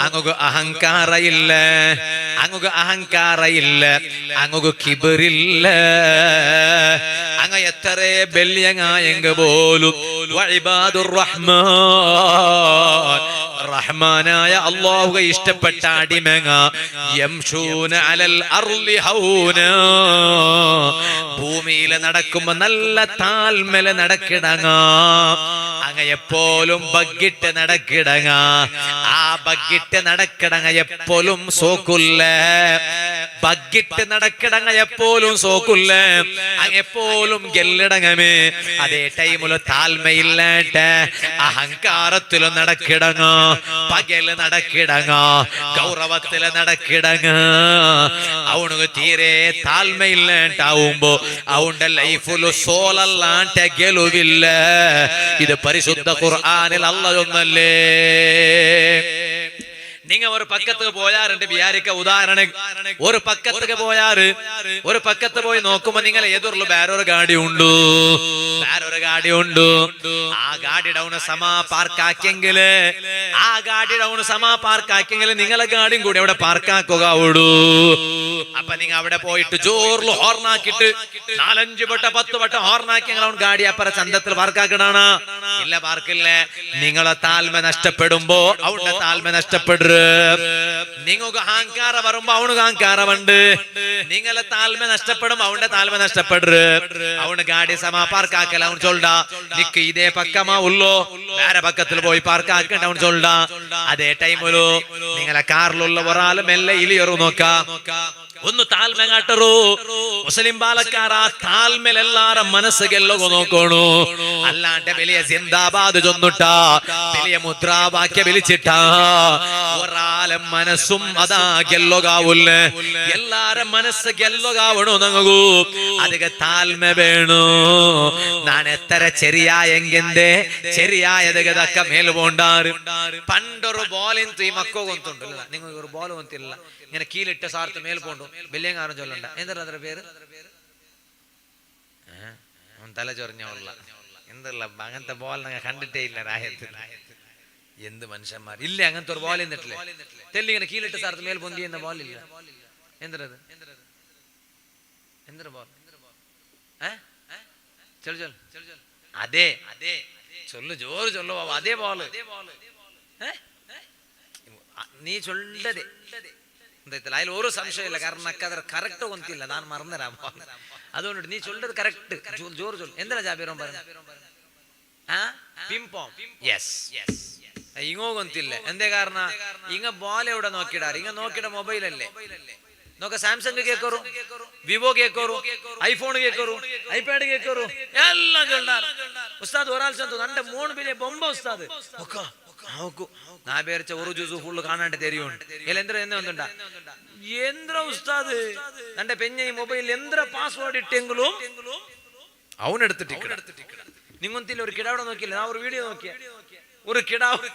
Speaker 1: അങ്ങ് അഹങ്കാരയില്ല, അങ്ങ് കിബറില്ല. അങ്ങ് എത്ര ബല്യങ്ങായെങ്ക പോലും വഇബാദുർ റഹ്മാൻ, റഹ്മാനായ അല്ലാഹുക ഇഷ്ടപ്പെട്ട അടിമങ്ങ യംശൂന അലൽ അർളി ഹൗനാ. ഭൂമിയില് നടക്കുമ്പോ നല്ല താൽമേല് നടക്കിടങ്ങ. അങ്ങ എപ്പോഴും ബഗ്ഗിട്ട് നടക്കിടങ്ങ. ആ ബഗ്ഗിട്ട് നടക്കിടങ്ങ എപ്പോഴും സോക്കുല്ല. ബഗ്ഗിട്ട് നടക്കിടങ്ങ എപ്പോഴും സോക്കുല്ല. അങ്ങ് എപ്പോഴും ഗെല്ലിടങ്ങമേ. അതേ ടൈമില് താൽമയില്ലാട്ട് അഹങ്കാരത്തില് നടക്കിടങ്ങ, പകല് നടക്കിടങ്ങ, ഗൗരവത്തില് നടക്കിടങ്ങ. അവനുക്ക് തീരെ താൽമയില്ലാണ്ടാവുമ്പോ അവന്റെ ലൈഫില് സോലല്ലാണ്ട് ഗെലുവില്ല. ഇത് പരിശുദ്ധ ഖുർആനിൽ അല്ലാഹു ഒന്നല്ലേ. നിങ്ങൾ ഒരു പക്കത്ത് പോയാറുണ്ട് വിചാരിക്ക, ഉദാഹരണം ഒരു പക്കത്ത് പോയി നോക്കുമ്പോ നിങ്ങൾ എതിർlu വേറൊരു ഗാഡി ഉണ്ടു. ആ ഗാഡി ഡൗൺ സമാ പാർക്കാക്കിയെങ്കില് നിങ്ങളെ ഗാഡിയും കൂടി അവിടെ പാർക്കാക്കുക ഓടൂ. അപ്പൊ നിങ്ങൾ അവിടെ പോയിട്ട് ജോറിൽ ഹോർണാക്കിട്ട് 4-5 വട്ടം 10 വട്ടം ഹോർണാക്കി ഗാഡി അപ്പറ ചന്തത്തിൽ പാർക്കാക്കണ ഇല്ല, പാർക്കില്ല. നിങ്ങളെ താൽമ നഷ്ടപ്പെടുമ്പോ അവന്റെ താൽമ നഷ്ടപ്പെടും. നിങ്ങൾക്ക് അഹങ്കാര വരുമ്പോ അവനുക്ക് അഹങ്കാരമുണ്ട്. നിങ്ങളെ താൽമ നഷ്ടപ്പെടുമ്പോ അവന്റെ താൽമ നഷ്ടപ്പെടും. അവന് ഗാഡി സമാ പാർക്കാക്കല. അവൻ ചൊല്ലാ നിക്ക് ഇതേ പക്കമാ ഉള്ളോ, വേറെ പക്കത്തിൽ പോയി പാർക്കാക്കണ്ട. അവൻ ചൊല്ലാ അതേ ടൈമിലോ നിങ്ങളെ കാറിലുള്ള ഒരാൾ മെല്ലെ ഇലിയറു നോക്കാം. ഒന്ന് താൽമ കാട്ടറു മുസ്ലിം ബാലക്കാർ ആ താൽമലെല്ലാര മനസ്സ് ಗೆಲ್ಲೋಗೋ നോക്കണു അല്ലാണ്ട് വലിയ സിന്ദാബാദ് ചൊന്നിട്ട വലിയ മുദ്രാവാക്യ വിളിച്ചിട്ട ഒരാളെ മനസ്സും അതാ ಗೆಲ್ಲೋಗಾവുല്ല എല്ലാര മനസ്സ് ಗೆಲ್ಲೋಗಾവണു നങ്ങു അതിಗೆ താൽമ വേണു ನಾನು എത്ര ചെറിയായെങ്കിന്റെ ചെറിയായതക മേൽ പോണ്ടാറ് പണ്ടൊരു ബോളിന്തു ഈ മക്കോഗൊന്തുണ്ടല്ല നിങ്ങൾ ഒരു ബോൾ ഒന്നില്ല ഇങ്ങനെ കീലിട്ട സാർത്ത് മേൽ പോണ്ടു ബെല്ലിയങ്കാരൻ ചൊല്ലണ്ട എന്താ അത്ര പേര് തല ചൊറിഞ്ഞുള്ള എന്തല്ല അങ്ങനത്തെ ബോൾ ഞങ്ങൾ കണ്ടിട്ടേ ഇല്ല രായത്തിൽ എന്ത് മനുഷ്യന്മാർ ഇല്ല അങ്ങനത്തെ ഒരു ബോൾ എന്നിട്ടില്ലേ തെല്ലി ഇങ്ങനെ കീലിട്ട സാർത്ത് മേൽ പൊന്തി എന്ന ബോൾ ഇല്ല എന്തത് എന്തൊരു ബോൾ അതെ അതെ ചൊല്ലു ജോറ് ചൊല്ലു അതേ ബോള് നീ ചൊല്ലതെ എന്താ അതിൽ ഓരോ സംശയമില്ല കാരണം അക്കത്ര കറക്റ്റ് ഒന്നില്ല ഞാൻ മറന്നുതരാം അതുകൊണ്ട് നീ ചൊല്ലത് കറക്റ്റ് ജോറ് ചൊല്ലു എന്താ ജാബിറോൻ പറഞ്ഞ പിംപോം യെസ് ഇങ്ങോ കൊന്തില്ല എന്തേ കാരണം ഇങ്ങ ബോൾ എവിടെ നോക്കിയിടാറ് ഇങ്ങ നോക്കിയിട മൊബൈൽ അല്ലേ നോക്ക സാംസങ് കേക്കോറു വിവോ കേക്കോറു ഐഫോൺ കേക്കോറു ഐപാഡ് കേക്കോറു എല്ലാം ചൊല്ലാറ് ഉസ്താദ് ഒരാൾ ചെന്നു നന്റെ 3 ബില്യ ബൊമ്പ ഉസ്താദ് നാ പേരിച്ച ഒരു ജ്യൂസ് ഫുള്ള് കാണാണ്ട് തെരിയുണ്ട് എന്ത്ര എന്നെ ഒന്നുണ്ട എന്ത്ര ഉസ്താദ് നന്റെ പെഞ്ഞ ഈ മൊബൈൽ എന്ത്ര പാസ്വേഡ് ഇട്ടെങ്കിലും അവനെടുത്തിട്ട് നിങ്ങൊന്നില്ല ഒരു കിടാവിടെ നോക്കിയില്ല ആ ഒരു വീഡിയോ നോക്കിയ ഒരു കിടാവ്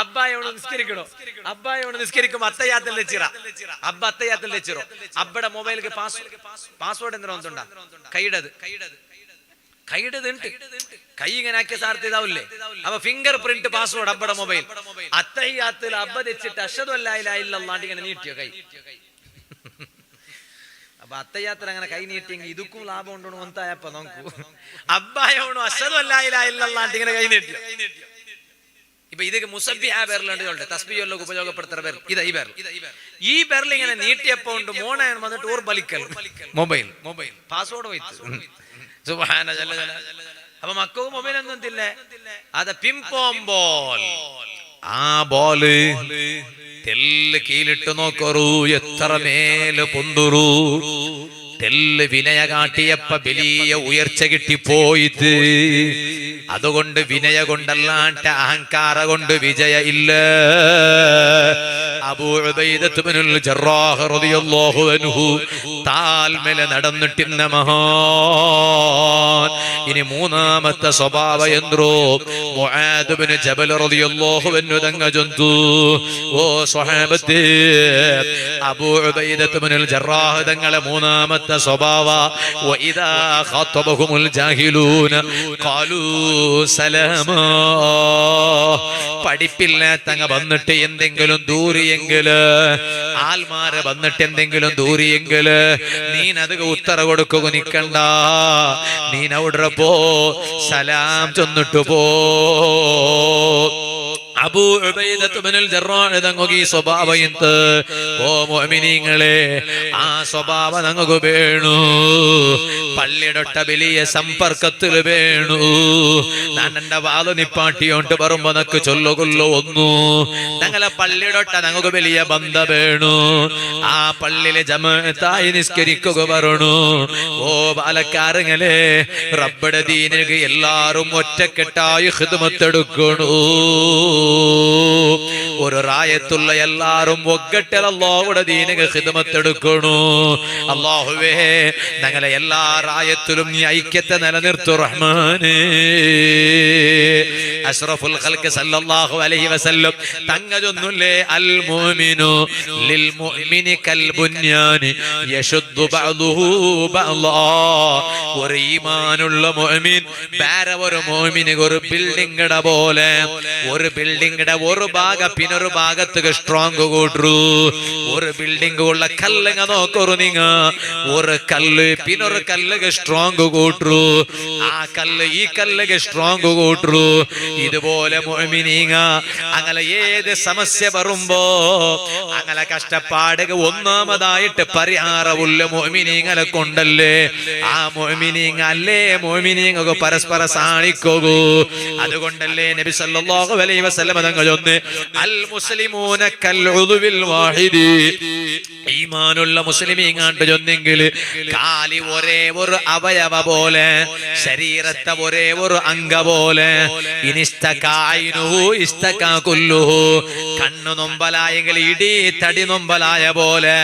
Speaker 1: അബ്ബായോട് നിസ്കരിക്കണോ അബ്ബായോട് നിസ്കരിക്കുമ്പോ അത്തയ്യാത്തിൽ വെച്ചിറ അബ്ബ അത്തയ്യാത്തിൽ വെച്ചിറോ അബ്ബയുടെ മൊബൈലിക്ക് പാസ്വേഡ് എന്തിനാ ഒന്നുണ്ടാ കൈയിടത് കൈ ഇങ്ങനെ ആക്കിയ സാർത്ത് ഇതാവില്ലേ അപ്പൊ ഫിംഗർ പ്രിന്റ് പാസ്വേഡ് അബ്ബയുടെ മൊബൈൽ അത്തയ്യാത്തിൽ അബ്ബ തെച്ചിട്ട് അഷ്ഹദു അല്ലാ ഇലാഹ ഇല്ലല്ലാഹ് ഇങ്ങനെ നീട്ടിയോ കൈ അപ്പൊ അത്തയ്യാത്തിൽ അങ്ങനെ കൈ നീട്ടിയെങ്കിൽ ഇതുക്കും ലാഭം ഉണ്ടോ ഒന്നായപ്പോ നോക്കൂ അബ്ബായോണോ അഷ്ഹദു അല്ലാ ഇലാഹ ഇല്ലല്ലാഹ് ഇങ്ങനെ കൈ നീട്ടിയോ ഇപ്പൊ ഇതൊക്കെ മുസബ്ബിഹ ബെർലുണ്ട് തസ്ബീഹ് ഉപയോഗപ്പെടുത്തുന്ന ബെർൽ ഇതാ ഈ ബെർൽ ഇങ്ങനെ നീട്ടിയപ്പോ ഉണ്ട് മോണാൻ വന്നിട്ട് ഓർ ബലിക്കൽ മൊബൈൽ പാസ്വേഡ് വൈത്ത് സുബ്ഹാന ജല്ല ജല അപ്പൊ മക്കൾക്ക് മൊബൈൽ ഒന്നും അത പിംപോം ബോൾ ആ ബോള് തെല്ല് കീലിട്ട് നോക്കറൂ എത്ര മേല് പൊന്തുറൂ തെല്ല് വിനയ കാട്ടിയപ്പ വലിയ ഉയർച്ച കിട്ടിപ്പോയത് അതുകൊണ്ട് വിനയ കൊണ്ടല്ലാണ്ട് അഹങ്കാര കൊണ്ട് വിജയ ഇല്ല അബൂ ഉബൈദത്ത് ഇബ്നുൽ ജറാഹ് റളിയല്ലാഹു അൻഹു താൽമേല നടന്നിട്ടിന്ന മഹാൻ ഇനി മൂന്നാമത്തെ സ്വഭാവം എന്തോ മുആദ് ഇബ്നു ജബൽ റളിയല്ലാഹു അൻഹു തങ്ങ ജന്തു ഓ സ്വഹാബത്തെ അബൂ ഉബൈദത്ത് ഇബ്നുൽ ജറാഹ് തങ്ങളെ മൂന്നാമത്തെ സ്വഭാവ വഇദാ ഖതബഹുൽ ജാഹിലൂന ഖാലൂ സലാമാ പഠിപ്പില്ലാത്തങ്ങ വന്നിട്ട് എന്തെങ്കിലും ദൂരിയെങ്കില് ആൽമാരെ വന്നിട്ട് എന്തെങ്കിലും ദൂരിയെങ്കില് നീനത് ഉത്തര കൊടുക്കുക നിക്കണ്ട നീനവിടെ പോ സലാം ചൊന്നിട്ടു പോ അബൂ ഉബൈദത്ത് ഇബ്നുൽ ജറാഹ് തങ്ങൾക്ക് ഈ സ്വഭാവം എന്ത് ഓ മുഅ്മിനീങ്ങളെ ആ സ്വഭാവം തങ്ങൾക്ക് വേണു പള്ളിയുടെ വലിയ സമ്പർക്കത്തിൽ വേണു ഞാൻ എന്റെ വാല് നിപ്പാട്ടിയോണ്ട് പറയുമ്പോ നക്ക് ചൊല്ലുകൊല്ലോ ഒന്നു ഞങ്ങളെ പള്ളിയുടെ ഞങ്ങൾക്ക് വലിയ ബന്ധം വേണു ആ പള്ളിയിലെ ജമാഅത്തായി നിസ്കരിക്കുക പറയണു ഓ ബാലക്കാരങ്ങളെ റബ്ബുടെ ദീനിന് എല്ലാരും ഒറ്റക്കെട്ടായി ഖിദ്മത്ത് എടുക്കണു ഒരു റായത്തുള്ള എല്ലാരും ഒగ్గട്ടൽ അല്ലാഹുവിന്റെ ദീനിന് ഖിദ്മത്ത് എടുക്കണു അല്ലാഹുവേ ഞങ്ങളെ എല്ലാ റായത്തിലും നീ ഐക്യത്തെ നിലനിർത്തു റഹ്മാനേ അഷ്റഫുൽ ഖൽഖ് സല്ലല്ലാഹു അലൈഹി വസല്ലം തങ്ങതൊന്നുല്ലേ അൽ മുഅ്മിനു ലിൽ മുഅ്മിനി കൽ ബുന്യാനി യശുദ്ദു ബഅദുഹു ബഅദാ ഒരു ഈമാനുള്ള മുഅ്മിൻ വേറെ ഒരു മുഅ്മിന് ഒരു ബിൽഡിംഗിടെ പോലെ ഒരു ബിൽഡിംഗിടെ ഒരു ഭാഗ പിന്നൊരു ഭാഗത്തേക്ക് സ്ട്രോങ് കൂട്ടു ഒരു ബിൽഡിംഗ് ഉള്ള കല്ലുങ്ങ നോക്കൊരു നിങ്ങ ഒരു കല്ല് പിന്നൊരു കല്ലുക സ്ട്രോങ് കൂട്ടു ആ കല്ല് ഈ കല്ലുക സ്ട്രോങ് കൂട്ടു ഇതുപോലെ മുഅ്മിനീങ്ങ അങ്ങനെ ഏത് സമസ്യ വരുമ്പോ അങ്ങനെ കഷ്ടപ്പാടുക ഒന്നാമതായിട്ട് പരിഹാരമുള്ള മുഅ്മിനീങ്ങളെ കൊണ്ടല്ലേ ആ മുഅ്മിനീങ്ങ അല്ലേ മുഅ്മിനീങ്ങൾക്ക് പരസ്പര സാണിക്കൂ അതുകൊണ്ടല്ലേ നബി സല്ലല്ലാഹു അലൈഹി വസല്ലം തങ്ങൾ ചൊന്ന് അൽ മുസ്ലിമൂന കൽ ഉദുവിൽ വാഹിദി ഈമാനുള്ള മുസ്ലിമീങ്ങാണ്ട് ചൊന്നെങ്കിൽ കാലി ഒരേ ഒരു അവയവ പോലെ, ശരീരത്തെ ഒരേ ഒരു അംഗ പോലെ. കണ്ണു നൊമ്പലായെങ്കിൽ ഇടീ തടി നൊമ്പലായ പോലെ.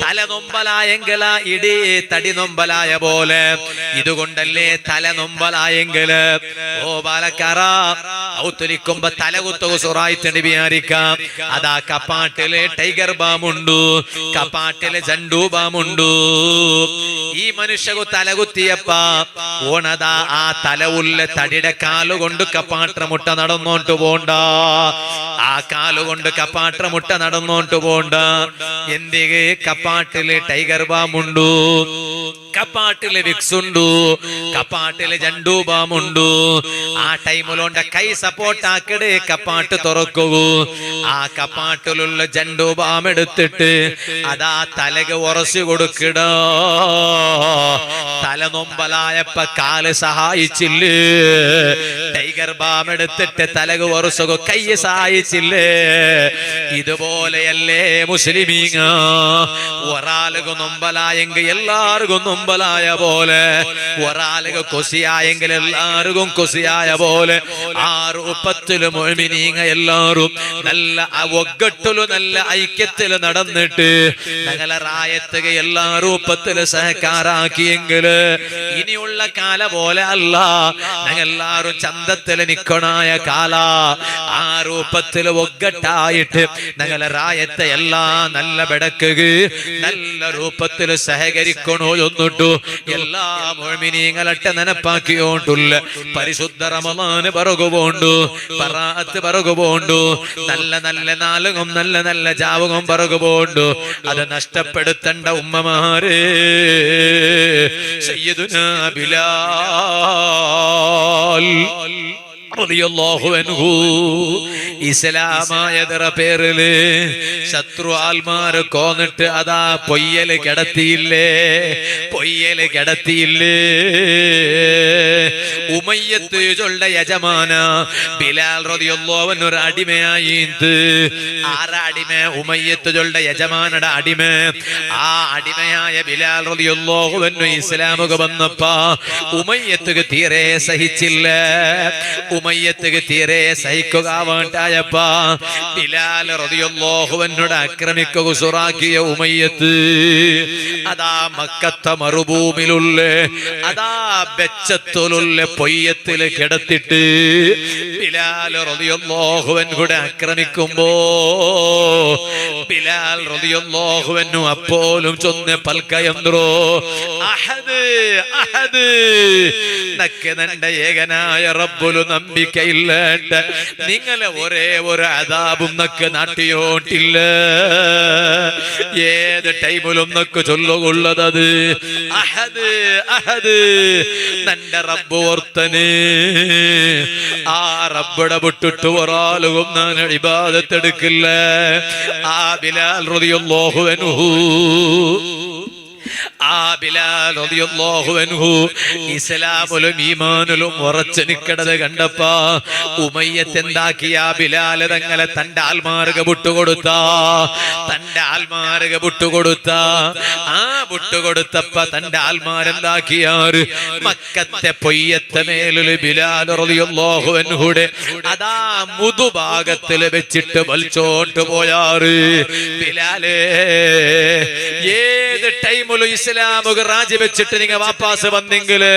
Speaker 1: തല നൊമ്പലായെങ്കിൽ ഇടീ തടി നൊമ്പലായ പോലെ. ഇതുകൊണ്ടല്ലേ തല നൊമ്പലായെങ്കിൽ ഓ ബാലക്കാറ ഔത്തുലിക്കുമ്പോ തലകുത്തു സുറായിട്ടുണ്ട് വിചാരിക്കാം. അതാ കപ്പാട്ടില് ടൈഗർ ബാമുണ്ടു, കപ്പാട്ടില് ജണ്ടു ബാമുണ്ടു. ഈ മനുഷ്യകു തലകുത്തിയപ്പ ഓണതാ ആ തല ഉള്ള തടിയുടെ കാലുകൊണ്ട് കപ്പാട്ട മുട്ട നടന്നോട്ട് പോണ്ട, ആ കാലുകൊണ്ട് കപ്പാട്ട മുട്ട നടന്നോട്ട് പോണ്ട. എന്തികെ കപ്പാട്ടില് ടൈഗർ ബാമുണ്ടു, കപ്പാട്ടില് വിക്സ് ഉണ്ടു, കപ്പാട്ടില് ജണ്ടു ബാമുണ്ടു. ആ ടൈമിലോണ്ട കൈ സപ്പോർട്ട് ആക്കിട് കപ്പാട്ട് തുറക്കൂ. ആ കപ്പാട്ടിലുള്ള ജണ്ടു ബാം എടുത്തിട്ട് അതാ തലക്ക് ഉറച്ചു കൊടുക്കിട. തല നൊമ്പലായപ്പ കാല് സഹായിച്ചില്ലേ, ടൈഗർ ബാം എടുത്തിട്ട് തലക്ക് ഉറച്ചു കൈ സഹായിച്ചില്ലേ. ഇതുപോലെയല്ലേ മുസ്ലിമീങ്ങ, ഒരാൾക്ക് നൊമ്പലായെങ്കിൽ എല്ലാവർക്കും നൊമ്പലായ പോലെ, ഒരാൾക്ക് കൊസിയായെങ്കിൽ എല്ലാവർക്കും കൊസിയായ പോലെ. ആ രൂപത്തില് മുഅ്മിനീങ്ങ എല്ലാവരും നല്ല ഒగ్గട്ടില് നല്ല ഐക്യത്തില് നടന്നിട്ട് ഞങ്ങളെ റായത്തുക എല്ലാ രൂപത്തില് സഹകാരാക്കിയെങ്കിൽ ഇനിയുള്ള കാല പോലെ അല്ല, ഞങ്ങളെല്ലാവരും ചന്തത്തില് നിക്കണായ കാല. ആ രൂപത്തില് ഒగ్గട്ടായിട്ട് ഞങ്ങളെ റായത്തെ എല്ലാ നല്ല ബെടക്കുക നല്ല രൂപത്തില് സഹകരിക്കണോ എന്നിട്ടു എല്ലാ മുഅ്മിനീങ്ങളെ നെനപ്പാക്കിയോണ്ടുള്ള പരിശുദ്ധ റമളാന് പറകുപോണ്ടു, പറാഅത്ത് പറകുപോണ്ടു, നല്ല നല്ല നാലുകും നല്ല നല്ല ജാവുകും പറകുപോണ്ടു. അത് നഷ്ടപ്പെടുത്തേണ്ട ഉമ്മമാരെ സയ്യിദുനാ ബിലാൽ റളിയല്ലാഹു അൻഹു ഇസ്ലാമായതറ പേരില് ശത്രു ആൽമാര് കോന്നിട്ട് അതാ പൊയ്യല് കിടത്തിയില്ലേ, പൊയ്യല് കിടത്തിയില്ലേ. ഉമയ്യത്ത് ചൊല്ലുടെ യജമാന ബിലാൽ റളിയല്ലാഹു അൻഹു ഒരു അടിമയായി. ആരാ അടിമ? ഉമയ്യത്ത് ചൊല്ലുടെ യജമാനയുടെ അടിമ. ആ അടിമയായ ബിലാൽ റളിയല്ലാഹു അൻഹു ഇസ്ലാമുക വന്നപ്പോ ഉമയ്യത്തുക്ക് തീരെ സഹിച്ചില്ല. ഉമയ്യത്തുക്ക് തീരെ സഹിക്കുക വേണ്ടായപ്പോ ബിലാൽ റളിയല്ലാഹു അൻഹുവിനെ ആക്രമിക്കുക സുറാക്കിയ ഉമയ്യത്ത് അതാ മക്കത്തെ മറുഭൂമിയിലുള്ള അതാ ബെച്ചത്തുലുള്ള പൊയ്യത്തില് കിടത്തിട്ട് ബിലാൽ റളിയല്ലാഹു അൻഹുവിനെ ആക്രമിക്കുമ്പോ ബിലാൽ റളിയല്ലാഹു അൻഹു അപ്പോലും ചൊന്ന് പൽക്കയന്ത്രോ അഹദ് അഹദ് നക്ക് നന്റെ ഏകനായ റബ്ബുലു നമ്പിക്കയില്ലേണ്ട നിങ്ങളെ ഒരേ ഒരു അദാബും നക്ക് നാട്ടിയോട്ടില്ല. ഏത് ടൈമിലും നക്ക് ചൊല്ലുകൊള്ളതത് അഹദ് അഹദ് നന്റെ റബ്ബ് ഓർത്തന്. ആ റബ്ബടെ വിട്ടിട്ട് ഒരാളും ഞാൻ ഇബാദത്തെടുക്കില്ല. ആ ബിലാൽ റളിയല്ലാഹു അൻഹു ആ ബിലാൽ റളിയല്ലാഹു അൻഹു ഇസ്ലാമിലും ഈമാനിലും ഉറച്ചു നിൽക്കണത് കണ്ടപ്പോ ഉമയ്യത്ത് എന്താക്കിയ ബിലാൽ തങ്ങളെ തന്റെ ആൽമാർഗ വിട്ടുകൊടുത്ത തന്റെ ആൽമാർഗ വിട്ടുകൊടുത്ത ആ വിട്ടുകൊടുത്തപ്പോ തന്റെ ആൽമാരെന്താക്കിയാറ് മക്കത്തെ പൊയ്യത്തെ മേലില് ബിലാൽ റളിയല്ലാഹു അൻഹുടെ അതാ മുതുഭാഗത്തിൽ വെച്ചിട്ട് വലിച്ചോട്ട് പോയാറ്. ബിലാലേ ഏത് ടൈമിലും ഇസ്ലാമുക രാജി വെച്ചിട്ട് നിങ്ങൾ വാപ്പാസ് വന്നെങ്കില്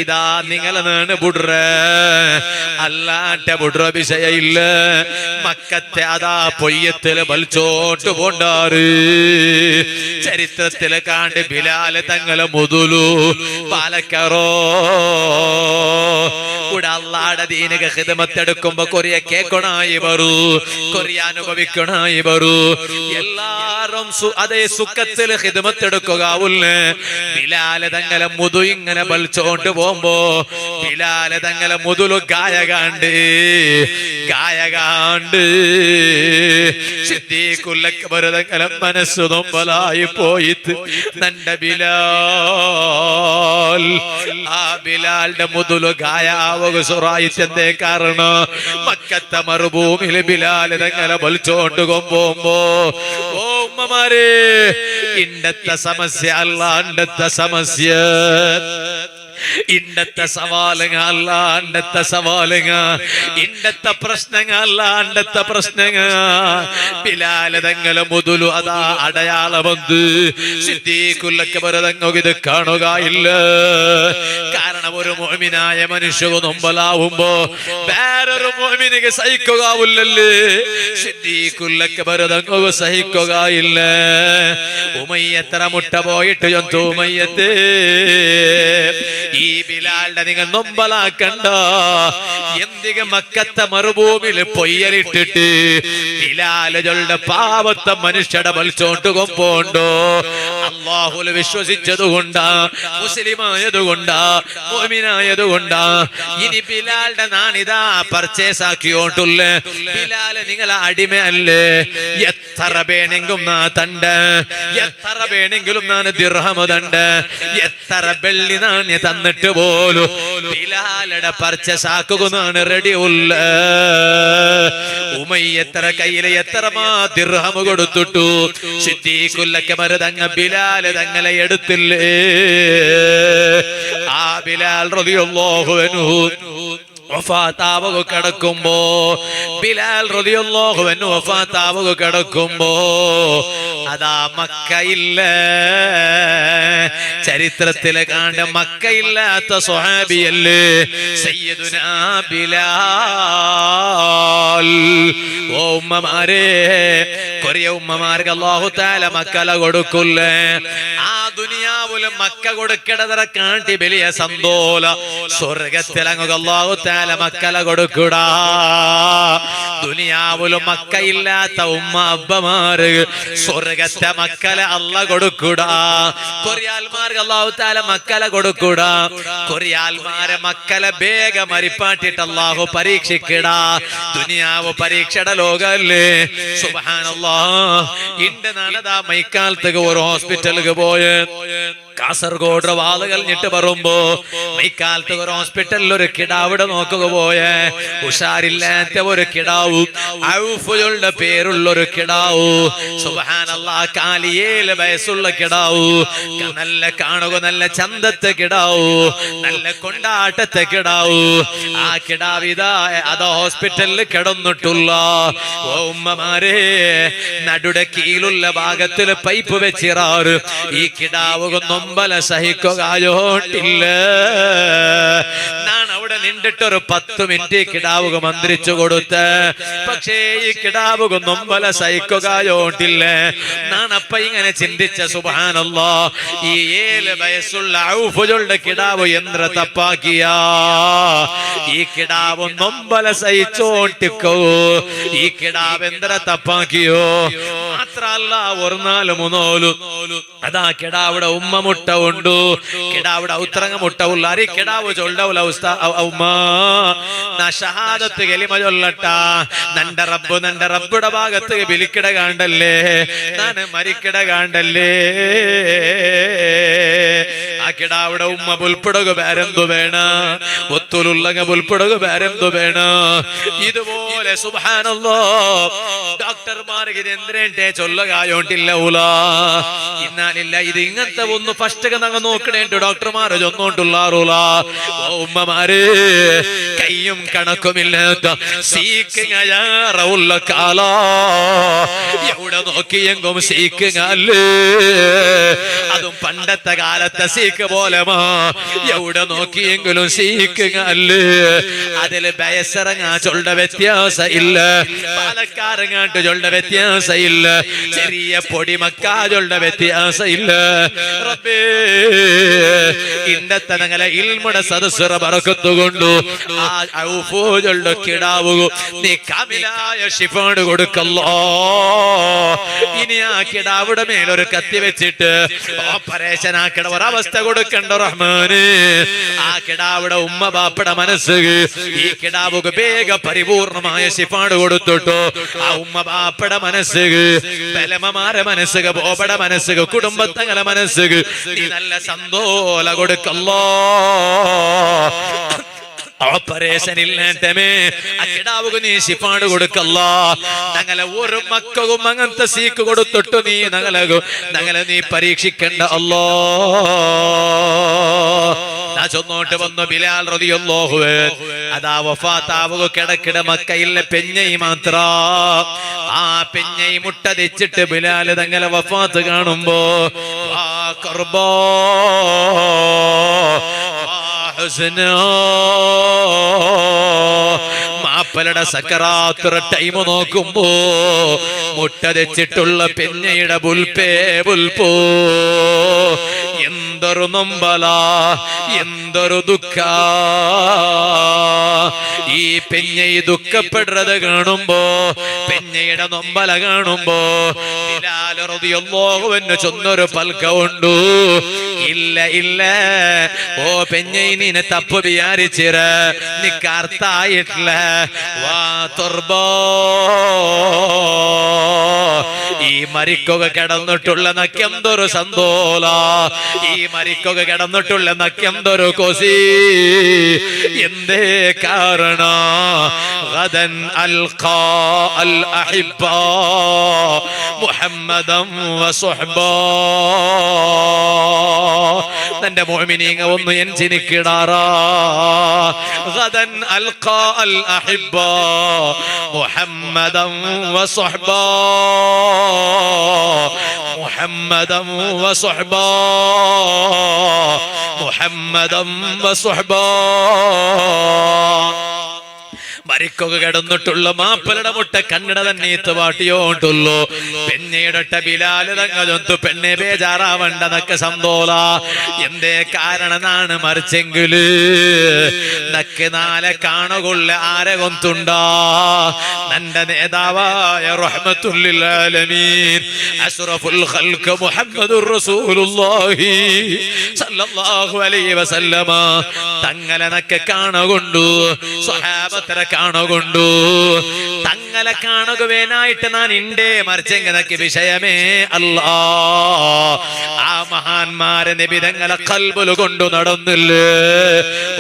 Speaker 1: ഇതാ നിങ്ങളാണ് ബുഡ്ര അല്ലാണ്ട ബുഡ്ര വിഷയയില്ല. മക്കത്തെ അതാ പൊയ്യത്തില് വലിച്ചോട്ട് പോണ്ടാറ്. ചരിത്രത്തില് കാണ്ട് ബിലാല് തങ്ങളെ മുതുലു പാലക്കറോ കൂടെ അള്ളാടെ ദീനിക ഖിദ്മത്തെടുക്കുമ്പോ കൊറിയ കേൾക്കണായി വരൂ, കൊറിയ അനുഭവിക്കണായി വരൂ. എല്ലാരും അതേ സുഖത്തില് ഖിദ്മത്ത് ഹിദ്മത്തെടുക്കുകയാവൂല്ലേ. ബിലാല് തങ്ങളെ മുതു ഇങ്ങനെ വലിച്ചോണ്ട് പോകുമ്പോ ബിലാല് തങ്ങളെ മുതുലു ഗായകാണ്ട് സിദ്ദീഖുൽ അക്ബർ തങ്ങളെ മനസ്സു നൊമ്പലായി പോയിട്ട് നന്റെ ബിലാൽ ആ ബിലാലിന്റെ മുതുലു ഗായാവുക സുറായിച്ച് എന്തേ കാരണം മക്കത്തെ മറുഭൂമിയില് ബിലാല് തങ്ങളെ വലിച്ചോണ്ട് പോകുമ്പോ ഓ ഉമ്മമാരെ ഇണ്ടത്തെ സമസ്യ അല്ലാണ്ടത്തെ സമസ്യ ഇണ്ടത്തെ സവാലുങ്ങ അല്ലാണ്ടത്തെ സവാലുങ്ങ ഇണ്ടത്തെ പ്രശ്നങ്ങ അല്ലാണ്ടത്തെ പ്രശ്നങ്ങ ബിലാല് തങ്ങളെ മുതുലു അതാ അടയാളമന്ത് സിദ്ദീഖുൽ അക്ബർ തങ്ങൾ ഇത് കാണുകയില്ല. കാരണം ഒരു മുഅ്മിനായ മനുഷ്യൻ നൊമ്പലാവുമ്പോ വേറൊരു മുഅ്മിനിക്ക് സഹിക്കുകയില്ലല്ലേ. സിദ്ദീഖുൽ അക്ബർ തങ്ങൾ സഹിക്കുകയില്ല. ഉമയ്യത്ര മുട്ട പോയിട്ട് ജന്തു ഉമയ്യത്തെ ഈ ബിലാലിനെ നിങ്ങൾ നൊമ്പലാക്കണ്ട. എന്തിക മക്കത്തെ മറുഭൂമിയിൽ പൊയ്യലിട്ടിട്ട് ബിലാലുകളുടെ പാവത്തെ മനുഷ്യടെ വലിച്ചോണ്ട് കൊമ്പോണ്ടോ. അല്ലാഹുവിൽ വിശ്വസിച്ചതുകൊണ്ടാ, മുസ്ലിമായതുകൊണ്ടാ, മുഅ്മിനായതുകൊണ്ടാ. ഇനി ബിലാലിന്റെ നാണിതാ പർച്ചേസ് ആക്കിയോണ്ടുള്ള ബിലാല് നിങ്ങളെ അടിമയല്ലേ. എത്ര വേണമെങ്കിലും നാ തണ്ട്, എത്ര വേണമെങ്കിലും നാൻ ദിർഹം തണ്ട്, എത്ര വെള്ളി നാണ്യ തന്നിട്ട് പോലും ബിലാലുടെ പർച്ചേസ് ആക്കുകയാണ് റെഡി ഉള്ള. ഉമയ്യത്ര കയ്യില് എത്ര ദിർഹം കൊടുത്തിട്ടു സിദ്ദീഖുൽ അക്ബർ തങ്ങൾ ബിലാല് തങ്ങളെ എടുത്തില്ലേ. ആ ബിലാൽ റളിയല്ലാഹു അൻഹു വഫാത്താവുക കിടക്കുമ്പോ ബിലാൽ റളിയല്ലാഹു അൻഹു വഫാത്താവുക കിടക്കുമ്പോ അതാ മക്കയില്ല. ചരിത്രത്തിലെ കാണ്ട മക്കയില്ലാത്ത സ്വഹാബിയല്ലേ സയ്യിദുനാ ബിലാൽ. ഓ ഉമ്മമാരെ, കൊറിയ ഉമ്മമാർക്ക് അല്ലാഹു തആല മക്കല കൊടുക്കുല്ലേ. ആ ദുനിയാവില് മക്ക കൊടുക്കടതര കാട്ടി വലിയ സന്തോല സ്വർഗത്തിലങ്ങ് അല്ലാഹു തആല മക്കല കൊടുക്കൂടാ. ദുനിയാവിലും മക്കയില്ലാത്ത ഉമ്മ അബ്ബമാര് സ്വർഗത്തെ മക്കല അല്ല കൊടുക്കൂടാ. കൊറിയാൽമാർക്ക് അല്ലാഹു തആല മക്കല കൊടുക്കൂടാ. കൊറിയാൽമാരെ മക്കല വേഗം അരിപ്പാട്ടിട്ട് അല്ലാഹു പരീക്ഷിക്കടാ. ദുനിയാവ് പരീക്ഷയുടെ ലോകല്ലേ. സുബ്ഹാനല്ലാഹ്. ഇന്റെ നാളതാ മൈക്കാലത്തേക്ക് ഒരു ഹോസ്പിറ്റലിലേക്ക് പോയെ കാസർഗോഡ് വാള് കഴിഞ്ഞിട്ട് പറയുമ്പോ മൈക്കാലത്ത് ഒരു ഹോസ്പിറ്റലിൽ ഒരു കിടാവിടെ നോക്കുക പോയെ ഉഷാറില്ലാത്ത ഒരു കിടാവു, ഔഫുകളുടെ പേരുള്ള ഒരു കിടാവു. സുബ്ഹാനല്ലാഹ്. 47 വയസ്സുള്ള കിടാവു. നല്ല കാണുക, നല്ല ചന്തത്തെ കിടാവു, നല്ല കൊണ്ടാട്ടത്തെ കിടാവു. ആ കിടാവിതാ അത് ഹോസ്പിറ്റലിൽ കിടന്നിട്ടുള്ള. ഓ ഉമ്മമാരെ, നടുടെ കീഴിലുള്ള ഭാഗത്തിൽ പൈപ്പ് വെച്ചിറാറ്. ഈ കിടാവുകൊന്നും നൊമ്പല സഹിക്കുകയോട്ടില്ല. ഞാൻ അവിടെ നിന്നിട്ടൊരു 10 മിനിറ്റ് കിടാവുക മന്ത്രിച്ചു കൊടുത്ത്, പക്ഷേ ഈ കിടാവുക നൊമ്പല സഹിക്കുകയോട്ടില്ല. ഞാൻ അപ്പ ഇങ്ങനെ ചിന്തിച്ച സുബ്ഹാനല്ലാഹ്, ഈ 7 വയസ്സുള്ള ഔഫുകളുടെ കിടാവ് യന്ത്ര തപ്പാക്കിയ ഈ കിടാവ് നൊമ്പല സഹിച്ചോട്ടിക്കോ. ഈ കിടാവ് യന്ത്ര തപ്പാക്കിയോ. മാത്രല്ല ഒരു 4 3 അതാ കിടാവിടെ ഉമ്മ മുട്ട ഉണ്ടു. കിടാവിടെ ഔത്രങ്ങ മുട്ട ഉള്ളാരി കിടാവ് ചൊല്ലൗല ഉസ്താ ഉമ്മാ നാ ഷഹാദത്ത് കലിമ ചൊല്ലട്ട. നന്റെ റബ്ബുടെ ഭാഗത്ത് ബലിക്കിട കാണ്ടല്ലേ, നാന് മരിക്കിട കാണ്ടല്ലേ. ആ കിടാവിടെ ഉമ്മ പുൽപ്പിടുക വേരെന്തു വേണ, ഒത്തുലുള്ളങ്ങ പുൽപ്പിടുക വേരെന്തു വേണ. ഇതുപോലെ സുബ്ഹാനല്ലാഹ് ഡോക്ടർമാർക്ക് ഇത് എന്തിനെ ചൊല്ലുകയോണ്ടില്ല ഉല. ഇന്നാലില്ല ഇത് ഇങ്ങനത്തെ ഒന്ന് ഫസ്റ്റ് അങ്ങ് നോക്കണേണ്ട് ഡോക്ടർമാരെ ചൊന്നോണ്ടുള്ളാറുല. ഉമ്മമാര് കയ്യും കണക്കുമില്ലാത്ത സീക്കിങ്ങയുള്ള കാല എവിടെ നോക്കിയെങ്കും സീക്കിങ്ങല്ലേ. അതും പണ്ടത്തെ കാലത്തെ സീക്ക് സീക്ക് പോലെ എവിടെ നോക്കിയെങ്കിലും സീക്കുക അല്ലേ അതില് ബയസിറങ്ങാ ചൊണ്ട വ്യത്യാസം ഇല്ല പാലക്കാരങ്ങാട്ട് ചൊണ്ട വ്യത്യാസം ഇല്ല ചെറിയ പൊടിമക്കാ ചൊണ്ട വ്യത്യാസം ഇല്ല റബ്ബേ ഇന്നത്തെ ഞങ്ങളെ ഇൽമുടെ സദസ്സുറ ബറക്കത്തുകൊണ്ടു ആ ഔഫു ചൊണ്ട കിടാവു നീ കാമിലായ ശിഫാണ് കൊടുക്കല്ലോ ഇനി ആ കിടാവിടെ മേലൊരു കത്തി വെച്ചിട്ട് ഓപ്പറേഷൻ ആക്കണ ഒരവസ്ഥ കൊടുക്കണ്ട റഹ്മാന് ആ കിടാവിടെ ഉമ്മ ബാപ്പയുടെ മനസ്സ് ഈ കിടാവുക്ക് വേഗ പരിപൂർണമായ ശിഫാണ് കൊടുത്തിട്ടോ ആ ഉമ്മ ബാപ്പയുടെ മനസ്സ് ബലമമാരെ മനസ്സ് ബോബയുടെ മനസ്സ് കുടുംബത്തങ്ങളെ മനസ്സ് നീ നല്ല സന്തോല കൊടുക്കല്ലോ ഓപ്പറേഷൻ ഇല്ലാത്തമേ ആ കിടാവുക നീ ശിഫാണ് കൊടുക്കല്ല ഞങ്ങളെ ഒരു മക്കവും അങ്ങനത്തെ സീക്ക് കൊടുത്തിട്ടു നീ ഞങ്ങളെ നീ പരീക്ഷിക്കണ്ട അല്ലോ ചൊന്നോട്ട് വന്നു ബിലാൽ റളിയല്ലാഹു അൻഹു അതാ വഫാത്താവുക കിടക്കിട മക്കയിലെ പെഞ്ഞൈ മാത്ര ആ പെഞ്ഞൈ മുട്ട തെച്ചിട്ട് ബിലാൽ തങ്ങളെ വഫാത്ത് കാണുമ്പോ മാപ്പലയുടെ സക്കറാത്തുറ ടൈം നോക്കുമ്പോ മുട്ട തെച്ചിട്ടുള്ള പെഞ്ഞയുടെ പുൽപ്പോ എന്തൊരു നൊമ്പല എന്തൊരു ദുഃഖ ഈ പെഞ്ഞൈ ദുഃഖപ്പെടുന്നത് കാണുമ്പോ പെഞ്ഞയുടെ നൊമ്പല കാണുമ്പോ ബിലാൽ റളിയല്ലാഹു അൻഹു ചൊന്നൊരു പൽക്ക ഉണ്ടു ഇല്ല ഇല്ല ഓ പെഞ്ഞൈ നീനെ തപ്പ് വിചാരിച്ചിര നിക്ക് അർത്ഥായിട്ടില്ല വാ തുർബോ ഈ മരിക്കുക കിടന്നിട്ടുള്ള നക്കെന്തൊരു സന്തോല ഈ മരിക്കുക കിടന്നിട്ടുള്ള നക്കെന്തൊരു കൊസി എന്തേ കാരണ ഗദൻ അൽഖാ അൽ അഹിബ്ബ മുഹമ്മദൻ വസുഹ്ബാ തന്റെ മുഅ്മിനീങ്ങ ഒന്ന് എൻജിനിക്കിടാറാ ഗദൻ അൽഖാ അൽ അഹിബ്ബ മുഹമ്മദൻ വസുഹ്ബാ محمدا وصحبا محمدا وصحبا മരിക്കുക കിടന്നിട്ടുള്ള മാപ്പലയുടെ മുട്ട കണ്ണട തന്നെ വാട്ടിയോണ്ടുള്ളൂ പെണ്ണയുടെ ബിലാല് തങ്ങൊത്തു പെണ്ണെ ബേജാറാവണ്ടെന്നൊക്കെ സന്തോല എന്തേ കാരണനാണ് മറിച്ചെങ്കില് നക്ക് നാലെ കാണുകൊള്ള ആരെ കൊന്തുണ്ടാ നന്റെ നേതാവായ റഹ്മത്തുൽ ലിൽ ആലമീൻ അഷ്റഫുൽ ഖൽഖ് മുഹമ്മദുർ റസൂലുള്ളാഹി സല്ലല്ലാഹു അലൈഹി വസല്ലമ തങ്ങളെ നക്ക് കാണുകൊണ്ടു സ്വഹാബത്തരെ കാണുകൊണ്ടു തങ്ങളെ കാണുകവേനായിട്ട് ഞാൻ ഇണ്ടേ മറിച്ചെങ്കനക്ക് വിഷയമേ അല്ലാ ആ മഹാന്മാരെ നബി തങ്ങളെ ഖൽബിൽ കൊണ്ടു നടന്നില്ലേ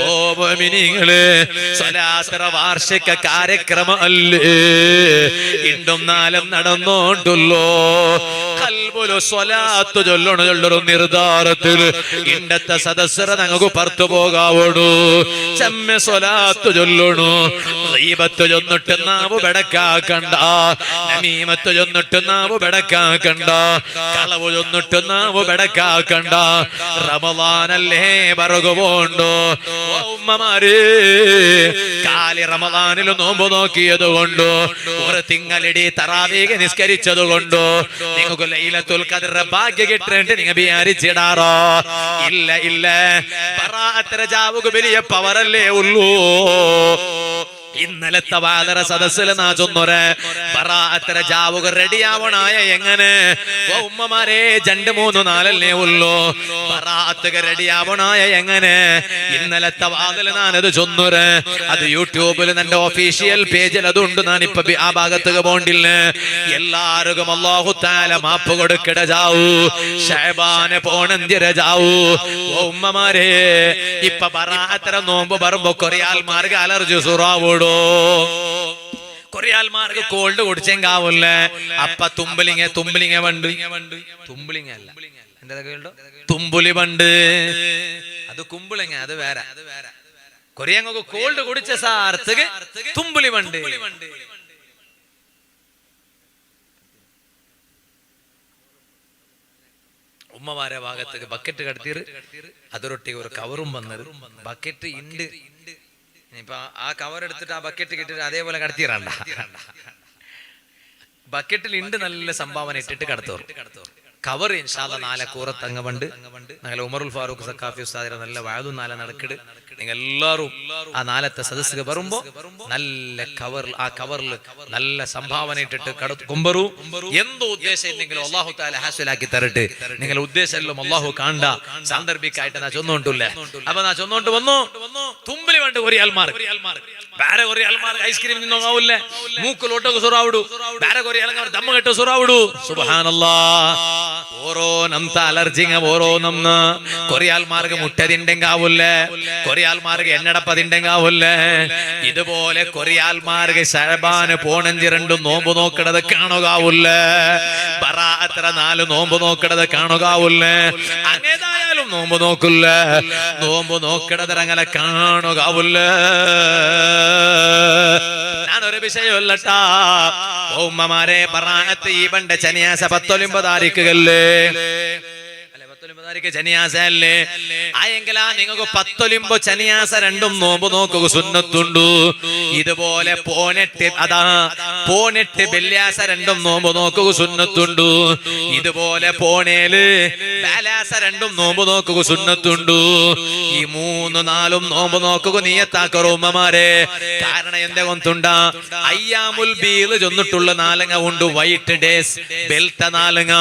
Speaker 1: ഓ മുഅ്മിനീങ്ങളെ സ്വലാത്ത് വാർഷിക കാര്യക്രമം അല്ലേ ഇണ്ടും നാലും നടന്നോണ്ടുള്ളോ ഖൽബിൽ സ്വലാത്ത് ചൊല്ലണുള്ളൊരു നിർധാരത്തിൽ ഇണ്ടത്തെ സദസ്സറ ഞങ്ങൾക്ക് പുറത്തു പോകാവണു ചെമ്മ സ്വലാത്ത് ചൊല്ലണു ഗീബത്ത് ചൊന്നിട്ട് നാവ് ബെടക്കാക്കണ്ട നമീമത്ത് ചൊന്നിട്ട് നാവ് ബെടക്കാക്കണ്ട കളവ് ചൊന്നിട്ട് നാവ് ബെടക്കാക്കണ്ട റമളാനല്ലേ ബറകുപോണ്ടോ ഉമ്മമാര് കാലി റമളാനിൽ നോമ്പ് നോക്കിയത് കൊണ്ടോ ഒരു തിങ്കളിടി തറാവീഹ് നിസ്കരിച്ചത് കൊണ്ടോ നിങ്ങൾക്ക് ലൈലത്തുൽ ഖദ്ർ ഭാഗ്യം കിട്ടേണ്ട നിങ്ങൾ വിചാരിച്ചിടാറോ ഇല്ല ഇല്ല ബറാഅത്ത് രജാവുക വലിയ പവറല്ലേ ഉള്ളൂ ഇന്നലത്തെ വാദര സദസ്സിൽ നാ ചൊന്നൊരെ ബറാഅത്ത് രജാവുക റെഡിയാവണായ എങ്ങനെ ഉമ്മമാരെ 2 3 4 ഉള്ളൂ ബറാഅത്ത് റെഡിയാവണായ എങ്ങനെ ഇന്നലത്തെ വാദൽ ഞാനത് ചൊന്നൊരെ അത് യൂട്യൂബിൽ എന്റെ ഒഫീഷ്യൽ പേജിൽ അതുണ്ട് ഞാനിപ്പോ ആ ഭാഗത്തേക്ക് പോണ്ടില്ല എല്ലാവർക്കും അല്ലാഹു തആല മാപ്പ് കൊടുക്കട ജാവൂ ശഅബാനെ പോണെന്തിര ജാവൂ ഉമ്മമാരെ ഇപ്പൊ ബറാഅത്ത് നോമ്പ് പറമ്പോ കൊറിയാൽ മാർഗ അലർജി സുറാവോടോ കൊറിയാൽമാർക്ക് കോൾഡ് കുടിച്ചെങ്കാവൂല്ല അപ്പ തുമ്പലിങ്ങ വണ്ട് തുമ്പലിങ്ങ അല്ല എന്താ തുമ്പുലി വണ്ട് അത് കുമ്പളിങ്ങ അത് വേറെ കൊറിയങ്ങൾക്ക് കോൾഡ് കുടിച്ച സാർത്തക്ക് തുമ്പുലി വണ്ട് ഉമ്മമാരെ ഭാഗത്തേക്ക് ബക്കറ്റ് കടത്തിയത് അതൊരൊട്ടിക്ക് ഒരു കവറും വന്നത് ബക്കറ്റ് ഉണ്ട്. ഇനിയിപ്പൊ ആ കവർ എടുത്തിട്ട് ആ ബക്കറ്റ് കിട്ടിട്ട് അതേപോലെ കടത്തിയിരണ്ട. ബക്കറ്റിൽ ഉണ്ട് നല്ല സംഭാവന ഇട്ടിട്ട് കടത്തോറും കവർ ഇൻഷാ അല്ലാഹ് നാളെ കൂറത്തങ്ങ പണ്ട് ഞങ്ങൾ ഉമറുൽ ഫാറൂഖ് സഖാഫി ഉസ്താദിനെ നല്ല വാഴു നാളെ നടക്കിട്. നിങ്ങൾ എല്ലാവരും ആ നാലത്തെ സദസ്സിൽ വരുമ്പോ നല്ല കവർ, ആ കവറിൽ നല്ല സംഭാവന ഇട്ടിട്ട് കടക്കുമ്പറു. എന്തോ ഉദ്ദേശം ഇല്ലെങ്കിലും അല്ലാഹു തആല ഹാസിലാക്കി തരട്ടെ. നിങ്ങളുടെ ഉദ്ദേശം എല്ലാം അല്ലാഹു കാണണ്ട. സാന്ദർഭികമായിട്ട് നാ ചൊന്നോണ്ടല്ലേ. അപ്പൊ നാ ചൊന്നോണ്ട് വന്നു തുമ്പില് വേണ്ട ഒരു അൽമാർ ಬೇರೆ ಕೊರಿ ಅಲ್ಮಾರ್ ಐಸ್ ಕ್ರೀಮ್ ತಿನ್ನೋಗಾವುಲ್ಲ ಮೂಕು ಲೋಟೋಗ ಸುರಾವುಡು ಬೇರೆ ಕೊರಿ ಅಲ್ಮಾರ್ ದಮ್ಮ ಗಟ್ಟ ಸುರಾವುಡು സുബ്ഹാനല്ലാഹ്. ഓരോ നംത അലർജിങ്ങ ഓരോ നംന കൊറിയാൽ മാർഗ മുട്ടതിണ്ടെങ്കാവുല്ല കൊറിയാൽ മാർഗ എണ്ണടപ്പതിണ്ടെങ്കാവുല്ല. ഇതുപോലെ കൊറിയാൽ മാർഗ ശഅബാന് പോണഞ്ച് രണ്ട് നോമ്പ് നോക്കണത് കാണുകാവുല്ല. ബറാഅത്ര 4 നോമ്പ് നോക്കണത് കാണുകാവുല്ല. അങ്ങേതായാലും നോമ്പ് നോക്കില്ല. നോമ്പ് നോക്കണത് അങ്ങനെ കാണുകാവുല്ല. ഞാനൊരു വിഷയമല്ലട്ടാ ഉമ്മമാരെ ബറാഅത്ത് ഈ പണ്ട് ശനിയാഴ്ച 19 താരീഖുകളില് ശനിയാസല്ലേ ആയെങ്കിലാ നിങ്ങൾക്ക് 19 ശനിയാസ രണ്ടും നോമ്പ് നോക്കുക സുന്നത്തുണ്ടു. ഇതുപോലെ പോനെട്ട് വെള്ളിയാസ രണ്ടും നോമ്പ് നോക്കുക സുന്നത്തുണ്ടു. ഇതുപോലെ പോണേല് ബാലാസ രണ്ടും നോമ്പ് നോക്കുക സുന്നത്തുണ്ടു. ഈ 3-4 നോമ്പ് നോക്കുക നീയത്താക്കറോ ഉമ്മമാരെ. കാരണം എന്താ കൊണ്ടുണ്ട അയ്യാമുൽ ബീൽ ചൊന്നിട്ടുള്ള 4 ഉണ്ട്. വൈറ്റ് ഡേസ് ബെൽത്ത 4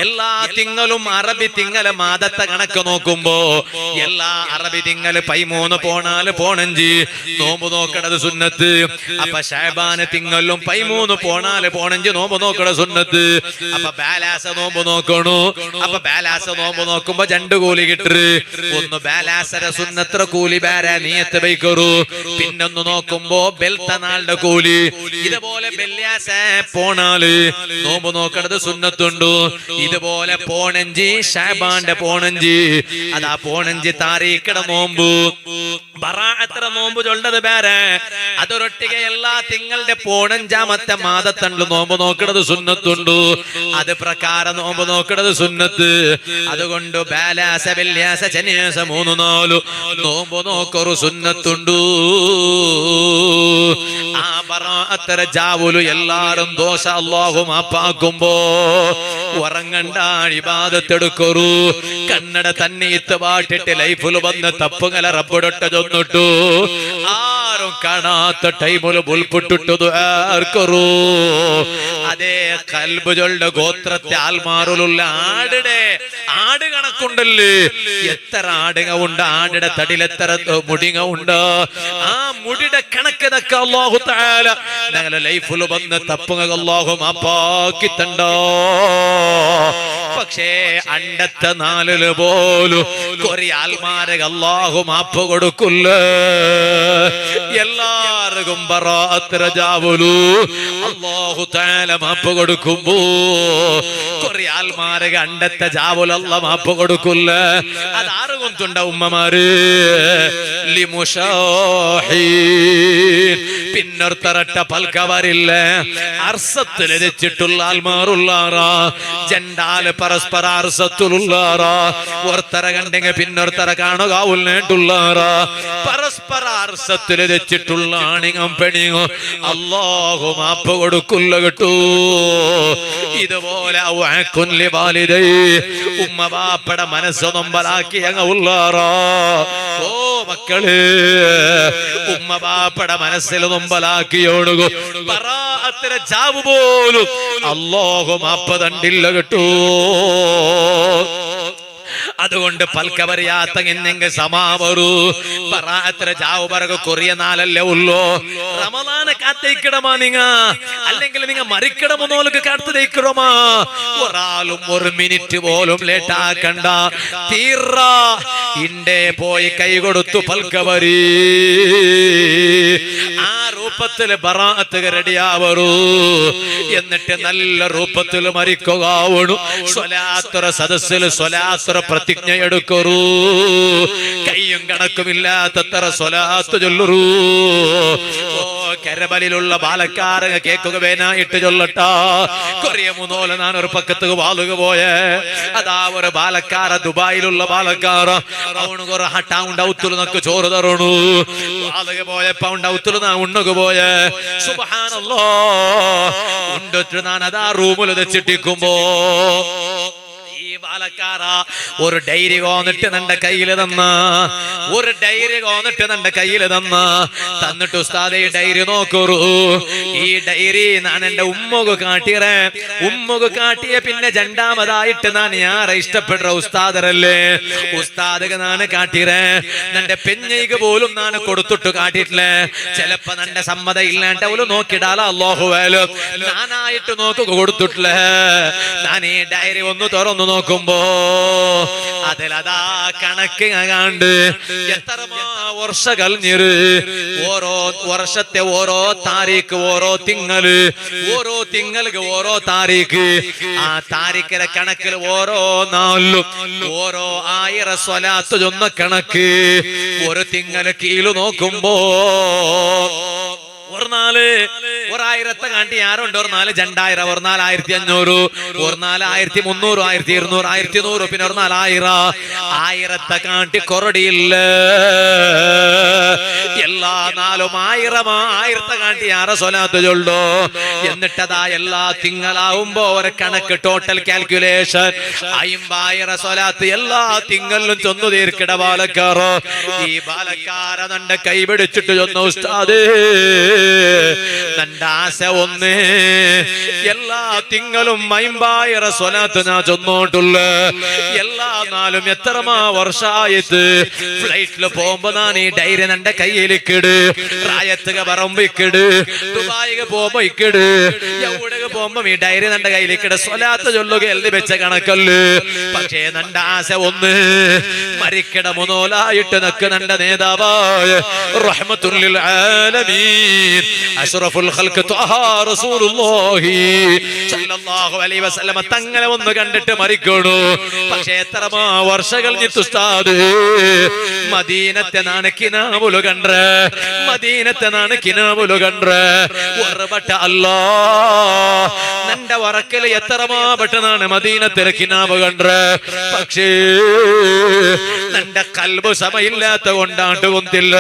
Speaker 1: എല്ലാ തിങ്കളും അറബി തിങ്കളെ മാദത്തെ കണക്ക് നോക്കുമ്പോ എല്ലാ അറബി തിങ്കള് 13 പോണാല് പോണഞ്ച് നോമ്പ് നോക്കണത് സുന്നത്ത്. അപ്പൊ ശഅബാന് തിങ്കളും 13 പോണാല് പോണഞ്ച് നോമ്പ് നോക്കണ സുന്നത്ത്. അപ്പൊ ബാലാസ നോമ്പ് നോക്കണു. അപ്പൊ ബാലാസ നോമ്പ് നോക്കുമ്പോ 2 കൂലി കിട്ടു. ഒന്ന് ബാലാസര സുന്നത്ര കൂലി ബാരാ നീയത്ത് വയ്ക്കറു. പിന്നൊന്ന് നോക്കുമ്പോ ബെൽത്ത നാളുടെ കൂലി. ഇതുപോലെ വെള്ളിയാസ പോണാല് നോമ്പ് നോക്കണത് സുന്നത്തുണ്ടു. ഇതുപോലെ പോണഞ്ച് ശഅബാന്റെ പോണഞ്ച് അതാ പോണഞ്ച് താരീഖിട നോമ്പ് ബറാഅത്ര നോമ്പ് ചൊല്ലത് വേറെ. അതൊരൊട്ടിക എല്ലാ തിങ്കളുടെ പോണഞ്ചാമത്തെ മാദത്തണ്ട് നോമ്പ് നോക്കണത് സുന്നത്തുണ്ടു. അത് പ്രകാരം നോമ്പ് നോക്കണത് സുന്നത്ത്. അതുകൊണ്ട് ബാലാസ വെള്ളിയാസ ശനിയാസ 3-4 നോമ്പ് നോക്കൊരു സുന്നത്തുണ്ടു. ആ ബറാഅത്ര ജാവുലു എല്ലാരും ദോഷ അല്ലാഹു മാപ്പാക്കുമ്പോ ഉറങ്ങണ്ട ഇബാദത്തെടുക്കൊരു. കന്നഡ തന്നെ ഇത്തവാട്ടിട്ട് ലൈഫിൽ വന്ന് തപ്പുങ്ങല റബ്ബടൊട്ട ചൊന്നിട്ടു. ആരും കാണാത്ത ടൈമില് ബുൽപുട്ടിട്ടു ആർക്കൊരു. അതേ കൽബുകളുടെ ഗോത്രത്തെ ആൽമാറിലുള്ള ആട് കണക്കുണ്ടല്ലേ. എത്ര ആടുക ഉണ്ട്. ആടിടെ തടിലെത്ര മുടിങ്ങ ഉണ്ട്. ആ മുടിയുടെ കണക്കിതൊക്കെ അല്ലാഹു തആല ഞങ്ങളുടെ ലൈഫിൽ വന്ന് തപ്പുങ്ങ അല്ലാഹു മാപ്പാക്കി തണ്ടോ. പക്ഷേ അണ്ടത്തെ 4 പോലും കൊറി ആൽമാരക അല്ലാഹു മാപ്പ് കൊടുക്കില്ല. എല്ലാവർക്കും ബറാഅത്ത് ജാവുലു അല്ലാഹു തആല മാപ്പ് കൊടുക്കുമ്പോ കൊറി ആൽമാരക അണ്ടത്തെ ജാവുൽ അല്ലാഹു മാപ്പ് കൊടുക്കില്ല. അതാരും തുണ്ട ഉമ്മമാര് ലിമുഷാഹീൻ പിന്നൊരുത്തരട്ട പൽക്കവരില്ല. അർസത്തിൽ രചിച്ചിട്ടുള്ള ആൽമാറുള്ളാറാ ജണ്ടാല് പരസ്പര അർസത്തിലുള്ളാറാ. ഒരുത്തര കണ്ടെങ്കിൽ പിന്നൊരുത്തര കാണുകാവുള്ളാറാ. പരസ്പര അർസത്തിൽ രചിച്ചിട്ടുള്ള ആണിങ്ങും പെണിങ്ങും അല്ലാഹു മാപ്പ് കൊടുക്കില്ല കേട്ടു. ഇതുപോലെ ഉമ്മ ബാപ്പയുടെ മനസ്സ് നൊമ്പലാക്കി അങ്ങ് ഉള്ളാറാ. ഓ മക്കള് ഉമ്മ ബാപ്പയുടെ മനസ്സിൽ നൊമ്പലാക്കിയോടുകു ബറാഅത്തിന് ജാവ് പോലും അല്ലാഹു മാപ്പ് തണ്ടില്ല കേട്ടു. അതുകൊണ്ട് പൽക്കവറിയാത്തങ്ങെങ്കിൽ സമാവറു ബറാഅത്തിന് ജാവ് പറക കൊറിയ 4 ഉള്ളൂ. റമളാനെ കാത്തേക്കിടമാ നിങ്ങ അല്ലെങ്കിൽ നിങ്ങ മരിക്കടമെന്നോലക്ക് കാത്തു തേക്കിടമാ. ഒരാളും 1 മിനിറ്റ് പോലും ലേറ്റ് ആക്കണ്ട. തീറ ഇണ്ടേ പോയി കൈ കൊടുത്തു പൽക്കവരി. ആ രൂപത്തിൽ ബറാഅത്ത് റെഡിയാവറു. എന്നിട്ട് നല്ല രൂപത്തിൽ മരിക്കുകയാവണു. സ്വലാത്തുറ സദസ്സിൽ സ്വലാത്തുറ പ്രതി പ്രതിജ്ഞയെടുക്കൂ, കയ്യും കണക്കുമില്ലാത്തത്ര സ്വലാത്ത് ചൊല്ലൂ. ഓ കരബലിലുള്ള ബാലക്കാരങ്ങ കേക്കുക വേനായിട്ട് ചൊല്ലട്ടാ. കൊറിയ മൂന്നോല നാനൊരു പക്കത്ത് വാളുക പോയെ അതാ ഒരു ബാലക്കാര ദുബായിലുള്ള ബാലക്കാര അവണ് കുറെ ഹട്ടാവുണ്ട് ഔത്തുല് നക്ക് ചോറ് തരണു. വാളുക പോയപ്പോ ഔത്തുല് നാ ഉണ്ണുക പോയെ സുബ്ഹാനല്ലാഹ് ഉണ്ടിട്ട് ഞാൻ അതാ റൂമിൽ വെച്ചിട്ടിരിക്കുമ്പോ ഈ ബാലക്കാര ഒരു ഡയറി കോന്നിട്ട് നിന്റെ കയ്യില് തന്ന, ഒരു ഡയറി കോന്നിട്ട് നിന്റെ കയ്യില് തന്നിട്ട് ഉസ്താദെ ഈ ഡയറി നോക്കൂ. ഈ ഡയറി ഞാൻ എന്റെ ഉമ്മക്ക് കാട്ടിയറേ. ഉമ്മക്ക് കാട്ടിയ പിന്നെ രണ്ടാമതായിട്ട് ഞാൻ യാറെ ഇഷ്ടപ്പെട്ട ഉസ്താദരല്ലേ, ഉസ്താദക്ക് ഞാൻ കാട്ടിയറേ. നിന്റെ പെഞ്ഞയ്ക്ക് പോലും ഞാൻ കൊടുത്തിട്ട് കാട്ടിട്ടില്ലേ. ചിലപ്പോ നിന്റെ സമ്മതം ഇല്ലാണ്ട് അവള് നോക്കിടാലോ അല്ലാഹുവേലും ഞാനായിട്ട് നോക്കുക കൊടുത്തിട്ടില്ലേ. ഞാൻ ഈ ഡയറി ഒന്ന് തുറന്നു നോക്കുമ്പോ അതിലതാ കണക്ക് കണ്ട് എത്ര വർഷ കഴിഞ്ഞിര്, ഓരോ വർഷത്തെ ഓരോ താരീഖ്, ഓരോ തിങ്ങൾക്ക് ഓരോ താരീഖ്, ആ താരീഖിലെ കണക്കിൽ ഓരോ നാളിലും ഓരോ 1000 സ്വലാത്ത് ചൊന്ന കണക്ക്. ഒരു തിങ്ങല് കീഴ് നോക്കുമ്പോ ഒരു നാല് 1000 കാണ്ടി ആരുണ്ട്, ഒരു നാല് 2000, ഒരു നാല് 1500, ഒരു നാല് 1300, 1200, 1100, പിന്നെ ഒരു നാല് 1000 കാണ്ടി കൊറടിയില്ല. എല്ലാ നാലും 1000 കാണ്ടി ആരെ സ്വലാത്ത് ചൊല്ലോ. എന്നിട്ടതാ എല്ലാ തിങ്കളാവുമ്പോ ഒരു കണക്ക് ടോട്ടൽ കാൽക്കുലേഷൻ 50,000 സ്വലാത്ത് എല്ലാ തിങ്കളിലും ചൊന്നു തീർക്കിട ബാലക്കാറോ. ഈ ബാലക്കാര നന്റെ കൈ പിടിച്ചിട്ട് ചൊന്നു ഉസ്താദേ നന്റെ ആശ ഒന്ന്, എല്ലാ തിങ്കളും 50,000 സ്വലാത്ത് ഞാൻ ചൊന്നോട്ടുള്ള. എല്ലാ നാളും എത്രമാ വർഷായിട്ട് ഫ്ലൈറ്റില് പോകുമ്പോ ഞാൻ ഈ ഡയറി നന്റെ കയ്യിലിക്കിട്, റായത്തുക പറമ്പിക്കിട്, ദുബായിക്ക് പോകുമ്പോ ഇക്കിട്, എവിടെയൊക്കെ പോകുമ്പോ ഈ ഡയറി നന്റെ കയ്യിലിക്കിട്. സ്വലാത്ത് ചൊല്ലുക എഴുതി വെച്ച കണക്കല്ല്. പക്ഷേ നന്റെ ആശ ഒന്ന്, മരിക്കട മുതലായിട്ട് നക്ക് നന്റെ നേതാവായ റഹ്മത്തുൽ ലിൽ ആലമീൻ അഷ്റഫുൽ ഖൽഖ് ത്വഹ റസൂലുള്ളാഹി സ്വല്ലല്ലാഹു അലൈഹി വസല്ലം തങ്ങളെ ഒന്ന് കണ്ടിട്ട് മരിക്കണു. പക്ഷേ എത്രമാ വർഷം കഴിഞ്ഞിട്ട് ഉസ്താദ് മദീനത്തെ നാണ് കിനാബുലു കണ്ടേ, മദീനത്തെ നാണ് കിനാബുലു കണ്ടേ. ഒരുപട്ട അല്ലാ നന്റെ വറക്കല് എത്രമാ പെട്ടെന്നാണ് മദീനത്തിലെ കിനാബ് കണ്ടേ. പക്ഷേ നന്റെ കൽബ് സമയില്ലാത്ത കൊണ്ടാണ്ട് കൊന്തില്ല,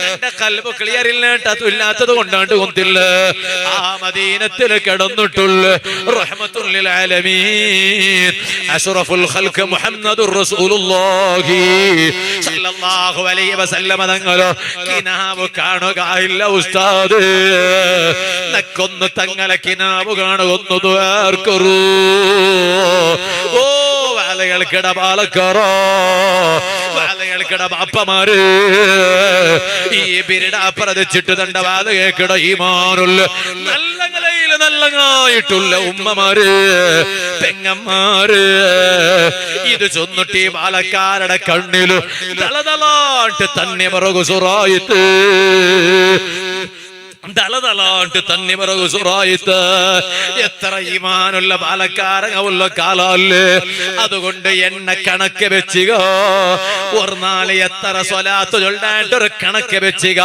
Speaker 1: നന്റെ കൽബ് ക്ലിയർ ഇല്ലാത്തത് കൊണ്ടാണ്ട് കൊന്തില്ല. ആ മദീനത്തിൽ കിടന്നിട്ടുള്ള റഹ്മത്തുൽ ലിൽ ആലമീൻ അഷ്റഫുൽ ഖൽഖ് മുഹമ്മദുർ റസൂലുള്ളാഹി സ്വല്ലല്ലാഹു അലൈഹി വസല്ലം തങ്ങളോ കിനാബ് കാണുക ഇല്ല ഉസ്താദ്. നക്കൊന്ന് തങ്ങളെ കിനാബ് കാണുകൊന്നു ദ്വാർക്കൂ. ഓ വാലകൾക്കിട ബാലക്കാറോ, വാലകൾക്കിട ബാപ്പമാര് ഈ ബിരിട പ്രതിച്ചിട്ട് തന്റെ വാല കേക്കിട ഈമാനുള്ള നല്ല നിലയില് നല്ലതായിട്ടുള്ള ഉമ്മമാര് പെങ്ങന്മാര് ഇത് ചൊന്നിട്ട് ഈ ബാലക്കാരുടെ കണ്ണില് തലതലാട്ട് തന്നെ പറകു സുറായിത്ത്, ദളദളാണ്ട് തന്നെ പറകു സുറായിത്ത്. എത്ര ഈമാനുള്ള ബാലക്കാരങ്ങുള്ള കാലല്ലേ. അതുകൊണ്ട് എന്നെ കണക്ക് വെച്ചുക. ഒരു നാള് എത്ര സ്വലാത്ത് ചൊല്ലാണ്ടൊരു കണക്ക് വെച്ചുക.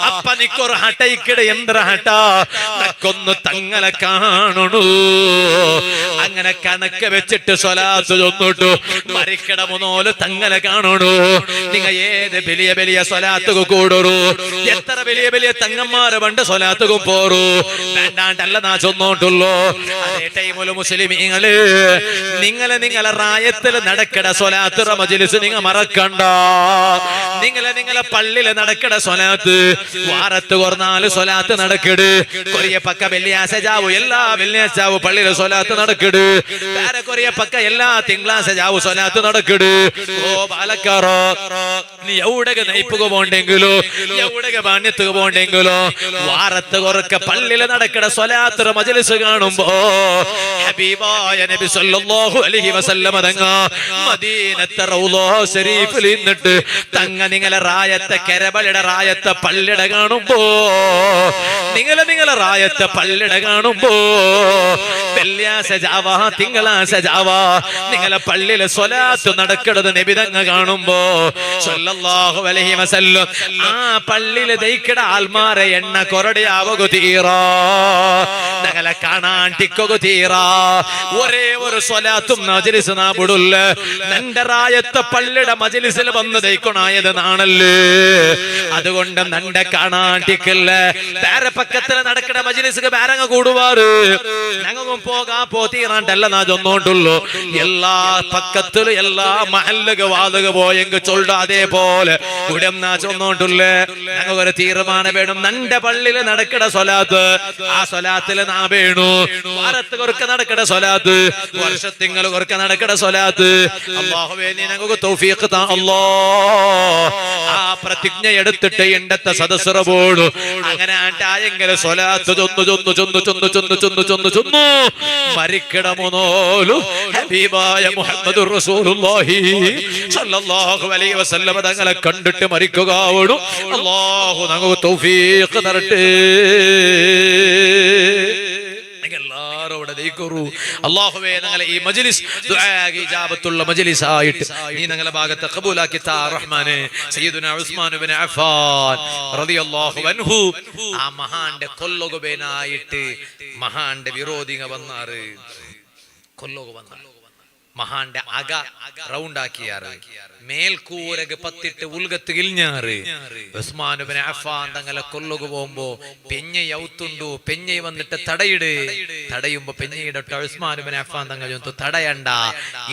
Speaker 1: അപ്പ നിക്കൊരു ഹട്ടയിക്കിട എന്ത്ര ഹട്ട നക്കൊന്ന് തങ്ങളെ കാണണു. അങ്ങനെ കണക്ക് വെച്ചിട്ട് സ്വലാത്ത് ചൊന്നിട്ടു മരിക്കട മുന്നോല് തങ്ങളെ കാണണു. നിങ്ങ ഏത് വലിയ വലിയ സ്വലാത്ത് കൂടൂ, എത്ര വലിയ വലിയ തങ്ങന്മാര് സ്വലാത്തും പോറു വേണ്ടാണ്ടല്ല നാ ചൊന്നോട്ടുള്ളൂ. അതേ ടൈമില് മുസ്ലിമീങ്ങള് നിങ്ങളെ റായത്തിൽ നടക്കട സ്വലാത്ത് മജ്‌ലിസ് നിങ്ങ മറക്കണ്ട. നിങ്ങളെ പള്ളിയില് നടക്കട സ്വലാത്ത് വാരത്ത് കുറഞ്ഞാല് സ്വലാത്ത് നടക്കട്. കൊറിയ പക്ക വെള്ളിയാഴ്ച ജാവു, എല്ലാ വെള്ളിയാഴ്ച ജാവു പള്ളിയില് സ്വലാത്ത് നടക്കട്. വേറെ കൊറിയ പക്ക എല്ലാ തിങ്കളാഴ്ച ജാവു സ്വലാത്ത് നടക്കട്. ഓ ബാലക്കാറോ നീ എവിടെಗೆ നയിപ്പുക പോണ്ടെങ്കിലോ എവിടെಗೆ ബാണ്യത്തുക പോണ്ടെങ്കിലോ വാരത്ത് കൊറക്ക പള്ളിയില് നടക്കണ സ്വലാത്ത് മജ്ലിസ് കാണുമ്പോ ഹബീബായ നബി സല്ലല്ലാഹു അലൈഹി വസല്ലം തങ്ങ മദീനത്തെ റൗള ശരീഫിൽ നിന്നിട്ട് തങ്ങ നിങ്ങളെ റായത്തെ കരബലയുടെ റായത്തെ പള്ളിയുടെ കാണുമ്പോ നിങ്ങളെ റായത്തെ പള്ളിയുടെ കാണുമ്പോ വെള്ളിയാഴ്ച ജാവാ തിങ്കളാഴ്ച ജാവാ നിങ്ങളെ പള്ളിയിലെ സ്വലാത്ത് നടക്കുന്നത് നബി തങ്ങ കാണുമ്പോ സല്ലല്ലാഹു അലൈഹി വസല്ലം ആ പള്ളിയിലെ ദൈക്കട ആൽമാരെ എണ്ണ കൊറടിയാവകു തീറാ ഞങ്ങളെ കാണാൻ ടിക്കകു തീറാ ഒരേ ഒരു സ്വലാത്തും മജ്ലിസ് നാ ബിടുല്ല നന്റെ റായത്തെ പള്ളിയുടെ മജ്ലിസിൽ വന്ന് ദൈക്കണായത് നാണല്ലേ അതുകൊണ്ട് നന്റെ കാണാൻ ടിക്കല്ല വേറെ പക്കത്തിൽ നടക്കണ മജ്ലിസ്ക്ക് വേറങ്ങ് കൂടുവാറ് ഞങ്ങൾക്കും പോ തീറാണ്ടല്ല നാ ചൊന്നോണ്ടുള്ളൂ എല്ലാ പക്കത്തിലും എല്ലാ മഹല്ലുക വാതുക പോയെങ്കിൽ ചൊല്ല അതേപോലെ ഇവിടെ നാ ചൊന്നോണ്ടുള്ളേ ഞങ്ങൾ ഒരു തീരുമാനം വേണം നന്റെ പള്ളിയിൽ നടക്കണ സ്വലാത്ത് ആ സ്വലാത്തിൽ നാ വേണു വാരത്ത് കൊറക്ക നടക്കണ സ്വലാത്ത് വർഷത്തിങ്ങൾ കൊറക്ക നടക്കണ സ്വലാത്ത് അല്ലാഹുവേ നീ ഞങ്ങൾക്ക് തൗഫീഖ് താ അല്ലാഹ് ആ പ്രതിജ്ഞ എടുത്തിട്ട് എണ്ടത്തെ സദസ്സറ പോണു അങ്ങനെ ആണ്ടായെങ്കിൽ സ്വലാത്ത് ചൊന്നു മരിക്കണമോനോലു ഹബീബായ മുഹമ്മദുർ റസൂലുള്ളാഹി സ്വല്ലല്ലാഹു അലൈഹി വസല്ലം തങ്ങളെ കണ്ടിട്ട് മരിക്കുകയാവണം അല്ലാഹു ഞങ്ങൾക്ക് തൗഫീഖ് തരട്ടെ അല്ലാഹുവേ ഞങ്ങളെ ഈ മജ്ലിസ് ദുആക്ക് ഇജാബത്തുള്ള മജ്ലിസ് ആയിട്ട് നീ ഞങ്ങളെ ഭാഗത്തെ ഖബൂലാക്കി താ റഹ്മാനേ സയ്യിദുനാ ഉസ്മാൻ ഇബ്നു അഫ്ഫാൻ റളിയല്ലാഹു അൻഹു ആ മഹാന്റെ കൊല്ലുകബേനായിട്ട് മഹാന്റെ വിരോധിക വന്നാറ് കൊല്ലുക വന്നാറ് മഹാന്റെ അക റൗണ്ടാക്കിയാറ് മേൽക്കൂരക്ക് പത്തിട്ട് ഉൽഗത്ത് കിളിഞ്ഞാറ് ഉസ്മാൻ ഇബ്നു അഫ്ഫാൻ തങ്ങളെ കൊല്ലുക പോകുമ്പോ പെഞ്ഞ യൗത്തുണ്ടു പെഞ്ഞ വന്നിട്ട് തടയുമ്പോ പെഞ്ഞയുടെ ഉസ്മാൻ ഇബ്നു അഫ്ഫാൻ തങ്ങൾ തടയണ്ട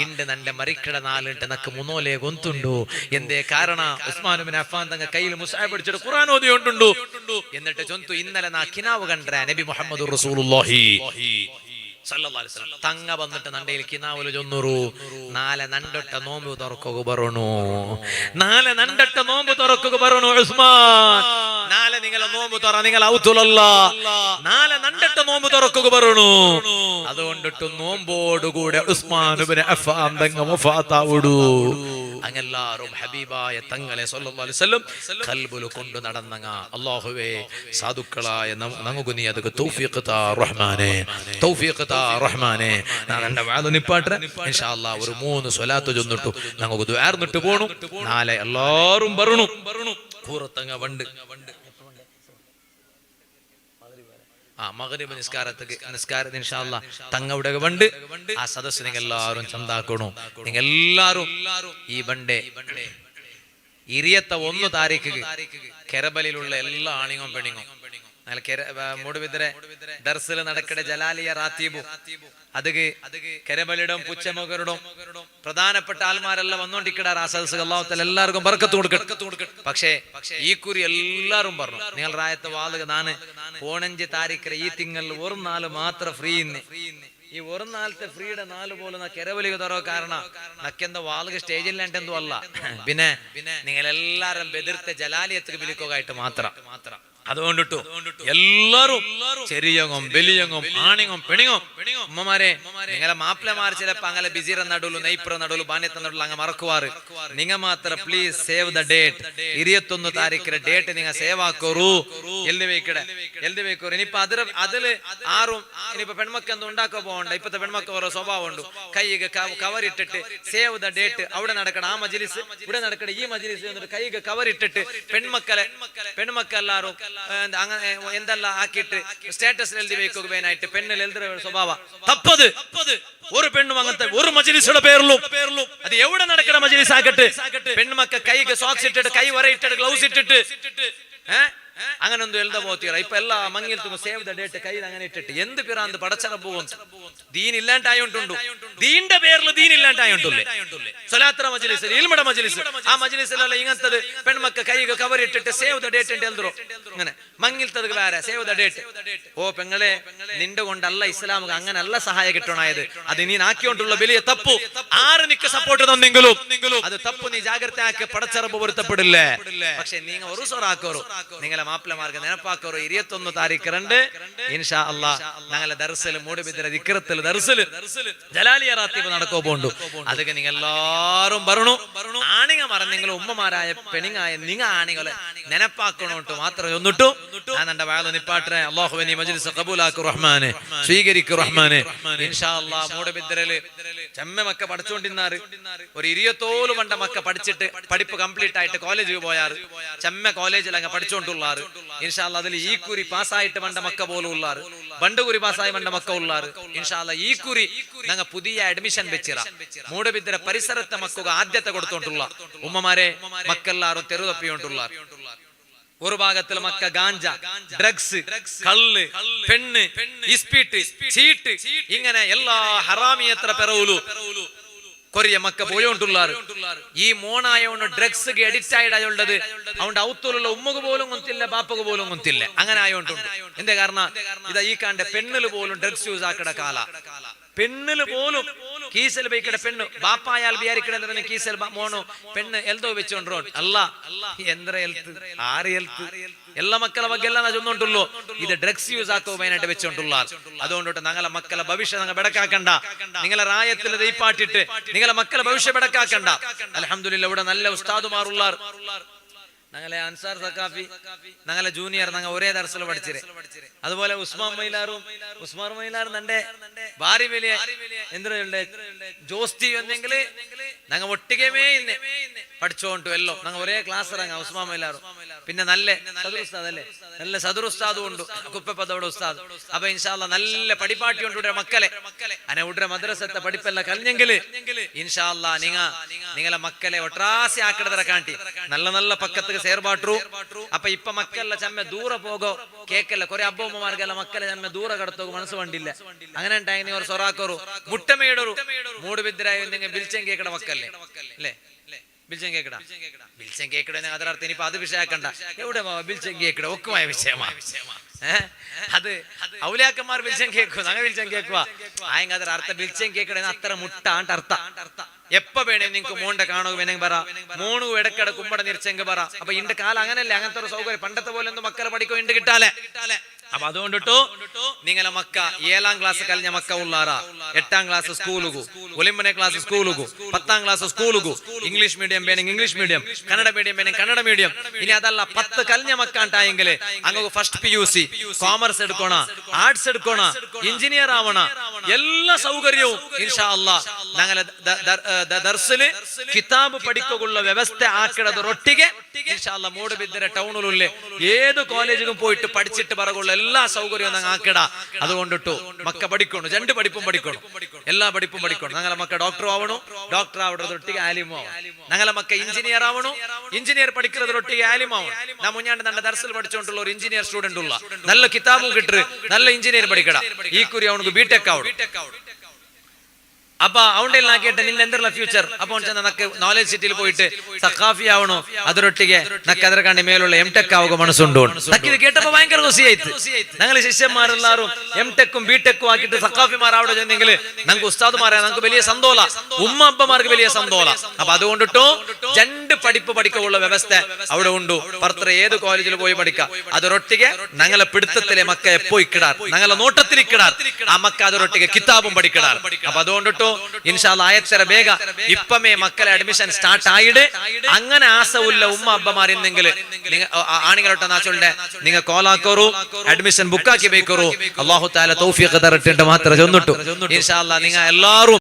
Speaker 1: ഇണ്ട് നന്റെ മരിക്കട നാലിട്ട് നക്ക് മുന്നോലെ ഗൊന്തുണ്ടു എന്തേ കാരണ ഉസ്മാൻ ഇബ്നു അഫ്ഫാൻ തങ്ങൾ കയ്യിൽ മുസാഹിബ് പിടിച്ചിട്ട് ഖുർആൻ ഓതിയോണ്ടുണ്ടു എന്നിട്ട് ചൊന്തു ഇന്നലെ നാ കിനാവ് കണ്ട നബി മുഹമ്മദുർ റസൂലുള്ളാഹി സല്ലല്ലാഹു അലൈഹി വസല്ലം തങ്ങ വന്നിട്ട് നണ്ടയിൽ കിനാവുല ചൊന്നുറു നാലെ നണ്ടട്ട നോമ്പ് തുറക്കുക പറണു നാലെ നണ്ടട്ട നോമ്പ് തുറക്കുക പറണു ഉസ്മാൻ നാലെ നിങ്ങളെ നോമ്പ് തുറ നിങ്ങൾ ഔത്തുലല്ല നാലെ നണ്ടട്ട നോമ്പ് തുറക്കുക പറണു അതുകൊണ്ടിട്ട് നോമ്പോടുകൂടെ ഉസ്മാൻ ഇബ്നു അഫ്ഫാൻ തങ്ങ വഫാത്താവുടു അങ്ങെല്ലാരും ഹബീബായ തങ്ങളെ സല്ലല്ലാഹു അലൈഹി വസല്ലം ഖൽബിൽ കൊണ്ട് നടന്നങ്ങ അല്ലാഹുവേ സാധുക്കളായ നമുക്ക് നീ അതൊക്കെ തൗഫീഖ് താ റഹ്മാനേ തൗഫീഖ് താ റഹ്മാനേ നാളെ വാദ നിപ്പാട്ടെ ഇൻഷാ അല്ലാഹ് ഒരു 3 സ്വലാത്ത് ചൊന്നിട്ടു നമുക്ക് ദുആർന്നിട്ട് പോണു നാളെ എല്ലാരും പറണു കൂറത്തങ്ങ വണ്ട് മഗ്രിബ് നിസ്കാരത്തിന് ഇൻഷാ അല്ലാഹ് തങ്ങവിടെ വണ്ട് ആ സദസ്സ് നിങ്ങൾ എല്ലാവരും ചന്താക്കണു നിങ്ങൾ എല്ലാവരും ഈ ബണ്ടേ 21 താരീഖ് കെരബലിലുള്ള എല്ലാ ആണിങ്ങും പെണിങ്ങും മൂടുബിദ്രെ ദർസിൽ നടക്കട ജലാലിയ റാത്തീബു അത് കെരബലിടും പുച്ചമകരുടെ പ്രധാനപ്പെട്ട ആൾമാരെല്ലാം വന്നോണ്ടിരിക്കടാ ആ സദസ്സ് അല്ലാഹു തആല എല്ലാവർക്കും ബർക്കത്ത് കൊടുക്കട്ടെ പക്ഷേ ഈ കുറി എല്ലാരും പറഞ്ഞു നിങ്ങൾ റായത്തെ വാളുക നാണ് 15 താരീഖിലെ ഈ തിങ്കളിൽ ഒരു നാല് മാത്രം ഫ്രീ ഈ ഒരു നാളത്തെ ഫ്രീയുടെ 4 പോലെ കെരവലിക തറോ കാരണം നക്കെന്താ വാളുക സ്റ്റേജില്ലാണ്ടെന്തോ അല്ല പിന്നെ നിങ്ങൾ എല്ലാരും ബെതിർത്തെ ജലാലിയത്ത് വിളിക്കുകയായിട്ട് മാത്രം അതുകൊണ്ടിട്ടു എല്ലാരും ചെറിയങ്ങും വലിയങ്ങും ആണിങ്ങും പെണിങ്ങും ഉമ്മമാരെ നിങ്ങളെ മാപ്പിളമാർ ചിലപ്പോ അങ്ങനെ ബിസിറ നടുലു നെയ്പ്ര നടുലു ബാന്യത്ത നടുലു അങ്ങ് മറക്കുവാറ് നിങ്ങൾ മാത്രം പ്ലീസ് സേവ് ദ ഡേറ്റ് 21 താരീഖിലെ ഡേറ്റ് നിങ്ങൾ സേവ് ആക്കോറു എഴുതി വെക്കോറു ഇനിയിപ്പൊ അതില് ആറും ഇനിയിപ്പൊ പെൺമക്ക എന്ത് ഉണ്ടാക്കോ പോകണ്ട ഇപ്പത്തെ പെൺമക്ക ഓരോ സ്വഭാവം ഉണ്ട് കൈക്ക് കവർ ഇട്ടിട്ട് സേവ് ദ ഡേറ്റ് അവിടെ നടക്കണം ആ മജ്ലിസ് ഇവിടെ നടക്കണം ഈ മജ്ലിസ് എന്നിട്ട് കൈക്ക് കവർ ഇട്ടിട്ട് പെൺമക്കളെല്ലാരും എന്തെല്ലാം ആക്കിയിട്ട് സ്റ്റാറ്റസ് എഴുതി വെക്കുകയായിട്ട് പെണ്ണിൽ എഴുതുന്ന സ്വഭാവ തപ്പത് ഒരു പെണ്ണും അങ്ങനത്തെ ഒരു മജ്ലിസുടെ പേരിലും അത് എവിടെ നടക്കണ മജ്ലിസ് ആക്കട്ടെ പെൺമക്ക കൈക്ക് സോക്സ് ഇട്ടിട്ട് കൈ വരയിട്ടിട്ട് ഗ്ലൗസ് ഇട്ടിട്ട് അങ്ങനെ ഒന്നും എഴുതാ പോത്തിയറ ഇപ്പൊ എല്ലാ മങ്ങിലത്തും സേവ് ദ ഡേറ്റ് കയ്യിൽ അങ്ങനെ ഇട്ടിട്ട് എന്ത് പിറാന്ത് പടച്ചറ പോകും ദീൻ ഇല്ലാണ്ടായോണ്ടുണ്ടു ദീന്റെ പേരിൽ ദീൻ ഇല്ലാണ്ടായോണ്ടല്ലേ സ്വലാത്ര മജ്ലിസ്, ഇൽമുടെ മജ്ലിസ്, ആ മജ്ലിസിലുള്ള ഇങ്ങനത്തത് പെൺമക്ക കൈകൾ കവറിട്ടിട്ട് സേവ് ദ ഡേറ്റ് ഉണ്ട് എന്തോ അങ്ങനെ മങ്ങിലത്തത് വേറെ സേവ് ദ ഡേറ്റ്. ഓ പെങ്ങളെ, നിന്റെ കൊണ്ടല്ല ഇസ്ലാമുക അങ്ങനല്ല സഹായ കിട്ടണായത്. അത് നീ ആക്കിക്കൊണ്ടുള്ള വലിയ തപ്പു. ആര് നിക്ക് സപ്പോർട്ട് തന്നെങ്കിലും അത് തപ്പു. നീ ജാഗ്രത ആക്കി പടച്ചറപ്പ് പൊരുത്തപ്പെടില്ലേ. പക്ഷെ നിങ്ങൾ ഒരു സൊറാക്കോറു നിങ്ങളെ മാപ്പിളമാർക്ക് നെനപ്പാക്കോറു 21 താരീഖ് 2 ഇൻഷാ അല്ലാഹ് ഞങ്ങളെ ദർസിൽ മൂടുബിദ്ര ദിക്റത്തിൽ ദർസിൽ ജലാലിയ റാത്തീബ് നടക്കോ പോണ്ടു. അതൊക്കെ നിങ്ങൾ എല്ലാരും പറഞ്ഞു. ആണിങ്ങ മറന്നെങ്കിലും ഉമ്മമാരായ പെണിങ്ങായ നിങ്ങ ആണികളെ നെനപ്പാക്കണോട്ട് മാത്രം ഒന്നിട്ടു ഞാൻ എന്റെ വാഴ നിപ്പാട്ടെ. അല്ലാഹുവേ നീ മജ്ലിസ് ഖബൂലാക്കു റഹ്മാനെ, സ്വീകരിക്കു റഹ്മാനെ. ഇൻഷാ അല്ലാഹ് മൂടുബിദ്രയില് ചെമ്മമൊക്കെ പഠിച്ചുകൊണ്ടിരുന്നാറ്. ഒരു 20 വണ്ട മക്ക പഠിച്ചിട്ട് പഠിപ്പ് കംപ്ലീറ്റ് ആയിട്ട് കോളേജിൽ പോയാറ്. ചെമ്മ കോളേജിൽ അങ്ങ് പഠിച്ചുകൊണ്ടുള്ളാറ്. ഇൻഷാ അല്ലാഹ് അതിൽ ഈ കുരി പാസ്സായിട്ട് വണ്ട മക്ക പോലും ഉള്ളാറ്. പണ്ട് കുരി പാസ്സായി വണ്ട മക്ക ഉള്ളാറ്. ഇൻഷാ അല്ലാഹ് ഈ കുരി ഞങ്ങൾ പുതിയ അഡ്മിഷൻ വെച്ചിറ മൂടുബിദ്ര പരിസരത്തെ മക്കുക ആദ്യത്തെ കൊടുത്തോണ്ടുള്ള ഉമ്മമാരെ മക്കെല്ലാരും തെരുതപ്പിയോണ്ടുള്ള. ഒരു ഭാഗത്തിൽ മക്ക ഗാഞ്ച, ഡ്രഗ്സ്, കള്ള്, പെണ്ണ്, ഇസ്പീട്ട്, ചീട്ട്, ഇങ്ങനെ എല്ലാ ഹറാമിയത്ര പെറവുലു കൊറിയ മക്ക പോയോണ്ടുള്ളാറ്. ഈ മോണായോണ്ട് ഡ്രഗ്സ് അഡിക്റ്റ് ആയിടായുള്ളത് അതുകൊണ്ട് ഔത്തൂലുള്ള ഉമ്മക്ക് പോലും കൊത്തില്ല, ബാപ്പക്ക് പോലും കൊത്തില്ല. അങ്ങനെ ആയോണ്ടുണ്ട്. എന്താ കാരണം? ഇതാ ഈ കാണ്ട പെണ്ണില് പോലും ഡ്രഗ്സ് യൂസ് ആക്കട കാല. പെണ്ണില് പോലും കീസൽ ബൈക്കട പെണ്ണ് ബാപ്പായാൽ വിചാരിക്കണ കീസൽ മോണോ പെണ്ണ് എൽതോ വെച്ചോണ്ടോ അല്ല എന്ത്ര ഹെൽത്ത് ആറ് ഹെൽത്ത് എല്ലാ മക്കളെ ಬಗ್ಗೆ ಎಲ್ಲ ചൊന്നുണ്ടല്ലോ. ഇത് ഡ്രഗ്സ് യൂസ് ആക്കോ വേനായിട്ട് വെച്ചോണ്ടുള്ള. അതുകൊണ്ടിട്ട് ഞങ്ങളെ മക്കളെ ഭവിഷ്യ നിങ്ങൾ ബെടക്കാക്കണ്ട. നിങ്ങളെ റായത്തിൽ ദൈപ്പാട്ടിട്ട് നിങ്ങളെ മക്കളെ ഭവിഷ്യ ബെടക്കാക്കണ്ട. അൽഹംദുലില്ലാ ഇവിടെ നല്ല ഉസ്താദുമാറുള്ള ഞങ്ങളെ അൻസാർ സക്കാഫി ഞങ്ങളെ ജൂനിയർ ഞങ്ങൾ ഒരേ ദർസിൽ പഠിച്ചിരെ. അതുപോലെ ഉസ്മാൻ മൈലാറും എന്റെ ഭാര്യ വലിയ എന്തിനുണ്ട് ജോസ്തി എന്നെങ്കിൽ ഞങ്ങൾ ഒട്ടികമേ ഇന്ന് പഠിച്ചോണ്ടു എല്ലോ ഞങ്ങൾ ഒരേ ക്ലാസ് ഇറങ്ങാം. ഉസ്മാൻ മൈലാറും പിന്നെ നല്ല സദുറുസ്താദ് അല്ലേ, നല്ല സദുറുസ്താദും ഉണ്ട് കുപ്പപ്പതോടെ ഉസ്താദ്. അപ്പൊ ഇൻഷാ അല്ലാഹ് നല്ല പഠിപ്പാട്ടി ഉണ്ട് മക്കളെ അനെ ഉടനെ മദ്രസത്തെ പഠിപ്പെല്ലാം കഴിഞ്ഞെങ്കിൽ ഇൻഷാ അല്ലാഹ് നിങ്ങളെ മക്കളെ ഒട്രാസി ആക്കിടതര കാട്ടി നല്ല നല്ല പക്കത്ത് ಸೇರ್ಬಾಟ್ರು. ಅಪ್ಪ ಇಪ್ಪ ಮಕ್ಕಳೆಲ್ಲ ಚಮ್ಮೆ ದೂರ ಹೋಗೋ ಕೇಕೆಲ್ಲ ಕೊರೆ ಅಬ್ಬಮ್ಮಮಾರ್ಗೆಲ್ಲ ಮಕ್ಕಳ ಚಮ್ಮೆ ದೂರ ಕಡತೋಗೋ ಮನಸ್ಸು ಬಂದಿಲ್ಲ. അങ്ങനെ ടൈം അവർ സൊറാക്കോറു മുട്ടമേടൊരു മൂട് ബിദ്രായ ബിൽച്ചൻ കേക്കട മക്കല്ലേ അല്ലേ ബിൽച്ചൻ കേക്കട ಅದರ ಅರ್ಥ ಇನಿಪ ಅದು ವಿಷಯ ಹಾಕಂಡ ಎവിടെ ബിൽച്ചൻ കേക്കട ഒക്കുമായ വിഷയമാ. അത് ഔലിയാക്കന്മാർ ബിൽച്ചൻ കേൾക്കും, ഞങ്ങൾ ബിൽച്ചൻ കേൾക്കുക. ആയെങ്കിൽ ಅದರ ಅರ್ಥ ബിൽച്ചൻ കേക്കട അത്ര മുട്ട ആണ്ട് അർത്ഥ. എപ്പ വേണേ നിങ്ങക്ക് മോണ്ട കാണുക വേണമെങ്കിൽ പറ, മോണു ഇടക്കട കുമ്പട നിരിച്ചെങ്കിൽ പറ. അപ്പൊ ഇന്റെ കാലം അങ്ങനല്ലേ, അങ്ങനത്തെ ഒരു സൗകര്യം പണ്ടത്തെ പോലെ ഒന്നും മക്കളെ പഠിക്കോ ഇണ്ട് കിട്ടാലേ. അപ്പൊ അതുകൊണ്ടിട്ടു നിങ്ങളെ മക്ക 7ാം ക്ലാസ് കഴിഞ്ഞ മക്ക ഉള്ളാറാ 8ാം ക്ലാസ് സ്കൂളുകു, ഒലിമ്പനെ ക്ലാസ് സ്കൂളുകു, 10ാം ക്ലാസ് സ്കൂളുകു, ഇംഗ്ലീഷ് മീഡിയം വേണമെങ്കിൽ ഇംഗ്ലീഷ് മീഡിയം, കന്നഡ മീഡിയം വേണമെങ്കിൽ കന്നഡ മീഡിയം. ഇനി അതല്ല 10 കഴിഞ്ഞ മക്കാണ്ടായെങ്കിൽ അങ്ങ് ഫസ്റ്റ് PUC കോമേഴ്സ് എടുക്കണ, ആർട്സ് എടുക്കണ, എഞ്ചിനീയർ ആവണ എല്ലാ സൗകര്യവും ഇൻഷാ അല്ലാഹ് ഞങ്ങളെ ദർസില് കിതാബ് പഠിക്കുള്ള വ്യവസ്ഥ ആക്കിടതൊട്ടിಗೆ ഇൻഷാ അല്ലാഹ് മൂടുബിദ്ര ടൗണിലുള്ള ഏത് കോളേജിലും പോയിട്ട് പഠിച്ചിട്ട് പറകുള്ള എല്ലാ സൗകര്യവും ഞങ്ങൾ ആക്കിട. അതുകൊണ്ടിട്ടു മക്ക പഠിക്കണം, 2 പഠിപ്പും പഠിക്കണം, എല്ലാ പഠിപ്പും പഠിക്കണം. ഞങ്ങളെ മക്ക ഡോക്ടർ ആവണു, ഡോക്ടർ ആവിടതൊട്ടിಗೆ ആലിമു ആവണം. ഞങ്ങളെ മക്ക എഞ്ചിനീയർ ആവണു, എഞ്ചിനീയർ പഠിക്കുന്നതൊട്ടിಗೆ ആലിമു ആവണം. ഞാൻ മുന്നാണ്ട് നല്ല ദർസിൽ പഠിച്ചുകൊണ്ടുള്ള ഒരു എഞ്ചിനീയർ സ്റ്റുഡന്റ് ഉള്ള നല്ല കിതാബും കിട്ടു, നല്ല എഞ്ചിനീയർ പഠിക്കട. ഈ കുറി അവനക്ക് ബിടെക് ആവണം. അപ്പൊ അവണ്ടെല്ലാം ആക്കിയിട്ട് നിന്റെ എന്തെല്ലാം ഫ്യൂച്ചർ. അപ്പൊ നക്ക് നോളജ് സിറ്റിയിൽ പോയിട്ട് സഖാഫി ആവണോ, അതൊരൊട്ടിಗೆ നക്ക് ಅದರ കണ്ടി മേലുള്ള MTech ആവുക മനസ്സുണ്ടോ. ഇത് കേട്ടപ്പോ ഭയങ്കര ഖുഷിയായിട്ട് ഞങ്ങൾ ശിഷ്യന്മാരെല്ലാരും MTech-ഉം BTech-ഉം ആക്കിയിട്ട് സഖാഫിമാർ അവിടെ ചെന്നെങ്കിൽ ഞങ്ങൾക്ക് ഉസ്താദുമാരെ ഞങ്ങൾക്ക് വലിയ സന്തോല, ഉമ്മ അപ്പമാർക്ക് വലിയ സന്തോല. അപ്പൊ അതുകൊണ്ടിട്ടോ 2 പഠിപ്പ് പഠിക്കാനുള്ള വ്യവസ്ഥ അവിടെ ഉണ്ടു. പുറത്ത് ഏത് കോളേജിൽ പോയി പഠിക്കാം. അതൊരൊട്ടിಗೆ ഞങ്ങളെ പിടുത്തത്തിലെ മക്ക എപ്പോ ഇക്കിടാർ, ഞങ്ങളെ നോട്ടത്തിൽ ഇക്കിടാർ ആ മക്ക അതൊരൊട്ടിಗೆ കിതാബും പഠിക്കിടാർ. അപ്പൊ അതുകൊണ്ടിട്ടോ ഇൻഷാ അല്ലാഹ് ആയത്തര ಬೇಗ ഇപ്പമേ മക്കളെ അഡ്മിഷൻ സ്റ്റാർട്ട് ആയിട്. അങ്ങനെ ആസവുള്ള ഉമ്മ അബ്ബമാരെന്നെങ്കിൽ ആണികളൊട്ട നാച്ചുണ്ടെ നിങ്ങൾ കോൾ ആക്കോറു, അഡ്മിഷൻ ബുക്ക് ആക്കി വെക്കോറു. അല്ലാഹു തആല തൗഫീഖ് തരട്ടെ മാത്രം ചൊന്നിട്ടു ഇൻഷാ അല്ലാഹ് നിങ്ങൾ എല്ലാവരും